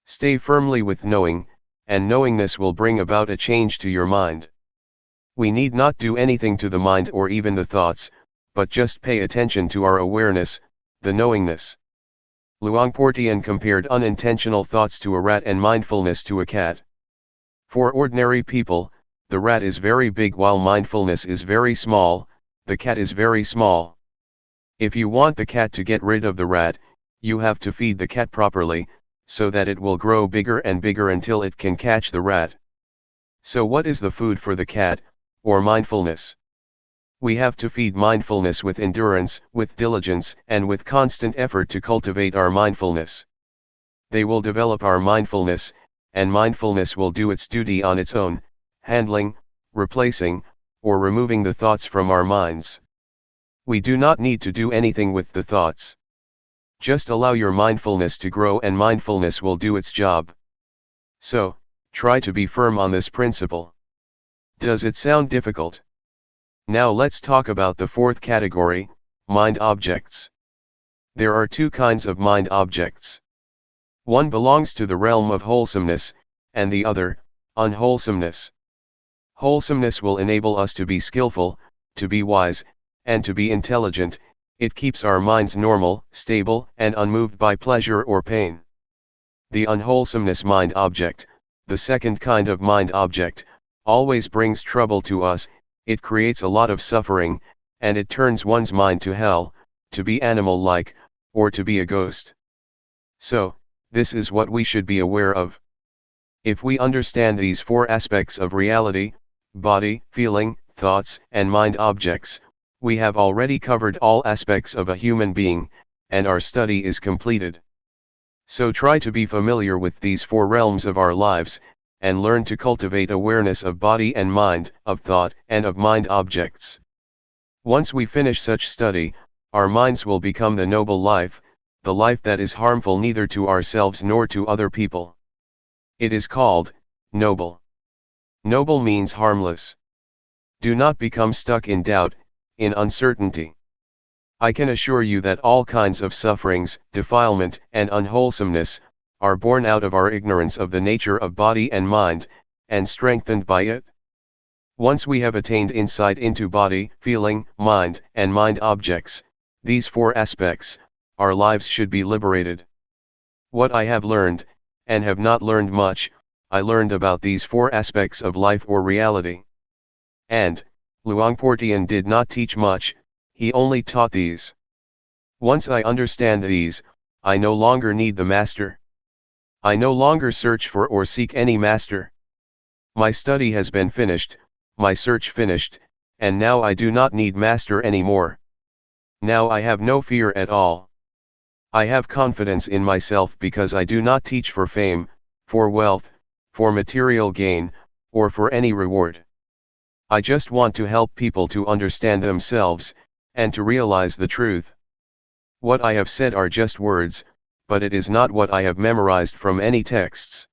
Stay firmly with knowing, and knowingness will bring about a change to your mind. We need not do anything to the mind or even the thoughts, but just pay attention to our awareness, the knowingness. Luangpor Teean compared unintentional thoughts to a rat and mindfulness to a cat. For ordinary people, the rat is very big while mindfulness is very small, the cat is very small. If you want the cat to get rid of the rat, you have to feed the cat properly, so that it will grow bigger and bigger until it can catch the rat. So what is the food for the cat, or mindfulness? We have to feed mindfulness with endurance, with diligence, and with constant effort to cultivate our mindfulness. They will develop our mindfulness, and mindfulness will do its duty on its own, handling, replacing, or removing the thoughts from our minds. We do not need to do anything with the thoughts. Just allow your mindfulness to grow and mindfulness will do its job. So, try to be firm on this principle. Does it sound difficult? Now let's talk about the fourth category, mind objects. There are two kinds of mind objects. One belongs to the realm of wholesomeness, and the other, unwholesomeness. Wholesomeness will enable us to be skillful, to be wise, and to be intelligent. It keeps our minds normal, stable, and unmoved by pleasure or pain. The unwholesomeness mind object, the second kind of mind object, always brings trouble to us. It creates a lot of suffering, and it turns one's mind to hell, to be animal-like, or to be a ghost. So, this is what we should be aware of. If we understand these four aspects of reality, body, feeling, thoughts, and mind objects, we have already covered all aspects of a human being, and our study is completed. So try to be familiar with these four realms of our lives, and learn to cultivate awareness of body and mind, of thought and of mind objects. Once we finish such study, our minds will become the noble life, the life that is harmful neither to ourselves nor to other people. It is called noble. Noble means harmless. Do not become stuck in doubt, in uncertainty. I can assure you that all kinds of sufferings, defilement, and unwholesomeness are born out of our ignorance of the nature of body and mind, and strengthened by it. Once we have attained insight into body, feeling, mind, and mind objects, these four aspects, our lives should be liberated. What I have learned, and have not learned much, I learned about these four aspects of life or reality. And, Luangpor Teean did not teach much, he only taught these. Once I understand these, I no longer need the master. I no longer search for or seek any master. My study has been finished, my search finished, and now I do not need master anymore. Now I have no fear at all. I have confidence in myself because I do not teach for fame, for wealth, for material gain, or for any reward. I just want to help people to understand themselves, and to realize the truth. What I have said are just words, but it is not what I have memorized from any texts.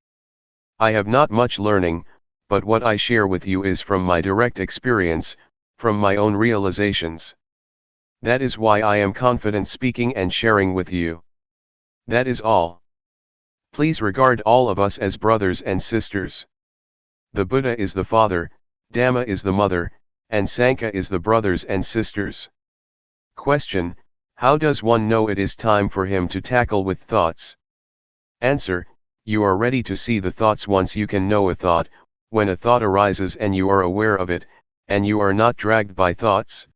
I have not much learning, but what I share with you is from my direct experience, from my own realizations. That is why I am confident speaking and sharing with you. That is all. Please regard all of us as brothers and sisters. The Buddha is the father, Dhamma is the mother, and Sangha is the brothers and sisters. Question: how does one know it is time for him to tackle with thoughts? Answer: you are ready to see the thoughts once you can know a thought, when a thought arises and you are aware of it, and you are not dragged by thoughts.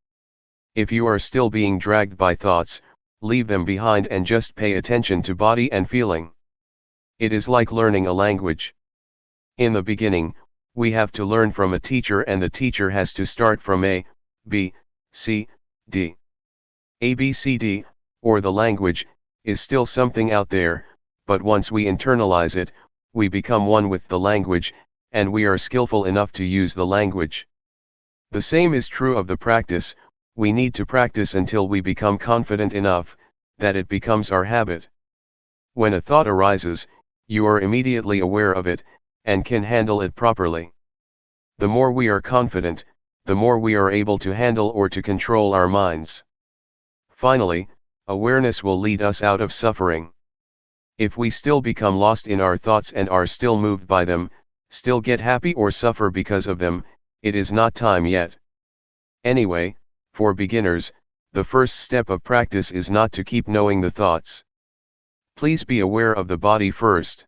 If you are still being dragged by thoughts, leave them behind and just pay attention to body and feeling. It is like learning a language. In the beginning, we have to learn from a teacher, and the teacher has to start from A, B, C, D. A, B, C, D, or the language, is still something out there, but once we internalize it, we become one with the language, and we are skillful enough to use the language. The same is true of the practice. We need to practice until we become confident enough that it becomes our habit. When a thought arises, you are immediately aware of it, and can handle it properly. The more we are confident, the more we are able to handle or to control our minds. Finally, awareness will lead us out of suffering. If we still become lost in our thoughts and are still moved by them, still get happy or suffer because of them, it is not time yet. Anyway, for beginners, the first step of practice is not to keep knowing the thoughts. Please be aware of the body first.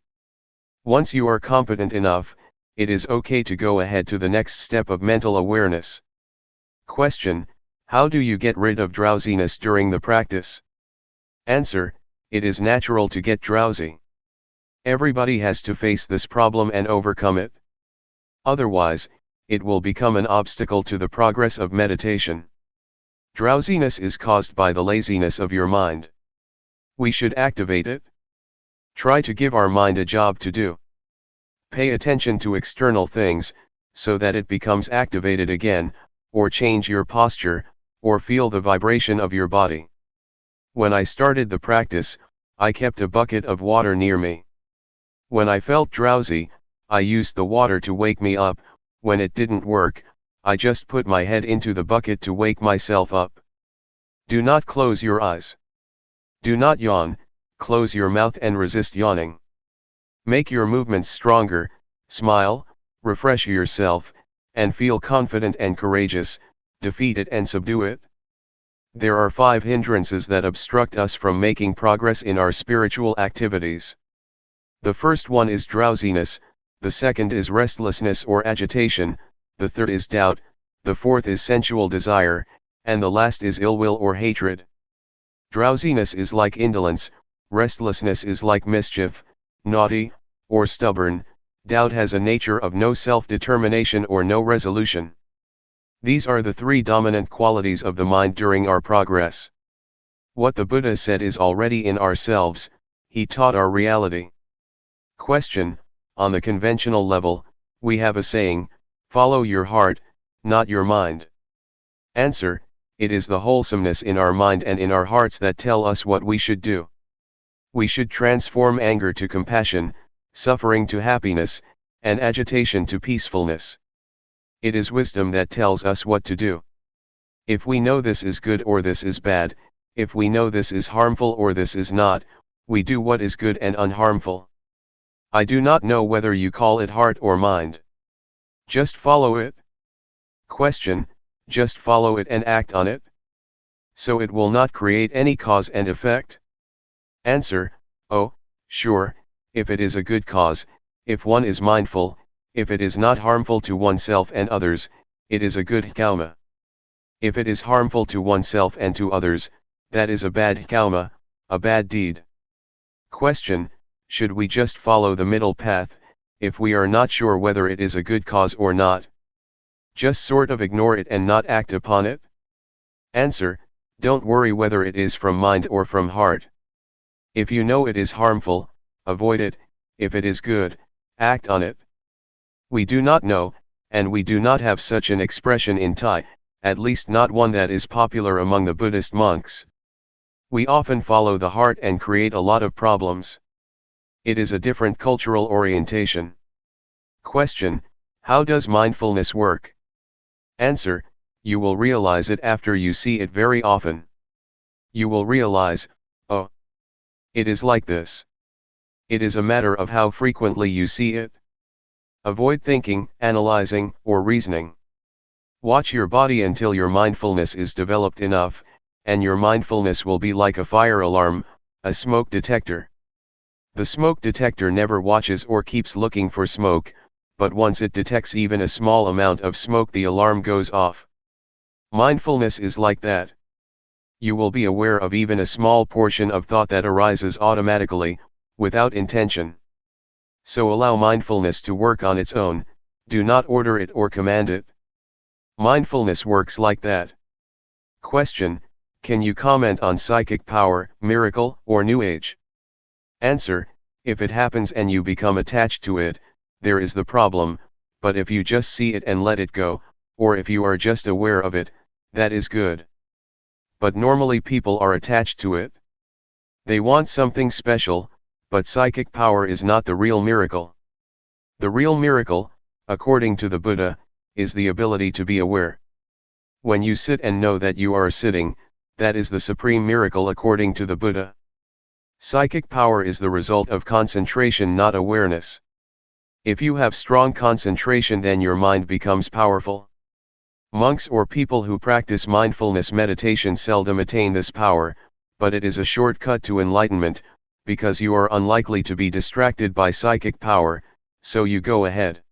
Once you are competent enough, it is okay to go ahead to the next step of mental awareness. Question: how do you get rid of drowsiness during the practice? Answer: it is natural to get drowsy. Everybody has to face this problem and overcome it. Otherwise, it will become an obstacle to the progress of meditation. Drowsiness is caused by the laziness of your mind. We should activate it. Try to give our mind a job to do. Pay attention to external things, so that it becomes activated again, or change your posture, or feel the vibration of your body. When I started the practice, I kept a bucket of water near me. When I felt drowsy, I used the water to wake me up. When it didn't work, I just put my head into the bucket to wake myself up. Do not close your eyes. Do not yawn, close your mouth and resist yawning. Make your movements stronger, smile, refresh yourself, and feel confident and courageous. Defeat it and subdue it. There are 5 hindrances that obstruct us from making progress in our spiritual activities. The first one is drowsiness, the second is restlessness or agitation, the third is doubt, the fourth is sensual desire, and the last is ill will or hatred. Drowsiness is like indolence, restlessness is like mischief, naughty, or stubborn, doubt has a nature of no self-determination or no resolution. These are the 3 dominant qualities of the mind during our progress. What the Buddha said is already in ourselves, he taught our reality. Question: on the conventional level, we have a saying, follow your heart, not your mind. Answer: it is the wholesomeness in our mind and in our hearts that tell us what we should do. We should transform anger to compassion, suffering to happiness, and agitation to peacefulness. It is wisdom that tells us what to do. If we know this is good or this is bad, if we know this is harmful or this is not, we do what is good and unharmful. I do not know whether you call it heart or mind. Just follow it. Question: just follow it and act on it? So it will not create any cause and effect? Answer: oh, sure, if it is a good cause, if one is mindful, if it is not harmful to oneself and others, it is a good karma. If it is harmful to oneself and to others, that is a bad karma, a bad deed. Question: should we just follow the middle path, if we are not sure whether it is a good cause or not? Just sort of ignore it and not act upon it? Answer: don't worry whether it is from mind or from heart. If you know it is harmful, avoid it. If it is good, act on it. We do not know, and we do not have such an expression in Thai, at least not one that is popular among the Buddhist monks. We often follow the heart and create a lot of problems. It is a different cultural orientation. Question: how does mindfulness work? Answer: you will realize it after you see it very often. You will realize, oh, it is like this. It is a matter of how frequently you see it. Avoid thinking, analyzing, or reasoning. Watch your body until your mindfulness is developed enough, and your mindfulness will be like a fire alarm, a smoke detector. The smoke detector never watches or keeps looking for smoke, but once it detects even a small amount of smoke, the alarm goes off. Mindfulness is like that. You will be aware of even a small portion of thought that arises automatically, without intention. So allow mindfulness to work on its own, do not order it or command it. Mindfulness works like that. Question: can you comment on psychic power, miracle, or New Age? Answer: if it happens and you become attached to it, there is the problem, but if you just see it and let it go, or if you are just aware of it, that is good. But normally people are attached to it. They want something special, but psychic power is not the real miracle. The real miracle, according to the Buddha, is the ability to be aware. When you sit and know that you are sitting, that is the supreme miracle according to the Buddha. Psychic power is the result of concentration, not awareness. If you have strong concentration, then your mind becomes powerful. Monks or people who practice mindfulness meditation seldom attain this power, but it is a shortcut to enlightenment, because you are unlikely to be distracted by psychic power, so you go ahead.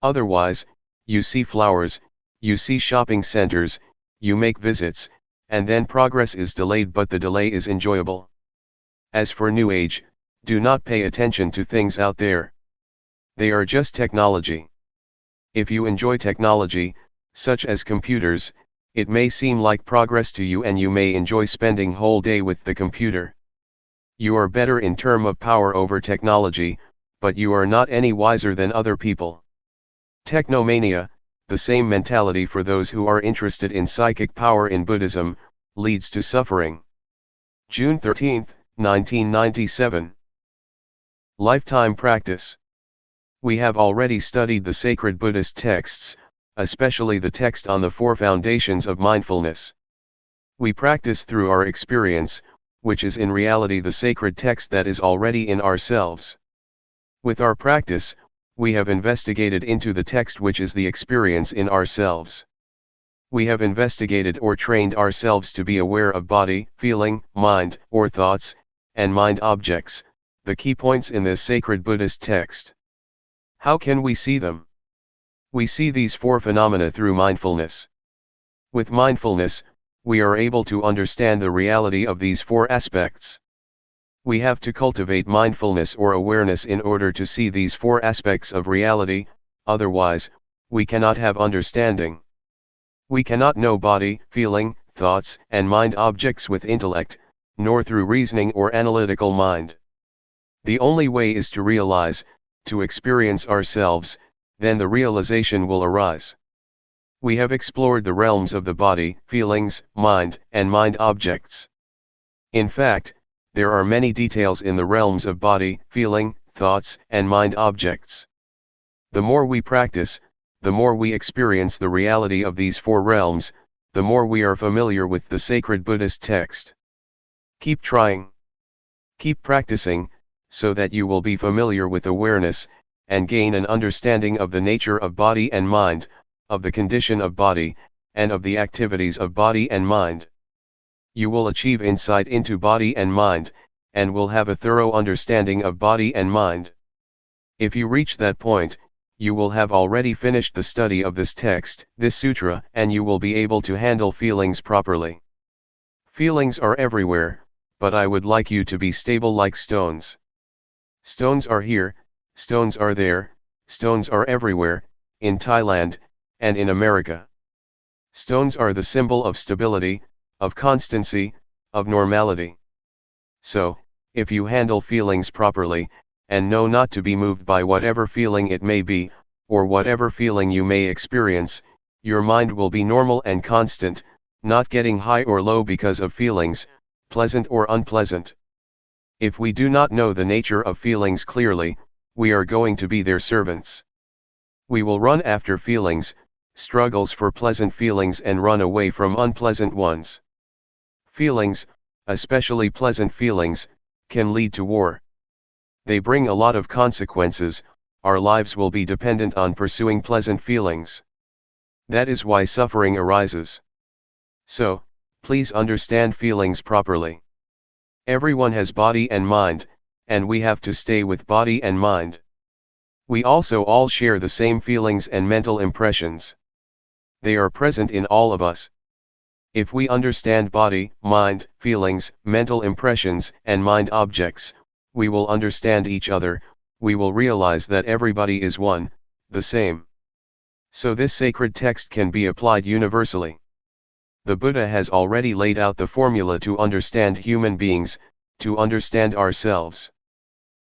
Otherwise, you see flowers, you see shopping centers, you make visits, and then progress is delayed, but the delay is enjoyable. As for New Age, do not pay attention to things out there. They are just technology. If you enjoy technology, such as computers, it may seem like progress to you and you may enjoy spending whole day with the computer. You are better in terms of power over technology, but you are not any wiser than other people. Technomania, the same mentality for those who are interested in psychic power in Buddhism, leads to suffering. June 13, 1997. Lifetime practice. We have already studied the sacred Buddhist texts, especially the text on the four foundations of mindfulness. We practice through our experience, which is in reality the sacred text that is already in ourselves. With our practice, we have investigated into the text which is the experience in ourselves. We have investigated or trained ourselves to be aware of body, feeling, mind, or thoughts, and mind objects, the key points in this sacred Buddhist text. How can we see them? We see these four phenomena through mindfulness. With mindfulness, we are able to understand the reality of these four aspects. We have to cultivate mindfulness or awareness in order to see these four aspects of reality, otherwise, we cannot have understanding. We cannot know body, feeling, thoughts, and mind objects with intellect, nor through reasoning or analytical mind. The only way is to realize, to experience ourselves, then the realization will arise. We have explored the realms of the body, feelings, mind, and mind objects. In fact, there are many details in the realms of body, feeling, thoughts, and mind objects. The more we practice, the more we experience the reality of these four realms, the more we are familiar with the sacred Buddhist text. Keep trying. Keep practicing, so that you will be familiar with awareness, and gain an understanding of the nature of body and mind, of the condition of body, and of the activities of body and mind. You will achieve insight into body and mind, and will have a thorough understanding of body and mind. If you reach that point, you will have already finished the study of this text, this sutra, and you will be able to handle feelings properly. Feelings are everywhere, but I would like you to be stable like stones. Stones are here, stones are there, stones are everywhere, in Thailand, and in America. Stones are the symbol of stability, of constancy, of normality. So, if you handle feelings properly, and know not to be moved by whatever feeling it may be, or whatever feeling you may experience, your mind will be normal and constant, not getting high or low because of feelings, pleasant or unpleasant. If we do not know the nature of feelings clearly, we are going to be their servants. We will run after feelings, struggles for pleasant feelings and run away from unpleasant ones. Feelings, especially pleasant feelings, can lead to war. They bring a lot of consequences. Our lives will be dependent on pursuing pleasant feelings. That is why suffering arises. So, please understand feelings properly. Everyone has body and mind, and we have to stay with body and mind. We also all share the same feelings and mental impressions. They are present in all of us. If we understand body, mind, feelings, mental impressions, and mind objects, we will understand each other. We will realize that everybody is one, the same. So this sacred text can be applied universally. The Buddha has already laid out the formula to understand human beings, to understand ourselves.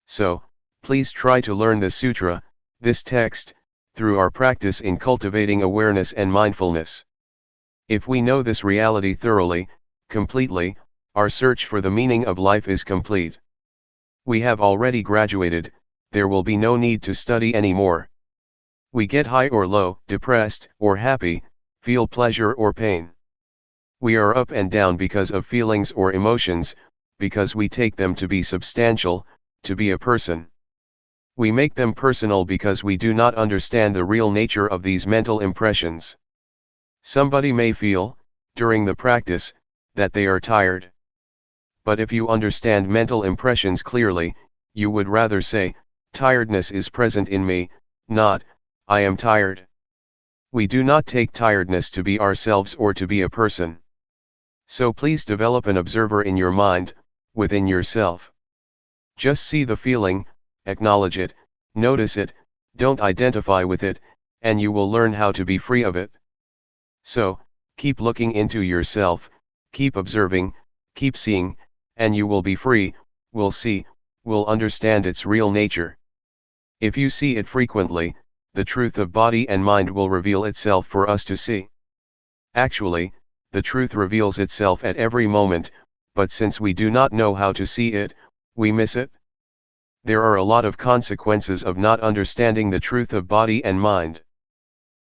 So, please try to learn the sutra, this text, through our practice in cultivating awareness and mindfulness. If we know this reality thoroughly, completely, our search for the meaning of life is complete. We have already graduated, there will be no need to study anymore. We get high or low, depressed or happy, feel pleasure or pain. We are up and down because of feelings or emotions, because we take them to be substantial, to be a person. We make them personal because we do not understand the real nature of these mental impressions. Somebody may feel, during the practice, that they are tired. But if you understand mental impressions clearly, you would rather say, tiredness is present in me, not, I am tired. We do not take tiredness to be ourselves or to be a person. So please develop an observer in your mind, within yourself. Just see the feeling, acknowledge it, notice it, don't identify with it, and you will learn how to be free of it. So, keep looking into yourself, keep observing, keep seeing, and you will be free, will see, will understand its real nature. If you see it frequently, the truth of body and mind will reveal itself for us to see. Actually, the truth reveals itself at every moment, but since we do not know how to see it, we miss it. There are a lot of consequences of not understanding the truth of body and mind.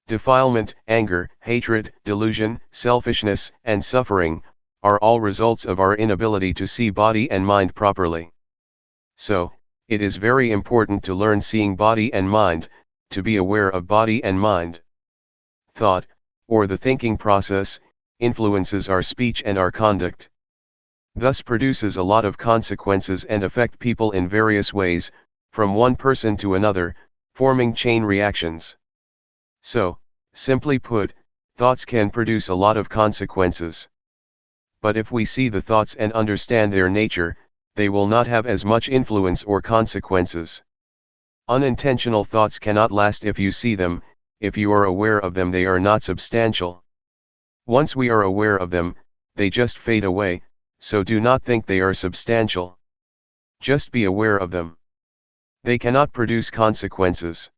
Defilement, anger, hatred, delusion, selfishness, and suffering, are all results of our inability to see body and mind properly. So, it is very important to learn seeing body and mind, to be aware of body and mind. Thought, or the thinking process, influences our speech and our conduct. Thus produces a lot of consequences and affect people in various ways, from one person to another, forming chain reactions. So, simply put, thoughts can produce a lot of consequences. But if we see the thoughts and understand their nature, they will not have as much influence or consequences. Unintentional thoughts cannot last if you see them. If you are aware of them, they are not substantial. Once we are aware of them, they just fade away, so do not think they are substantial. Just be aware of them. They cannot produce consequences.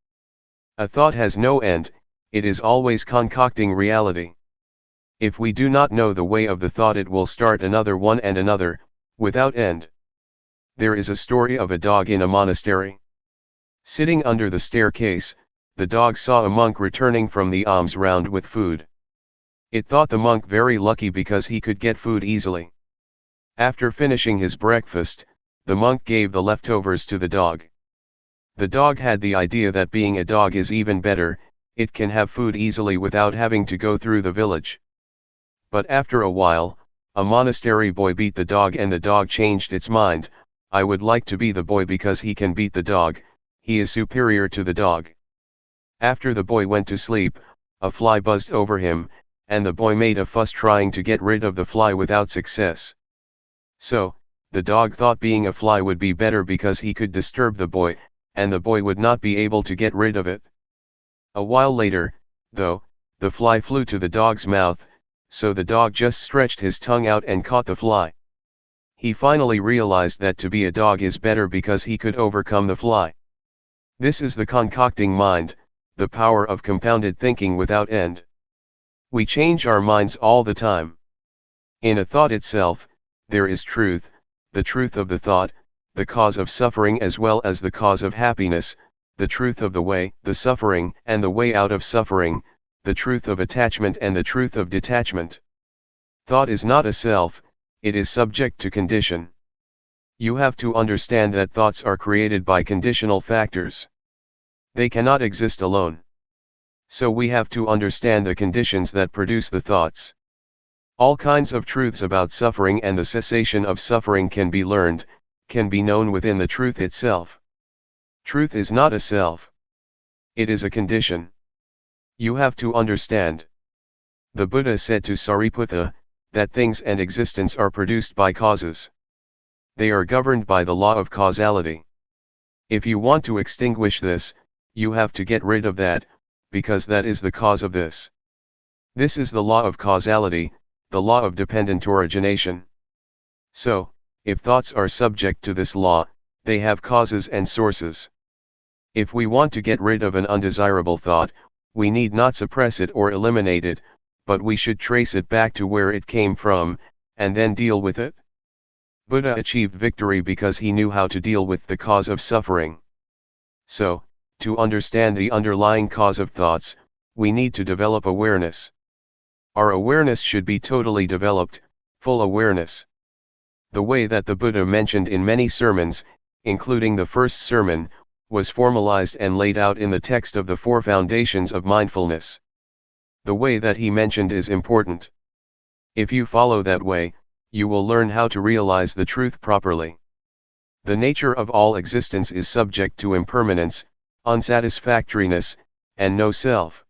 A thought has no end, it is always concocting reality. If we do not know the way of the thought, it will start another one and another, without end. There is a story of a dog in a monastery. Sitting under the staircase, the dog saw a monk returning from the alms round with food. It thought the monk very lucky because he could get food easily. After finishing his breakfast, the monk gave the leftovers to the dog. The dog had the idea that being a dog is even better, it can have food easily without having to go through the village. But after a while, a monastery boy beat the dog and the dog changed its mind. I would like to be the boy because he can beat the dog, he is superior to the dog. After the boy went to sleep, a fly buzzed over him, and the boy made a fuss trying to get rid of the fly without success. So, the dog thought being a fly would be better because he could disturb the boy, and the boy would not be able to get rid of it. A while later, though, the fly flew to the dog's mouth, so the dog just stretched his tongue out and caught the fly. He finally realized that to be a dog is better because he could overcome the fly. This is the concocting mind, the power of compounded thinking without end. We change our minds all the time. In a thought itself, there is truth, the truth of the thought, the cause of suffering as well as the cause of happiness, the truth of the way, the suffering and the way out of suffering, the truth of attachment and the truth of detachment. Thought is not a self, it is subject to condition. You have to understand that thoughts are created by conditional factors. They cannot exist alone. So we have to understand the conditions that produce the thoughts. All kinds of truths about suffering and the cessation of suffering can be learned, can be known within the truth itself. Truth is not a self. It is a condition. You have to understand. The Buddha said to Sariputta, that things and existence are produced by causes. They are governed by the law of causality. If you want to extinguish this, you have to get rid of that, because that is the cause of this. This is the law of causality, the law of dependent origination. So, if thoughts are subject to this law, they have causes and sources. If we want to get rid of an undesirable thought, we need not suppress it or eliminate it, but we should trace it back to where it came from, and then deal with it. Buddha achieved victory because he knew how to deal with the cause of suffering. So, to understand the underlying cause of thoughts, we need to develop awareness. Our awareness should be totally developed, full awareness. The way that the Buddha mentioned in many sermons, including the first sermon, was formalized and laid out in the text of the Four Foundations of Mindfulness. The way that he mentioned is important. If you follow that way, you will learn how to realize the truth properly. The nature of all existence is subject to impermanence, unsatisfactoriness, and no self.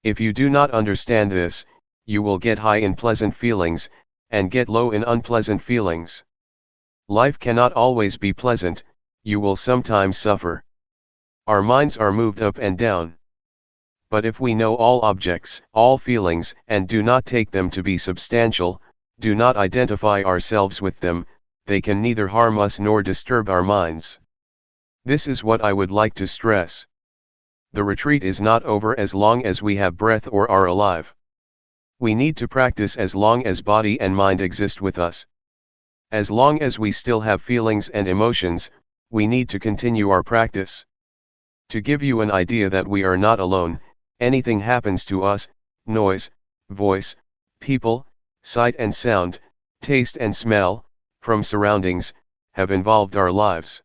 If you do not understand this, you will get high in pleasant feelings, and get low in unpleasant feelings. Life cannot always be pleasant, you will sometimes suffer. Our minds are moved up and down. But if we know all objects, all feelings, and do not take them to be substantial, do not identify ourselves with them, they can neither harm us nor disturb our minds. This is what I would like to stress. The retreat is not over as long as we have breath or are alive. We need to practice as long as body and mind exist with us. As long as we still have feelings and emotions, we need to continue our practice. To give you an idea that we are not alone, anything happens to us, noise, voice, people, sight and sound, taste and smell, from surroundings, have involved our lives.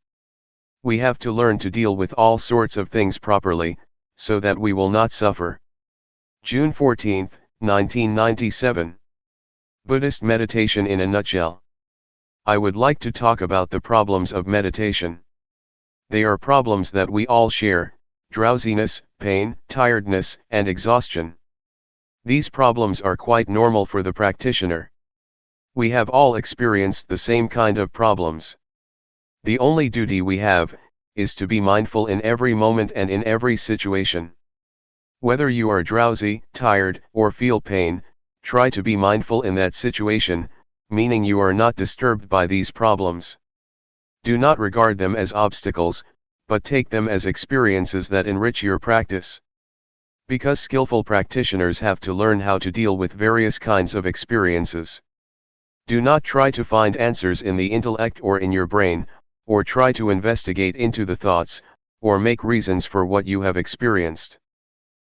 We have to learn to deal with all sorts of things properly, so that we will not suffer. June 14, 1997. Buddhist meditation in a nutshell. I would like to talk about the problems of meditation. They are problems that we all share: drowsiness, pain, tiredness, and exhaustion. These problems are quite normal for the practitioner. We have all experienced the same kind of problems. The only duty we have is to be mindful in every moment and in every situation. Whether you are drowsy, tired, or feel pain, try to be mindful in that situation, meaning you are not disturbed by these problems. Do not regard them as obstacles, but take them as experiences that enrich your practice. Because skillful practitioners have to learn how to deal with various kinds of experiences. Do not try to find answers in the intellect or in your brain, or try to investigate into the thoughts, or make reasons for what you have experienced.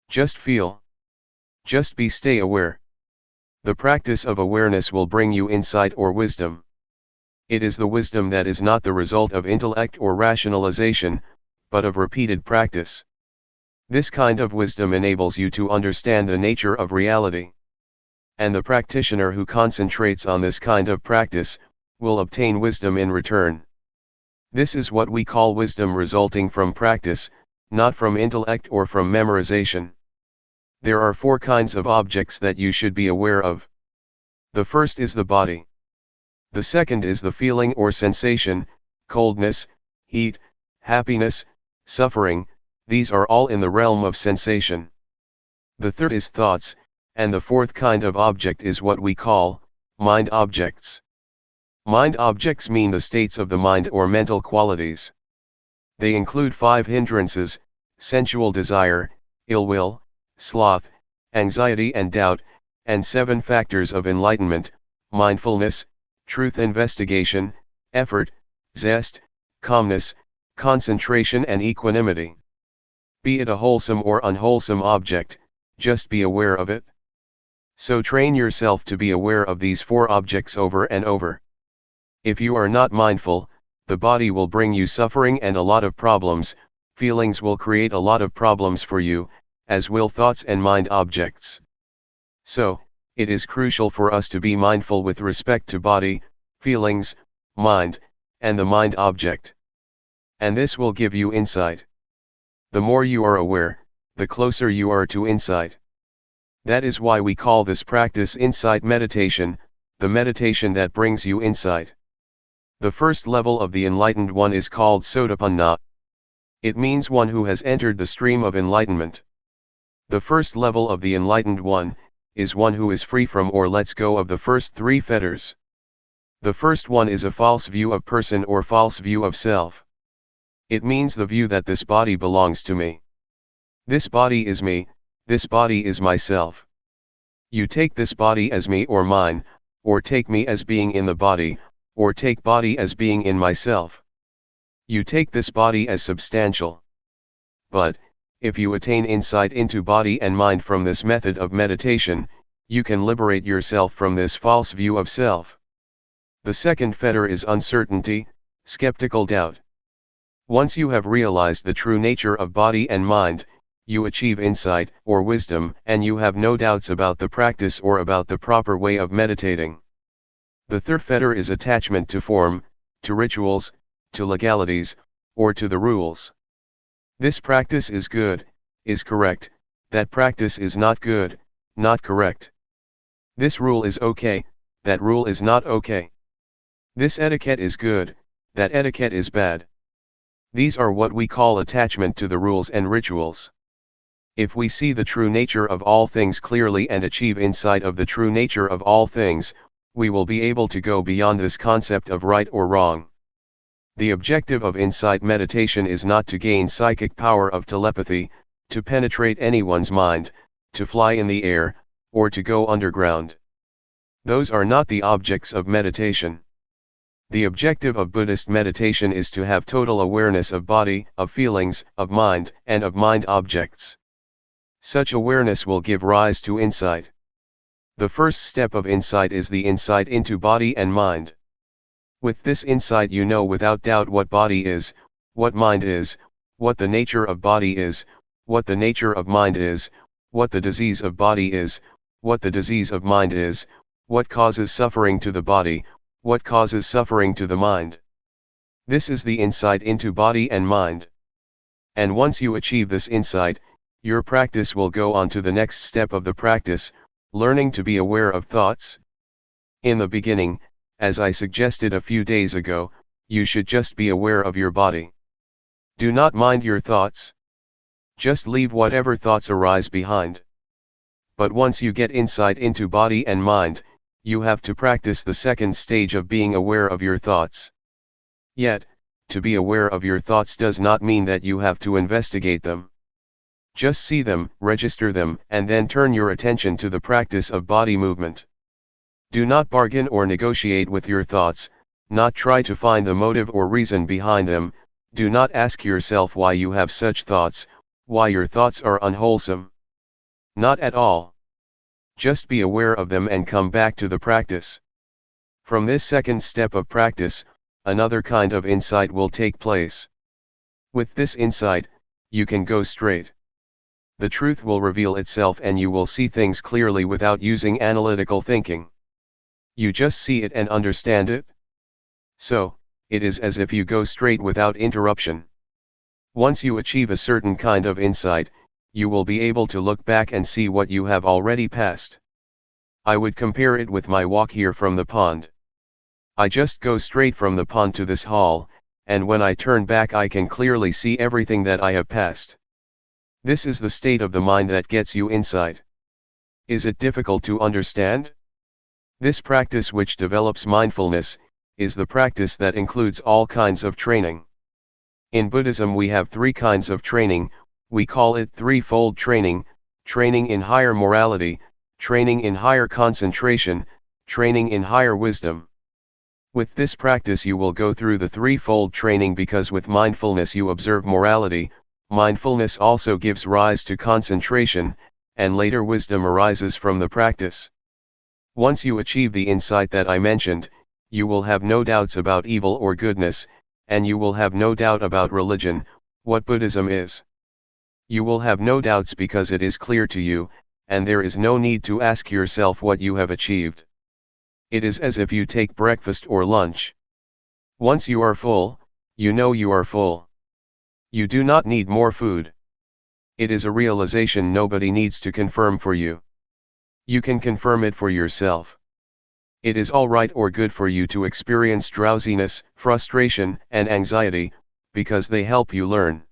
Just feel. Just stay aware. The practice of awareness will bring you insight or wisdom. It is the wisdom that is not the result of intellect or rationalization, but of repeated practice. This kind of wisdom enables you to understand the nature of reality. And the practitioner who concentrates on this kind of practice, will obtain wisdom in return. This is what we call wisdom resulting from practice, not from intellect or from memorization. There are 4 kinds of objects that you should be aware of. The first is the body. The second is the feeling or sensation: coldness, heat, happiness, suffering. These are all in the realm of sensation. The third is thoughts, and the 4th kind of object is what we call mind objects. Mind objects mean the states of the mind or mental qualities. They include 5 hindrances: sensual desire, ill will, sloth, anxiety and doubt, and 7 factors of enlightenment: mindfulness, truth investigation, effort, zest, calmness, concentration and equanimity. Be it a wholesome or unwholesome object, just be aware of it. So train yourself to be aware of these four objects over and over. If you are not mindful, the body will bring you suffering and a lot of problems, feelings will create a lot of problems for you, as will thoughts and mind objects. So, it is crucial for us to be mindful with respect to body, feelings, mind, and the mind object. And this will give you insight. The more you are aware, the closer you are to insight. That is why we call this practice insight meditation, the meditation that brings you insight. The first level of the enlightened one is called Sotapanna. It means one who has entered the stream of enlightenment. The first level of the enlightened one is one who is free from or lets go of the first three fetters. The first one is a false view of person or false view of self. It means the view that this body belongs to me. This body is me, this body is myself. You take this body as me or mine, or take me as being in the body, or take body as being in myself. You take this body as substantial. But, if you attain insight into body and mind from this method of meditation, you can liberate yourself from this false view of self. The second fetter is uncertainty, skeptical doubt. Once you have realized the true nature of body and mind, you achieve insight or wisdom and you have no doubts about the practice or about the proper way of meditating. The third fetter is attachment to form, to rituals, to legalities, or to the rules. This practice is good, is correct, that practice is not good, not correct. This rule is okay, that rule is not okay. This etiquette is good, that etiquette is bad. These are what we call attachment to the rules and rituals. If we see the true nature of all things clearly and achieve insight of the true nature of all things, we will be able to go beyond this concept of right or wrong. The objective of insight meditation is not to gain psychic power of telepathy, to penetrate anyone's mind, to fly in the air, or to go underground. Those are not the objects of meditation. The objective of Buddhist meditation is to have total awareness of body, of feelings, of mind, and of mind objects. Such awareness will give rise to insight. The first step of insight is the insight into body and mind. With this insight you know without doubt what body is, what mind is, what the nature of body is, what the nature of mind is, what the disease of body is, what the disease of mind is, what causes suffering to the body, what causes suffering to the mind. This is the insight into body and mind. And once you achieve this insight, your practice will go on to the next step of the practice, learning to be aware of thoughts. In the beginning, as I suggested a few days ago, you should just be aware of your body. Do not mind your thoughts. Just leave whatever thoughts arise behind. But once you get insight into body and mind, you have to practice the second stage of being aware of your thoughts. Yet, to be aware of your thoughts does not mean that you have to investigate them. Just see them, register them, and then turn your attention to the practice of body movement. Do not bargain or negotiate with your thoughts, not try to find the motive or reason behind them, do not ask yourself why you have such thoughts, why your thoughts are unwholesome. Not at all. Just be aware of them and come back to the practice. From this second step of practice, another kind of insight will take place. With this insight, you can go straight. The truth will reveal itself and you will see things clearly without using analytical thinking. You just see it and understand it. So, it is as if you go straight without interruption. Once you achieve a certain kind of insight, you will be able to look back and see what you have already passed. I would compare it with my walk here from the pond. I just go straight from the pond to this hall, and when I turn back I can clearly see everything that I have passed. This is the state of the mind that gets you insight. Is it difficult to understand? This practice, which develops mindfulness, is the practice that includes all kinds of training. In Buddhism we have three kinds of training, we call it threefold training: training in higher morality, training in higher concentration, training in higher wisdom. With this practice you will go through the threefold training, because with mindfulness you observe morality, mindfulness also gives rise to concentration, and later wisdom arises from the practice. Once you achieve the insight that I mentioned, you will have no doubts about evil or goodness, and you will have no doubt about religion, what Buddhism is. You will have no doubts because it is clear to you, and there is no need to ask yourself what you have achieved. It is as if you take breakfast or lunch. Once you are full, you know you are full. You do not need more food. It is a realization nobody needs to confirm for you. You can confirm it for yourself. It is all right or good for you to experience drowsiness, frustration, and anxiety, because they help you learn.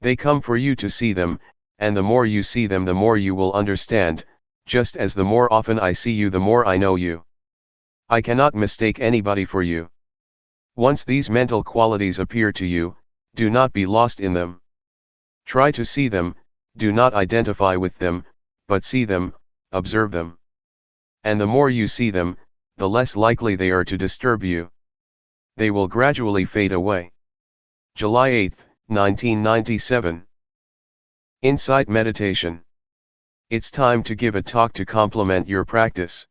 They come for you to see them, and the more you see them the more you will understand, just as the more often I see you the more I know you. I cannot mistake anybody for you. Once these mental qualities appear to you, do not be lost in them. Try to see them, do not identify with them, but see them, observe them. And the more you see them, the less likely they are to disturb you. They will gradually fade away. July 8, 1997. Insight Meditation. It's time to give a talk to complement your practice.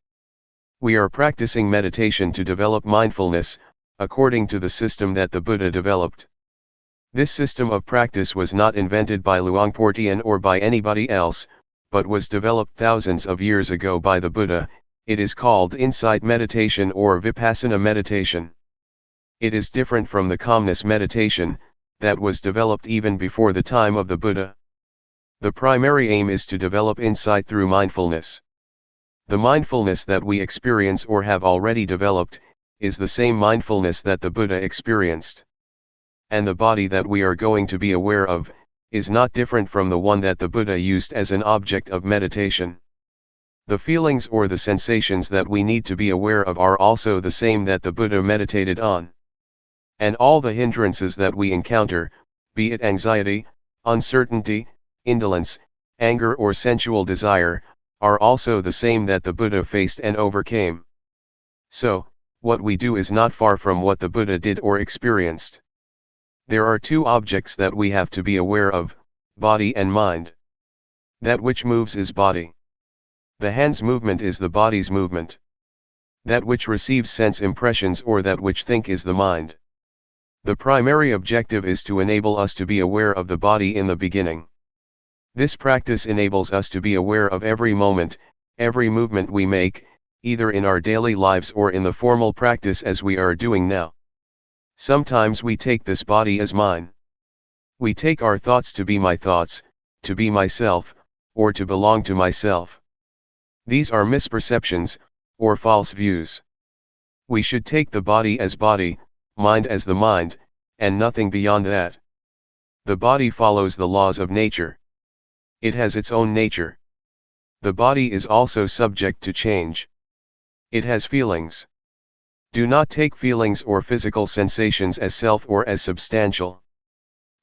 We are practicing meditation to develop mindfulness, according to the system that the Buddha developed. This system of practice was not invented by Luangpor Teean or by anybody else, but was developed thousands of years ago by the Buddha. It is called insight meditation or Vipassana meditation. It is different from the calmness meditation, that was developed even before the time of the Buddha. The primary aim is to develop insight through mindfulness. The mindfulness that we experience or have already developed, is the same mindfulness that the Buddha experienced. And the body that we are going to be aware of, is not different from the one that the Buddha used as an object of meditation. The feelings or the sensations that we need to be aware of are also the same that the Buddha meditated on. And all the hindrances that we encounter, be it anxiety, uncertainty, indolence, anger or sensual desire, are also the same that the Buddha faced and overcame. So, what we do is not far from what the Buddha did or experienced. There are two objects that we have to be aware of, body and mind. That which moves is body. The hand's movement is the body's movement. That which receives sense impressions or that which think is the mind. The primary objective is to enable us to be aware of the body in the beginning. This practice enables us to be aware of every moment, every movement we make, either in our daily lives or in the formal practice as we are doing now. Sometimes we take this body as mine. We take our thoughts to be my thoughts, to be myself, or to belong to myself. These are misperceptions, or false views. We should take the body as body, mind as the mind, and nothing beyond that. The body follows the laws of nature. It has its own nature. The body is also subject to change. It has feelings. Do not take feelings or physical sensations as self or as substantial.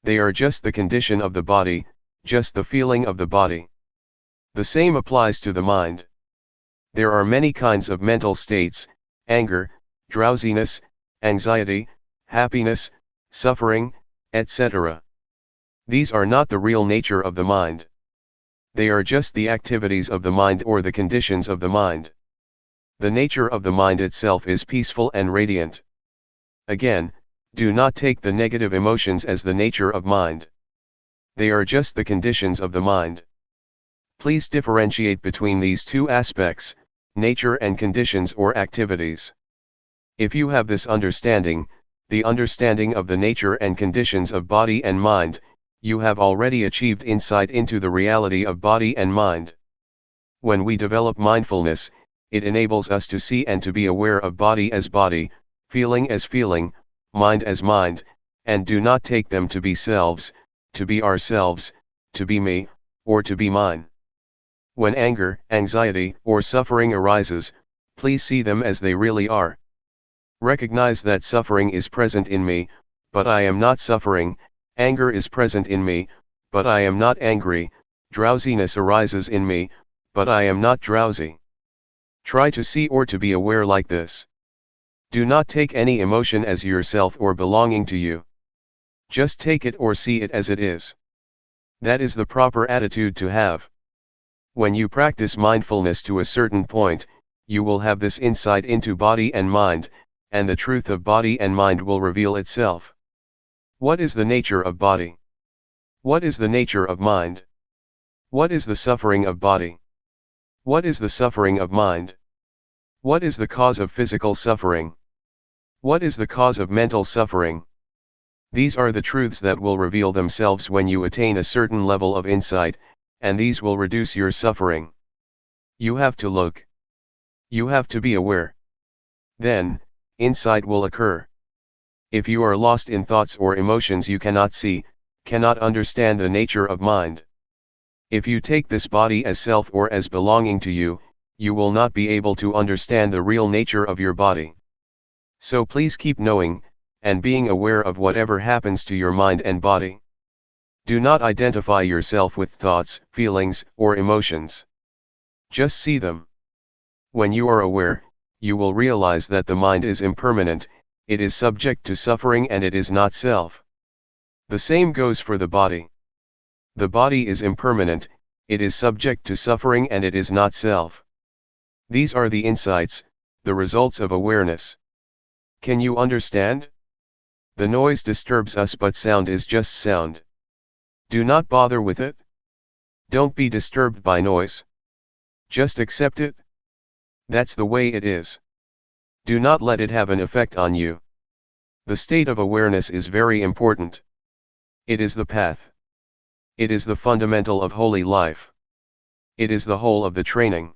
They are just the condition of the body, just the feeling of the body. The same applies to the mind. There are many kinds of mental states: anger, drowsiness, anxiety, happiness, suffering, etc. These are not the real nature of the mind. They are just the activities of the mind or the conditions of the mind. The nature of the mind itself is peaceful and radiant. Again, do not take the negative emotions as the nature of mind. They are just the conditions of the mind. Please differentiate between these two aspects, nature and conditions or activities. If you have this understanding, the understanding of the nature and conditions of body and mind, you have already achieved insight into the reality of body and mind. When we develop mindfulness, it enables us to see and to be aware of body as body, feeling as feeling, mind as mind, and do not take them to be selves, to be ourselves, to be me, or to be mine. When anger, anxiety, or suffering arises, please see them as they really are. Recognize that suffering is present in me, but I am not suffering. Anger is present in me, but I am not angry. Drowsiness arises in me, but I am not drowsy. Try to see or to be aware like this. Do not take any emotion as yourself or belonging to you. Just take it or see it as it is. That is the proper attitude to have. When you practice mindfulness to a certain point, you will have this insight into body and mind, and the truth of body and mind will reveal itself. What is the nature of body? What is the nature of mind? What is the suffering of body? What is the suffering of mind? What is the cause of physical suffering? What is the cause of mental suffering? These are the truths that will reveal themselves when you attain a certain level of insight, and these will reduce your suffering. You have to look. You have to be aware. Then, insight will occur. If you are lost in thoughts or emotions, you cannot see, cannot understand the nature of mind. If you take this body as self or as belonging to you, you will not be able to understand the real nature of your body. So please keep knowing, and being aware of whatever happens to your mind and body. Do not identify yourself with thoughts, feelings, or emotions. Just see them. When you are aware, you will realize that the mind is impermanent, it is subject to suffering and it is not self. The same goes for the body. The body is impermanent, it is subject to suffering and it is not self. These are the insights, the results of awareness. Can you understand? The noise disturbs us, but sound is just sound. Do not bother with it. Don't be disturbed by noise. Just accept it. That's the way it is. Do not let it have an effect on you. The state of awareness is very important. It is the path. It is the fundamental of holy life. It is the whole of the training.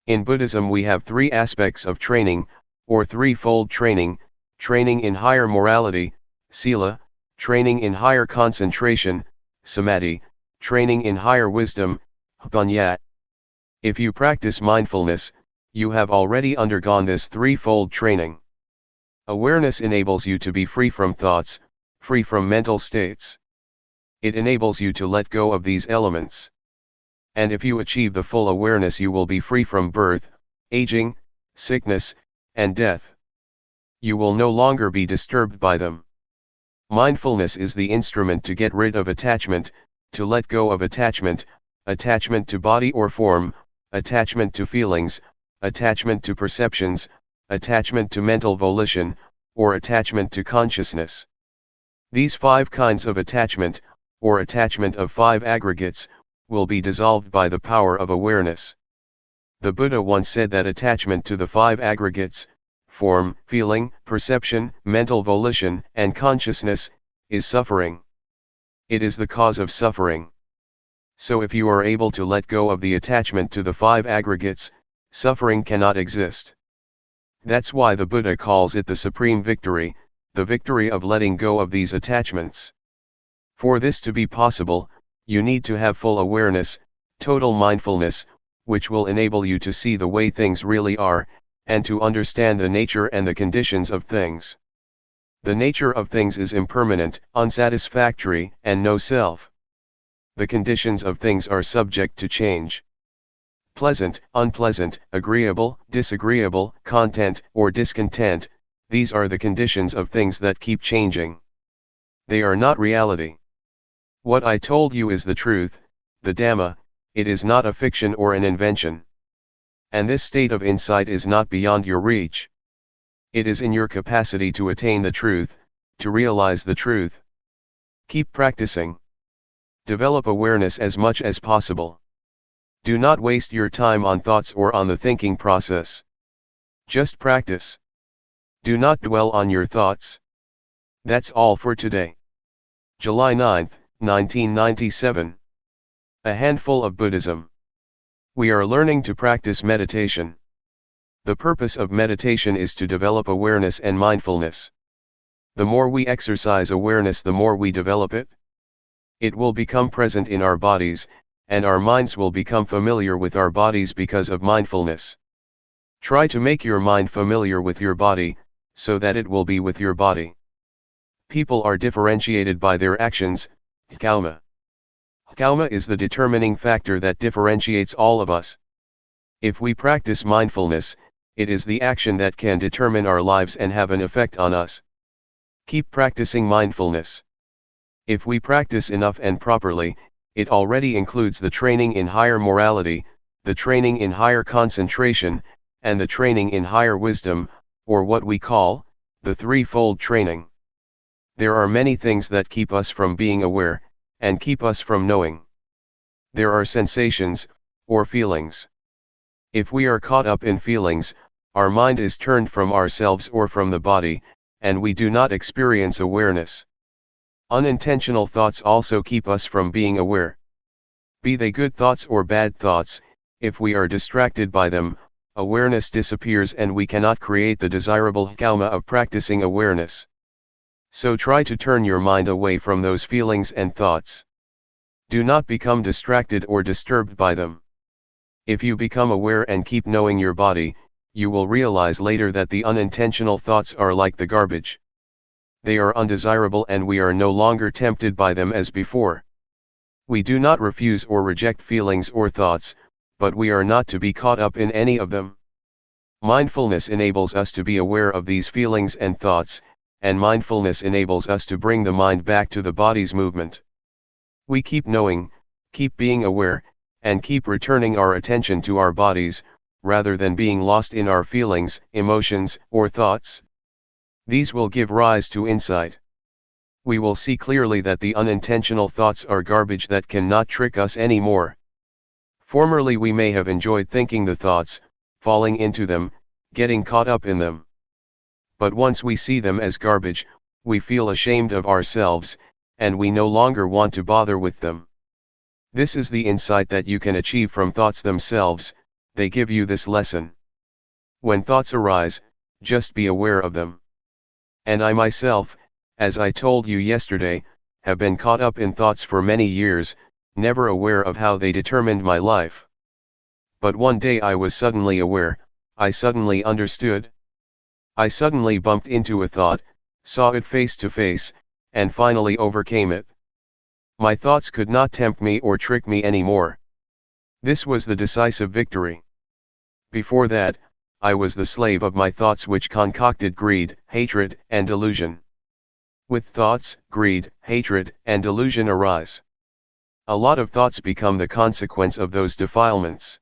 In Buddhism we have three aspects of training, or threefold training: training in higher morality, sila; training in higher concentration, samadhi; training in higher wisdom, panya. If you practice mindfulness, you have already undergone this threefold training. Awareness enables you to be free from thoughts, free from mental states. It enables you to let go of these elements. And if you achieve the full awareness, you will be free from birth, aging, sickness, and death. You will no longer be disturbed by them. Mindfulness is the instrument to get rid of attachment, to let go of attachment, attachment to body or form, attachment to feelings, attachment to perceptions, attachment to mental volition, or attachment to consciousness. These 5 kinds of attachment, or attachment of 5 aggregates, will be dissolved by the power of awareness. The Buddha once said that attachment to the 5 aggregates, form, feeling, perception, mental volition, and consciousness, is suffering. It is the cause of suffering. So if you are able to let go of the attachment to the 5 aggregates, suffering cannot exist. That's why the Buddha calls it the supreme victory, the victory of letting go of these attachments. For this to be possible, you need to have full awareness, total mindfulness, which will enable you to see the way things really are, and to understand the nature and the conditions of things. The nature of things is impermanent, unsatisfactory, and no self. The conditions of things are subject to change. Pleasant, unpleasant, agreeable, disagreeable, content or discontent, these are the conditions of things that keep changing. They are not reality. What I told you is the truth, the Dhamma, it is not a fiction or an invention. And this state of insight is not beyond your reach. It is in your capacity to attain the truth, to realize the truth. Keep practicing. Develop awareness as much as possible. Do not waste your time on thoughts or on the thinking process. Just practice. Do not dwell on your thoughts. That's all for today. July 9, 1997. A handful of Buddhism. We are learning to practice meditation. The purpose of meditation is to develop awareness and mindfulness. The more we exercise awareness, the more we develop it. It will become present in our bodies, and our minds will become familiar with our bodies because of mindfulness. Try to make your mind familiar with your body, so that it will be with your body. People are differentiated by their actions, karma. Karma is the determining factor that differentiates all of us. If we practice mindfulness, it is the action that can determine our lives and have an effect on us. Keep practicing mindfulness. If we practice enough and properly, it already includes the training in higher morality, the training in higher concentration, and the training in higher wisdom, or what we call, the threefold training. There are many things that keep us from being aware, and keep us from knowing. There are sensations, or feelings. If we are caught up in feelings, our mind is turned from ourselves or from the body, and we do not experience awareness. Unintentional thoughts also keep us from being aware. Be they good thoughts or bad thoughts, if we are distracted by them, awareness disappears and we cannot create the desirable karma of practicing awareness. So try to turn your mind away from those feelings and thoughts. Do not become distracted or disturbed by them. If you become aware and keep knowing your body, you will realize later that the unintentional thoughts are like the garbage. They are undesirable and we are no longer tempted by them as before. We do not refuse or reject feelings or thoughts, but we are not to be caught up in any of them. Mindfulness enables us to be aware of these feelings and thoughts, and mindfulness enables us to bring the mind back to the body's movement. We keep knowing, keep being aware, and keep returning our attention to our bodies, rather than being lost in our feelings, emotions, or thoughts. These will give rise to insight. We will see clearly that the unintentional thoughts are garbage that cannot trick us anymore. Formerly we may have enjoyed thinking the thoughts, falling into them, getting caught up in them. But once we see them as garbage, we feel ashamed of ourselves, and we no longer want to bother with them. This is the insight that you can achieve from thoughts themselves. They give you this lesson. When thoughts arise, just be aware of them. And I myself, as I told you yesterday, have been caught up in thoughts for many years, never aware of how they determined my life. But one day I was suddenly aware, I suddenly understood. I suddenly bumped into a thought, saw it face to face, and finally overcame it. My thoughts could not tempt me or trick me anymore. This was the decisive victory. Before that, I was the slave of my thoughts which concocted greed, hatred, and delusion. With thoughts, greed, hatred, and delusion arise. A lot of thoughts become the consequence of those defilements.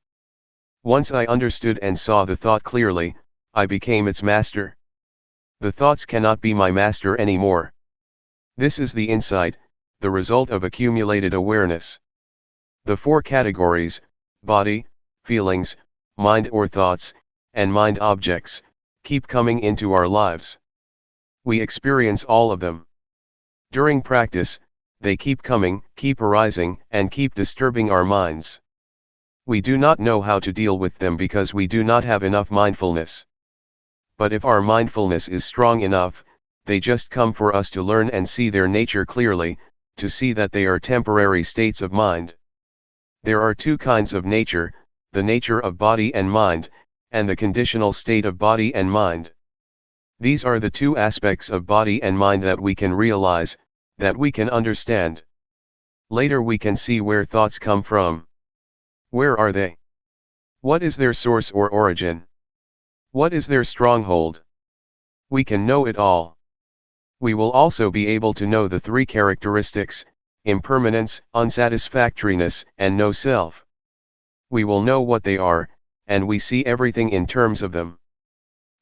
Once I understood and saw the thought clearly, I became its master. The thoughts cannot be my master anymore. This is the insight, the result of accumulated awareness. The four categories, body, feelings, mind or thoughts, and mind objects, keep coming into our lives. We experience all of them. During practice, they keep coming, keep arising, and keep disturbing our minds. We do not know how to deal with them because we do not have enough mindfulness. But if our mindfulness is strong enough, they just come for us to learn and see their nature clearly, to see that they are temporary states of mind. There are two kinds of nature, the nature of body and mind, and the conditional state of body and mind. These are the two aspects of body and mind that we can realize, that we can understand. Later we can see where thoughts come from. Where are they? What is their source or origin? What is their stronghold? We can know it all. We will also be able to know the three characteristics, impermanence, unsatisfactoriness, and no self. We will know what they are, and we see everything in terms of them.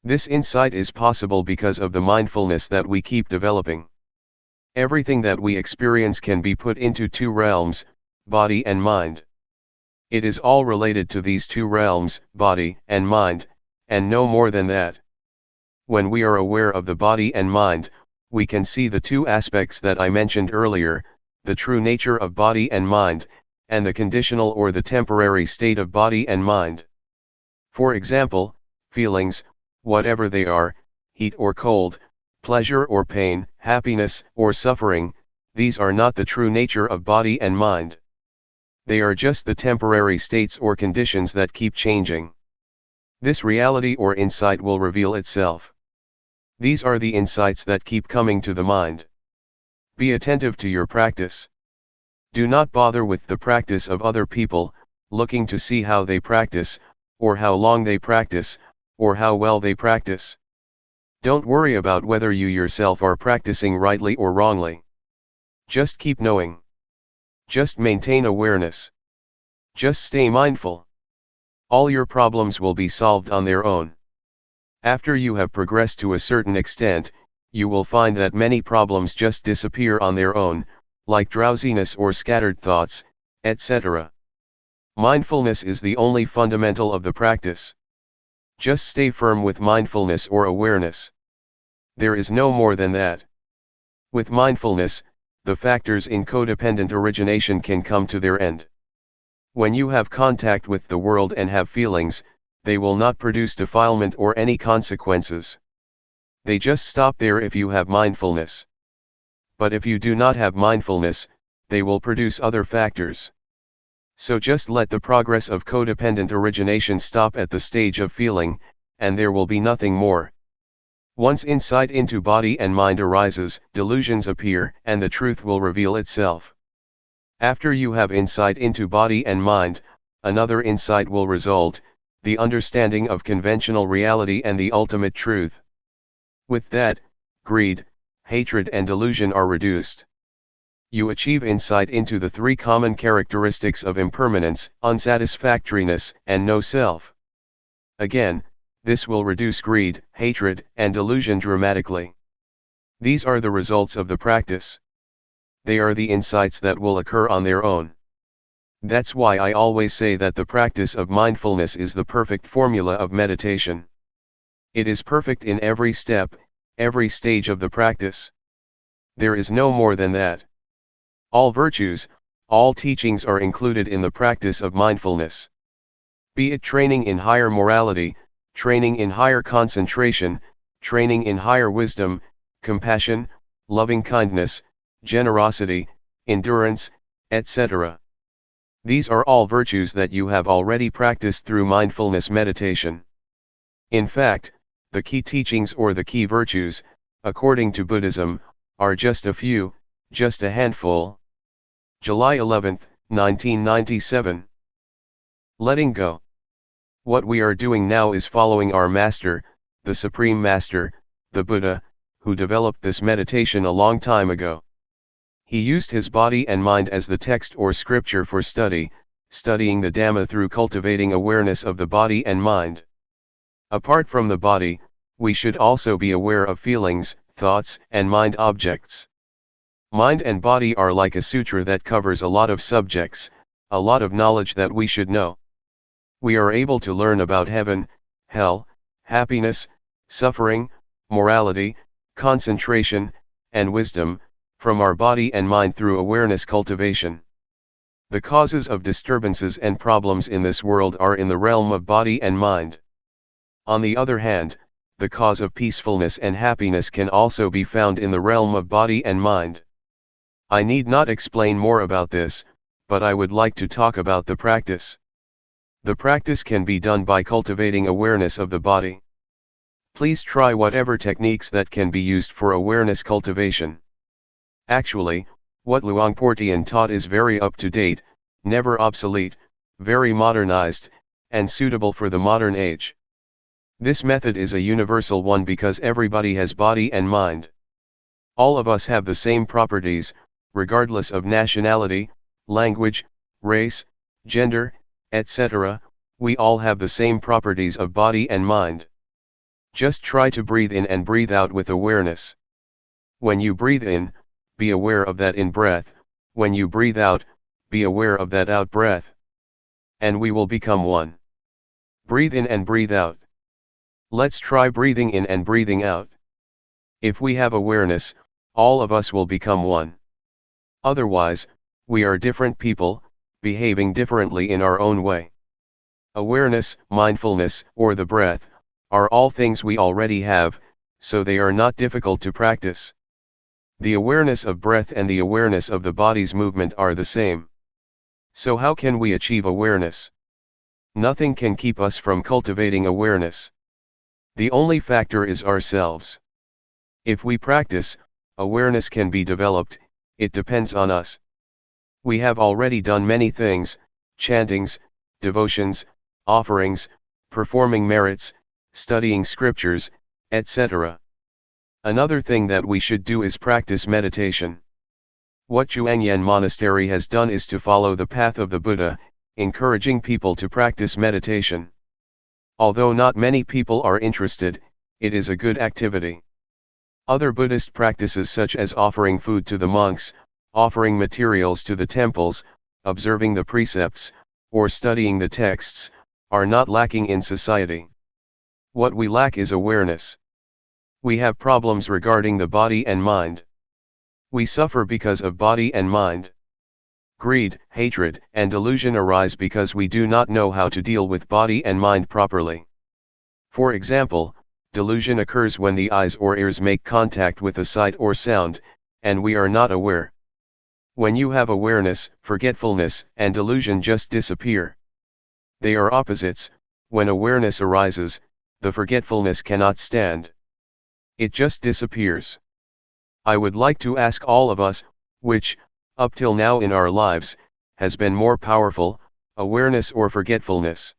This insight is possible because of the mindfulness that we keep developing. Everything that we experience can be put into two realms, body and mind. It is all related to these two realms, body and mind, and no more than that. When we are aware of the body and mind, we can see the two aspects that I mentioned earlier, the true nature of body and mind, and the conditional or the temporary state of body and mind. For example, feelings, whatever they are, heat or cold, pleasure or pain, happiness or suffering, these are not the true nature of body and mind. They are just the temporary states or conditions that keep changing. This reality or insight will reveal itself. These are the insights that keep coming to the mind. Be attentive to your practice. Do not bother with the practice of other people, looking to see how they practice, or how long they practice, or how well they practice. Don't worry about whether you yourself are practicing rightly or wrongly. Just keep knowing. Just maintain awareness. Just stay mindful. All your problems will be solved on their own. After you have progressed to a certain extent, you will find that many problems just disappear on their own, like drowsiness or scattered thoughts, etc. Mindfulness is the only fundamental of the practice. Just stay firm with mindfulness or awareness. There is no more than that. With mindfulness, the factors in codependent origination can come to their end. When you have contact with the world and have feelings, they will not produce defilement or any consequences. They just stop there if you have mindfulness. But if you do not have mindfulness, they will produce other factors. So just let the progress of codependent origination stop at the stage of feeling, and there will be nothing more. Once insight into body and mind arises, delusions appear, and the truth will reveal itself. After you have insight into body and mind, another insight will result, the understanding of conventional reality and the ultimate truth. With that, greed, hatred and delusion are reduced. You achieve insight into the three common characteristics of impermanence, unsatisfactoriness, and no self. Again, this will reduce greed, hatred, and delusion dramatically. These are the results of the practice. They are the insights that will occur on their own. That's why I always say that the practice of mindfulness is the perfect formula of meditation. It is perfect in every step, every stage of the practice. There is no more than that. All virtues, all teachings are included in the practice of mindfulness. Be it training in higher morality, training in higher concentration, training in higher wisdom, compassion, loving kindness, generosity, endurance, etc. These are all virtues that you have already practiced through mindfulness meditation. In fact, the key teachings or the key virtues, according to Buddhism, are just a few, just a handful. July 11, 1997. Letting go. What we are doing now is following our Master, the Supreme Master, the Buddha, who developed this meditation a long time ago. He used his body and mind as the text or scripture for studying the Dhamma through cultivating awareness of the body and mind. Apart from the body, we should also be aware of feelings, thoughts, and mind objects. Mind and body are like a sutra that covers a lot of subjects, a lot of knowledge that we should know. We are able to learn about heaven, hell, happiness, suffering, morality, concentration, and wisdom, from our body and mind through awareness cultivation. The causes of disturbances and problems in this world are in the realm of body and mind. On the other hand, the cause of peacefulness and happiness can also be found in the realm of body and mind. I need not explain more about this, but I would like to talk about the practice. The practice can be done by cultivating awareness of the body. Please try whatever techniques that can be used for awareness cultivation. Actually, what Luangpor Teean taught is very up to date, never obsolete, very modernized, and suitable for the modern age. This method is a universal one because everybody has body and mind. All of us have the same properties, regardless of nationality, language, race, gender, etc. We all have the same properties of body and mind. Just try to breathe in and breathe out with awareness. When you breathe in, be aware of that in-breath, when you breathe out, be aware of that out-breath. And we will become one. Breathe in and breathe out. Let's try breathing in and breathing out. If we have awareness, all of us will become one. Otherwise, we are different people, behaving differently in our own way. Awareness, mindfulness, or the breath, are all things we already have, so they are not difficult to practice. The awareness of breath and the awareness of the body's movement are the same. So how can we achieve awareness? Nothing can keep us from cultivating awareness. The only factor is ourselves. If we practice, awareness can be developed, it depends on us. We have already done many things, chantings, devotions, offerings, performing merits, studying scriptures, etc. Another thing that we should do is practice meditation. What Zhuangyan Monastery has done is to follow the path of the Buddha, encouraging people to practice meditation. Although not many people are interested, it is a good activity. Other Buddhist practices such as offering food to the monks, offering materials to the temples, observing the precepts, or studying the texts, are not lacking in society. What we lack is awareness. We have problems regarding the body and mind. We suffer because of body and mind. Greed, hatred, and delusion arise because we do not know how to deal with body and mind properly. For example, delusion occurs when the eyes or ears make contact with a sight or sound, and we are not aware. When you have awareness, forgetfulness and delusion just disappear. They are opposites. When awareness arises, the forgetfulness cannot stand. It just disappears. I would like to ask all of us, which, up till now in our lives, has been more powerful, awareness or forgetfulness?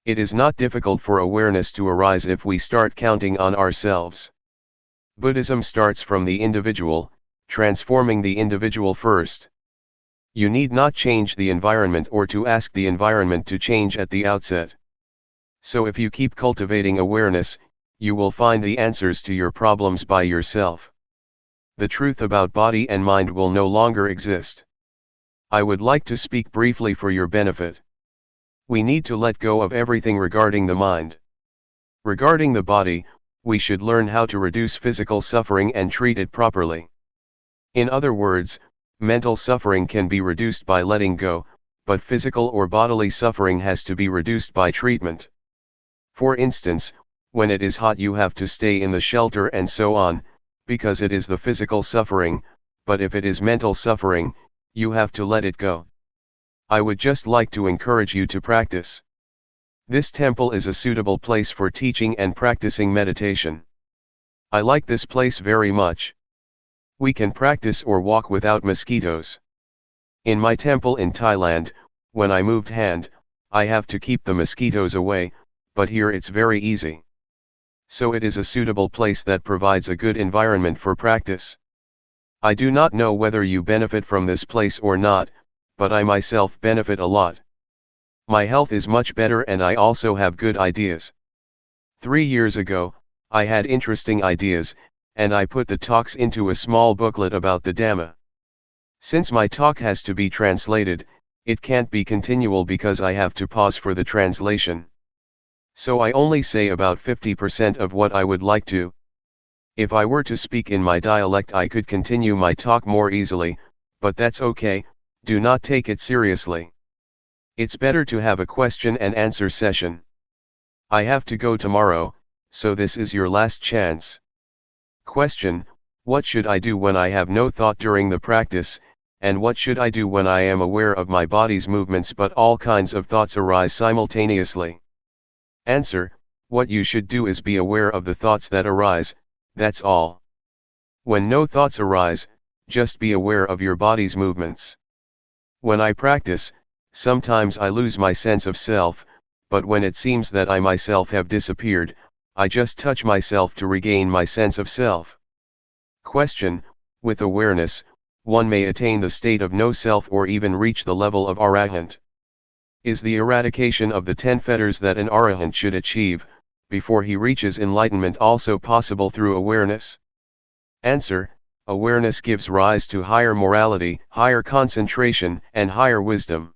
It is not difficult for awareness to arise if we start counting on ourselves. Buddhism starts from the individual, transforming the individual first. You need not change the environment or to ask the environment to change at the outset. So if you keep cultivating awareness, you will find the answers to your problems by yourself. The truth about body and mind will no longer exist. I would like to speak briefly for your benefit. We need to let go of everything regarding the mind. Regarding the body, we should learn how to reduce physical suffering and treat it properly. In other words, mental suffering can be reduced by letting go, but physical or bodily suffering has to be reduced by treatment. For instance, when it is hot you have to stay in the shelter and so on, because it is the physical suffering, but if it is mental suffering, you have to let it go. I would just like to encourage you to practice. This temple is a suitable place for teaching and practicing meditation. I like this place very much. We can practice or walk without mosquitoes. In my temple in Thailand, when I moved hand, I have to keep the mosquitoes away, but here it's very easy. So it is a suitable place that provides a good environment for practice. I do not know whether you benefit from this place or not, but I myself benefit a lot. My health is much better and I also have good ideas. 3 years ago, I had interesting ideas, and I put the talks into a small booklet about the Dhamma. Since my talk has to be translated, it can't be continual because I have to pause for the translation. So I only say about 50% of what I would like to. If I were to speak in my dialect I could continue my talk more easily, but that's okay, do not take it seriously. It's better to have a question and answer session. I have to go tomorrow, so this is your last chance. Question: what should I do when I have no thought during the practice, and what should I do when I am aware of my body's movements but all kinds of thoughts arise simultaneously? Answer: what you should do is be aware of the thoughts that arise, that's all. When no thoughts arise, just be aware of your body's movements. When I practice, sometimes I lose my sense of self, but when it seems that I myself have disappeared, I just touch myself to regain my sense of self. Question: with awareness, one may attain the state of no self or even reach the level of arahant. Is the eradication of the 10 fetters that an arahant should achieve, before he reaches enlightenment also possible through awareness? Answer: awareness gives rise to higher morality, higher concentration, and higher wisdom.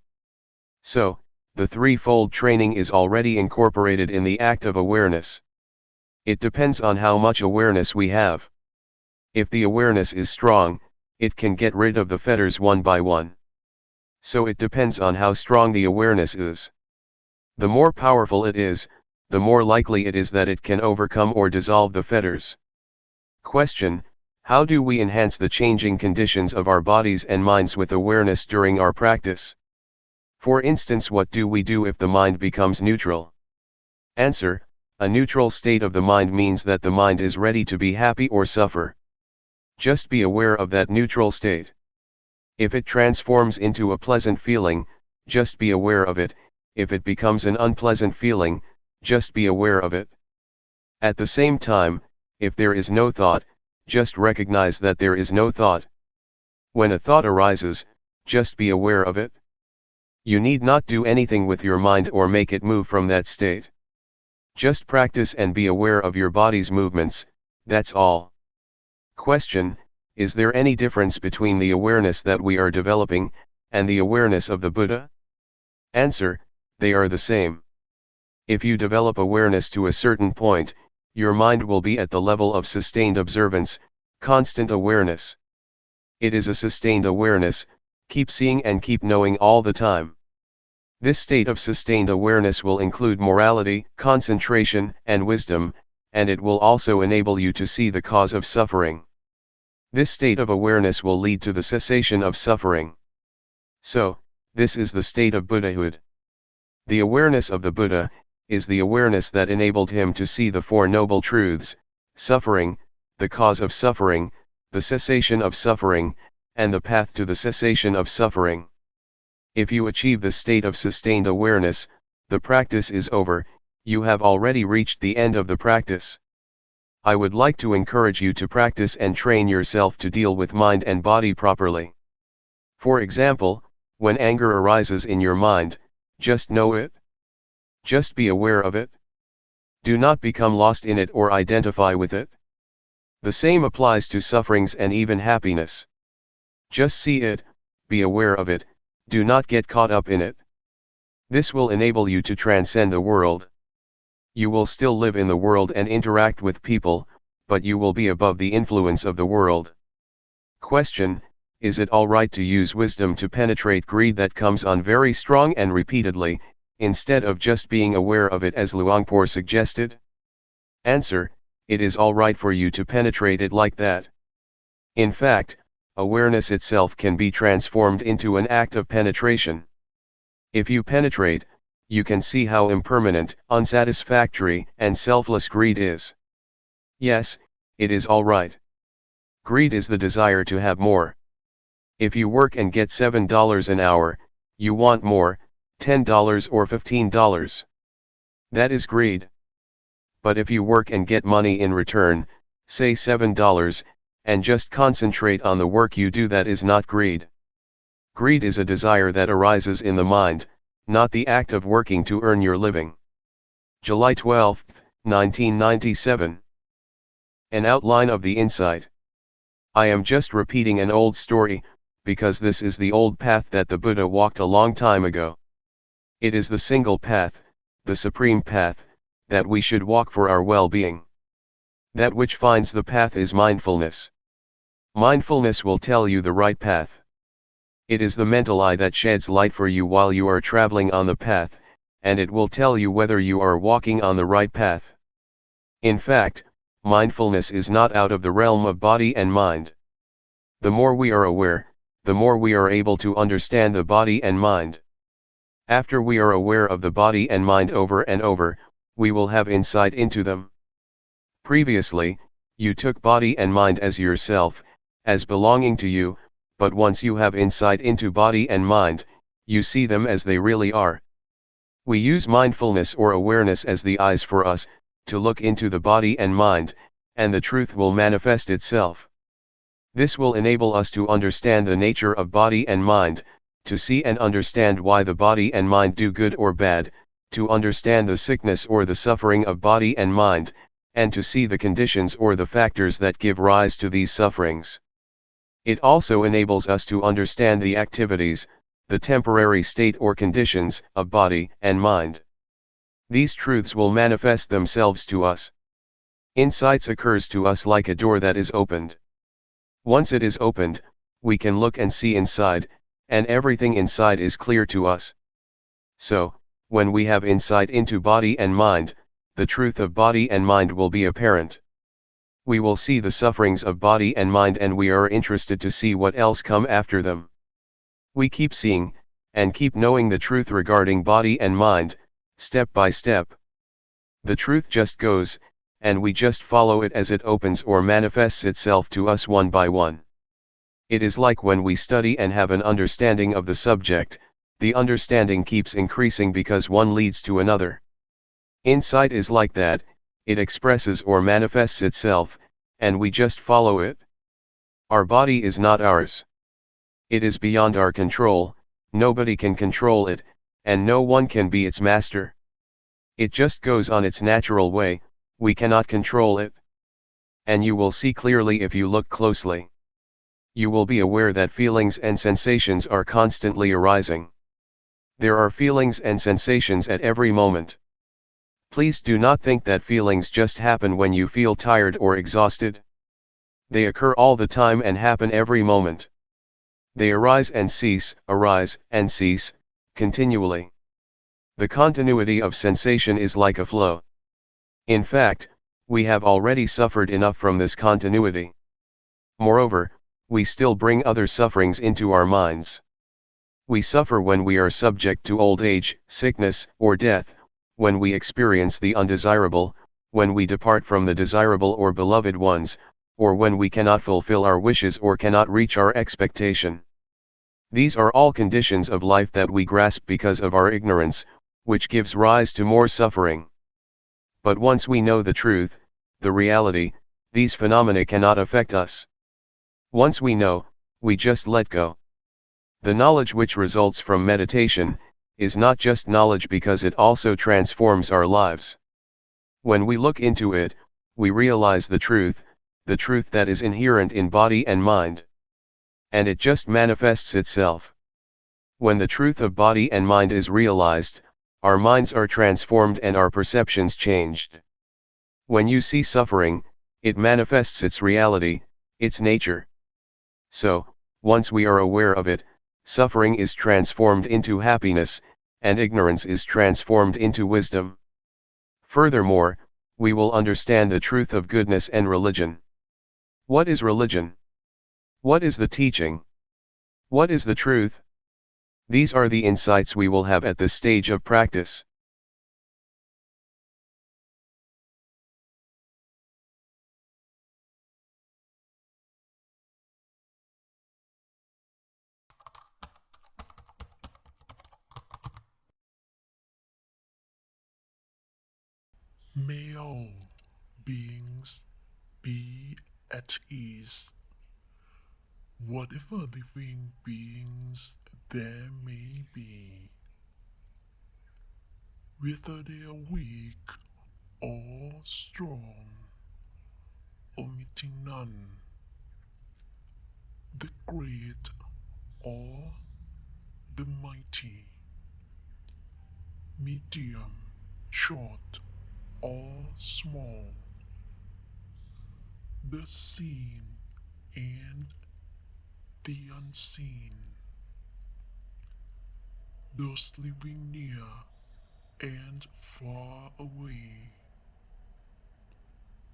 So, the threefold training is already incorporated in the act of awareness. It depends on how much awareness we have. If the awareness is strong, it can get rid of the fetters one by one. So it depends on how strong the awareness is. The more powerful it is, the more likely it is that it can overcome or dissolve the fetters. Question: how do we enhance the changing conditions of our bodies and minds with awareness during our practice? For instance, what do we do if the mind becomes neutral? Answer: a neutral state of the mind means that the mind is ready to be happy or suffer. Just be aware of that neutral state. If it transforms into a pleasant feeling, just be aware of it. If it becomes an unpleasant feeling, just be aware of it. At the same time, if there is no thought, just recognize that there is no thought. When a thought arises, just be aware of it. You need not do anything with your mind or make it move from that state. Just practice and be aware of your body's movements, that's all. Question: is there any difference between the awareness that we are developing, and the awareness of the Buddha? Answer: they are the same. If you develop awareness to a certain point, your mind will be at the level of sustained observance, constant awareness. It is a sustained awareness, keep seeing and keep knowing all the time. This state of sustained awareness will include morality, concentration, and wisdom, and it will also enable you to see the cause of suffering. This state of awareness will lead to the cessation of suffering. So, this is the state of Buddhahood. The awareness of the Buddha is the awareness that enabled him to see the Four Noble Truths: suffering, the cause of suffering, the cessation of suffering, and the path to the cessation of suffering. If you achieve the state of sustained awareness, the practice is over, you have already reached the end of the practice. I would like to encourage you to practice and train yourself to deal with mind and body properly. For example, when anger arises in your mind, just know it. Just be aware of it. Do not become lost in it or identify with it. The same applies to sufferings and even happiness. Just see it, be aware of it, do not get caught up in it. This will enable you to transcend the world. You will still live in the world and interact with people, but you will be above the influence of the world. Question: is it alright to use wisdom to penetrate greed that comes on very strong and repeatedly, instead of just being aware of it as Luangpor suggested? Answer: it is alright for you to penetrate it like that. In fact, awareness itself can be transformed into an act of penetration. If you penetrate, you can see how impermanent, unsatisfactory, and selfless greed is. Yes, it is alright. Greed is the desire to have more. If you work and get $7 an hour, you want more, $10 or $15. That is greed. But if you work and get money in return, say $7, and just concentrate on the work you do, that is not greed. Greed is a desire that arises in the mind, not the act of working to earn your living. July 12, 1997. An outline of the insight. I am just repeating an old story, because this is the old path that the Buddha walked a long time ago. It is the single path, the supreme path, that we should walk for our well-being. That which finds the path is mindfulness. Mindfulness will tell you the right path. It is the mental eye that sheds light for you while you are traveling on the path, and it will tell you whether you are walking on the right path. In fact, mindfulness is not out of the realm of body and mind. The more we are aware, the more we are able to understand the body and mind. After we are aware of the body and mind over and over, we will have insight into them. Previously, you took body and mind as yourself, as belonging to you, but once you have insight into body and mind, you see them as they really are. We use mindfulness or awareness as the eyes for us, to look into the body and mind, and the truth will manifest itself. This will enable us to understand the nature of body and mind, to see and understand why the body and mind do good or bad, to understand the sickness or the suffering of body and mind, and to see the conditions or the factors that give rise to these sufferings. It also enables us to understand the activities, the temporary state or conditions, of body and mind. These truths will manifest themselves to us. Insights occurs to us like a door that is opened. Once it is opened, we can look and see inside, and everything inside is clear to us. So, when we have insight into body and mind, the truth of body and mind will be apparent. We will see the sufferings of body and mind, and we are interested to see what else come after them. We keep seeing, and keep knowing the truth regarding body and mind, step by step. The truth just goes, and we just follow it as it opens or manifests itself to us one by one. It is like when we study and have an understanding of the subject, the understanding keeps increasing because one leads to another. Insight is like that, it expresses or manifests itself, and we just follow it. Our body is not ours. It is beyond our control, nobody can control it, and no one can be its master. It just goes on its natural way, we cannot control it. And you will see clearly if you look closely. You will be aware that feelings and sensations are constantly arising. There are feelings and sensations at every moment. Please do not think that feelings just happen when you feel tired or exhausted. They occur all the time and happen every moment. They arise and cease, continually. The continuity of sensation is like a flow. In fact, we have already suffered enough from this continuity. Moreover, we still bring other sufferings into our minds. We suffer when we are subject to old age, sickness, or death, when we experience the undesirable, when we depart from the desirable or beloved ones, or when we cannot fulfill our wishes or cannot reach our expectation. These are all conditions of life that we grasp because of our ignorance, which gives rise to more suffering. But once we know the truth, the reality, these phenomena cannot affect us. Once we know, we just let go. The knowledge which results from meditation is not just knowledge because it also transforms our lives. When we look into it, we realize the truth that is inherent in body and mind. And it just manifests itself. When the truth of body and mind is realized, our minds are transformed and our perceptions changed. When you see suffering, it manifests its reality, its nature. So, once we are aware of it, suffering is transformed into happiness, and ignorance is transformed into wisdom. Furthermore, we will understand the truth of goodness and religion. What is religion? What is the teaching? What is the truth? These are the insights we will have at this stage of practice. May all beings be at ease, whatever living beings there may be, whether they are weak or strong, omitting none, the great or the mighty, medium, short or small, the seen and the unseen, those living near and far away,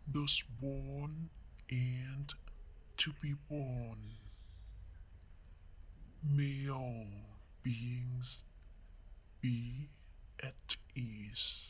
those born and to be born. May all beings be at ease.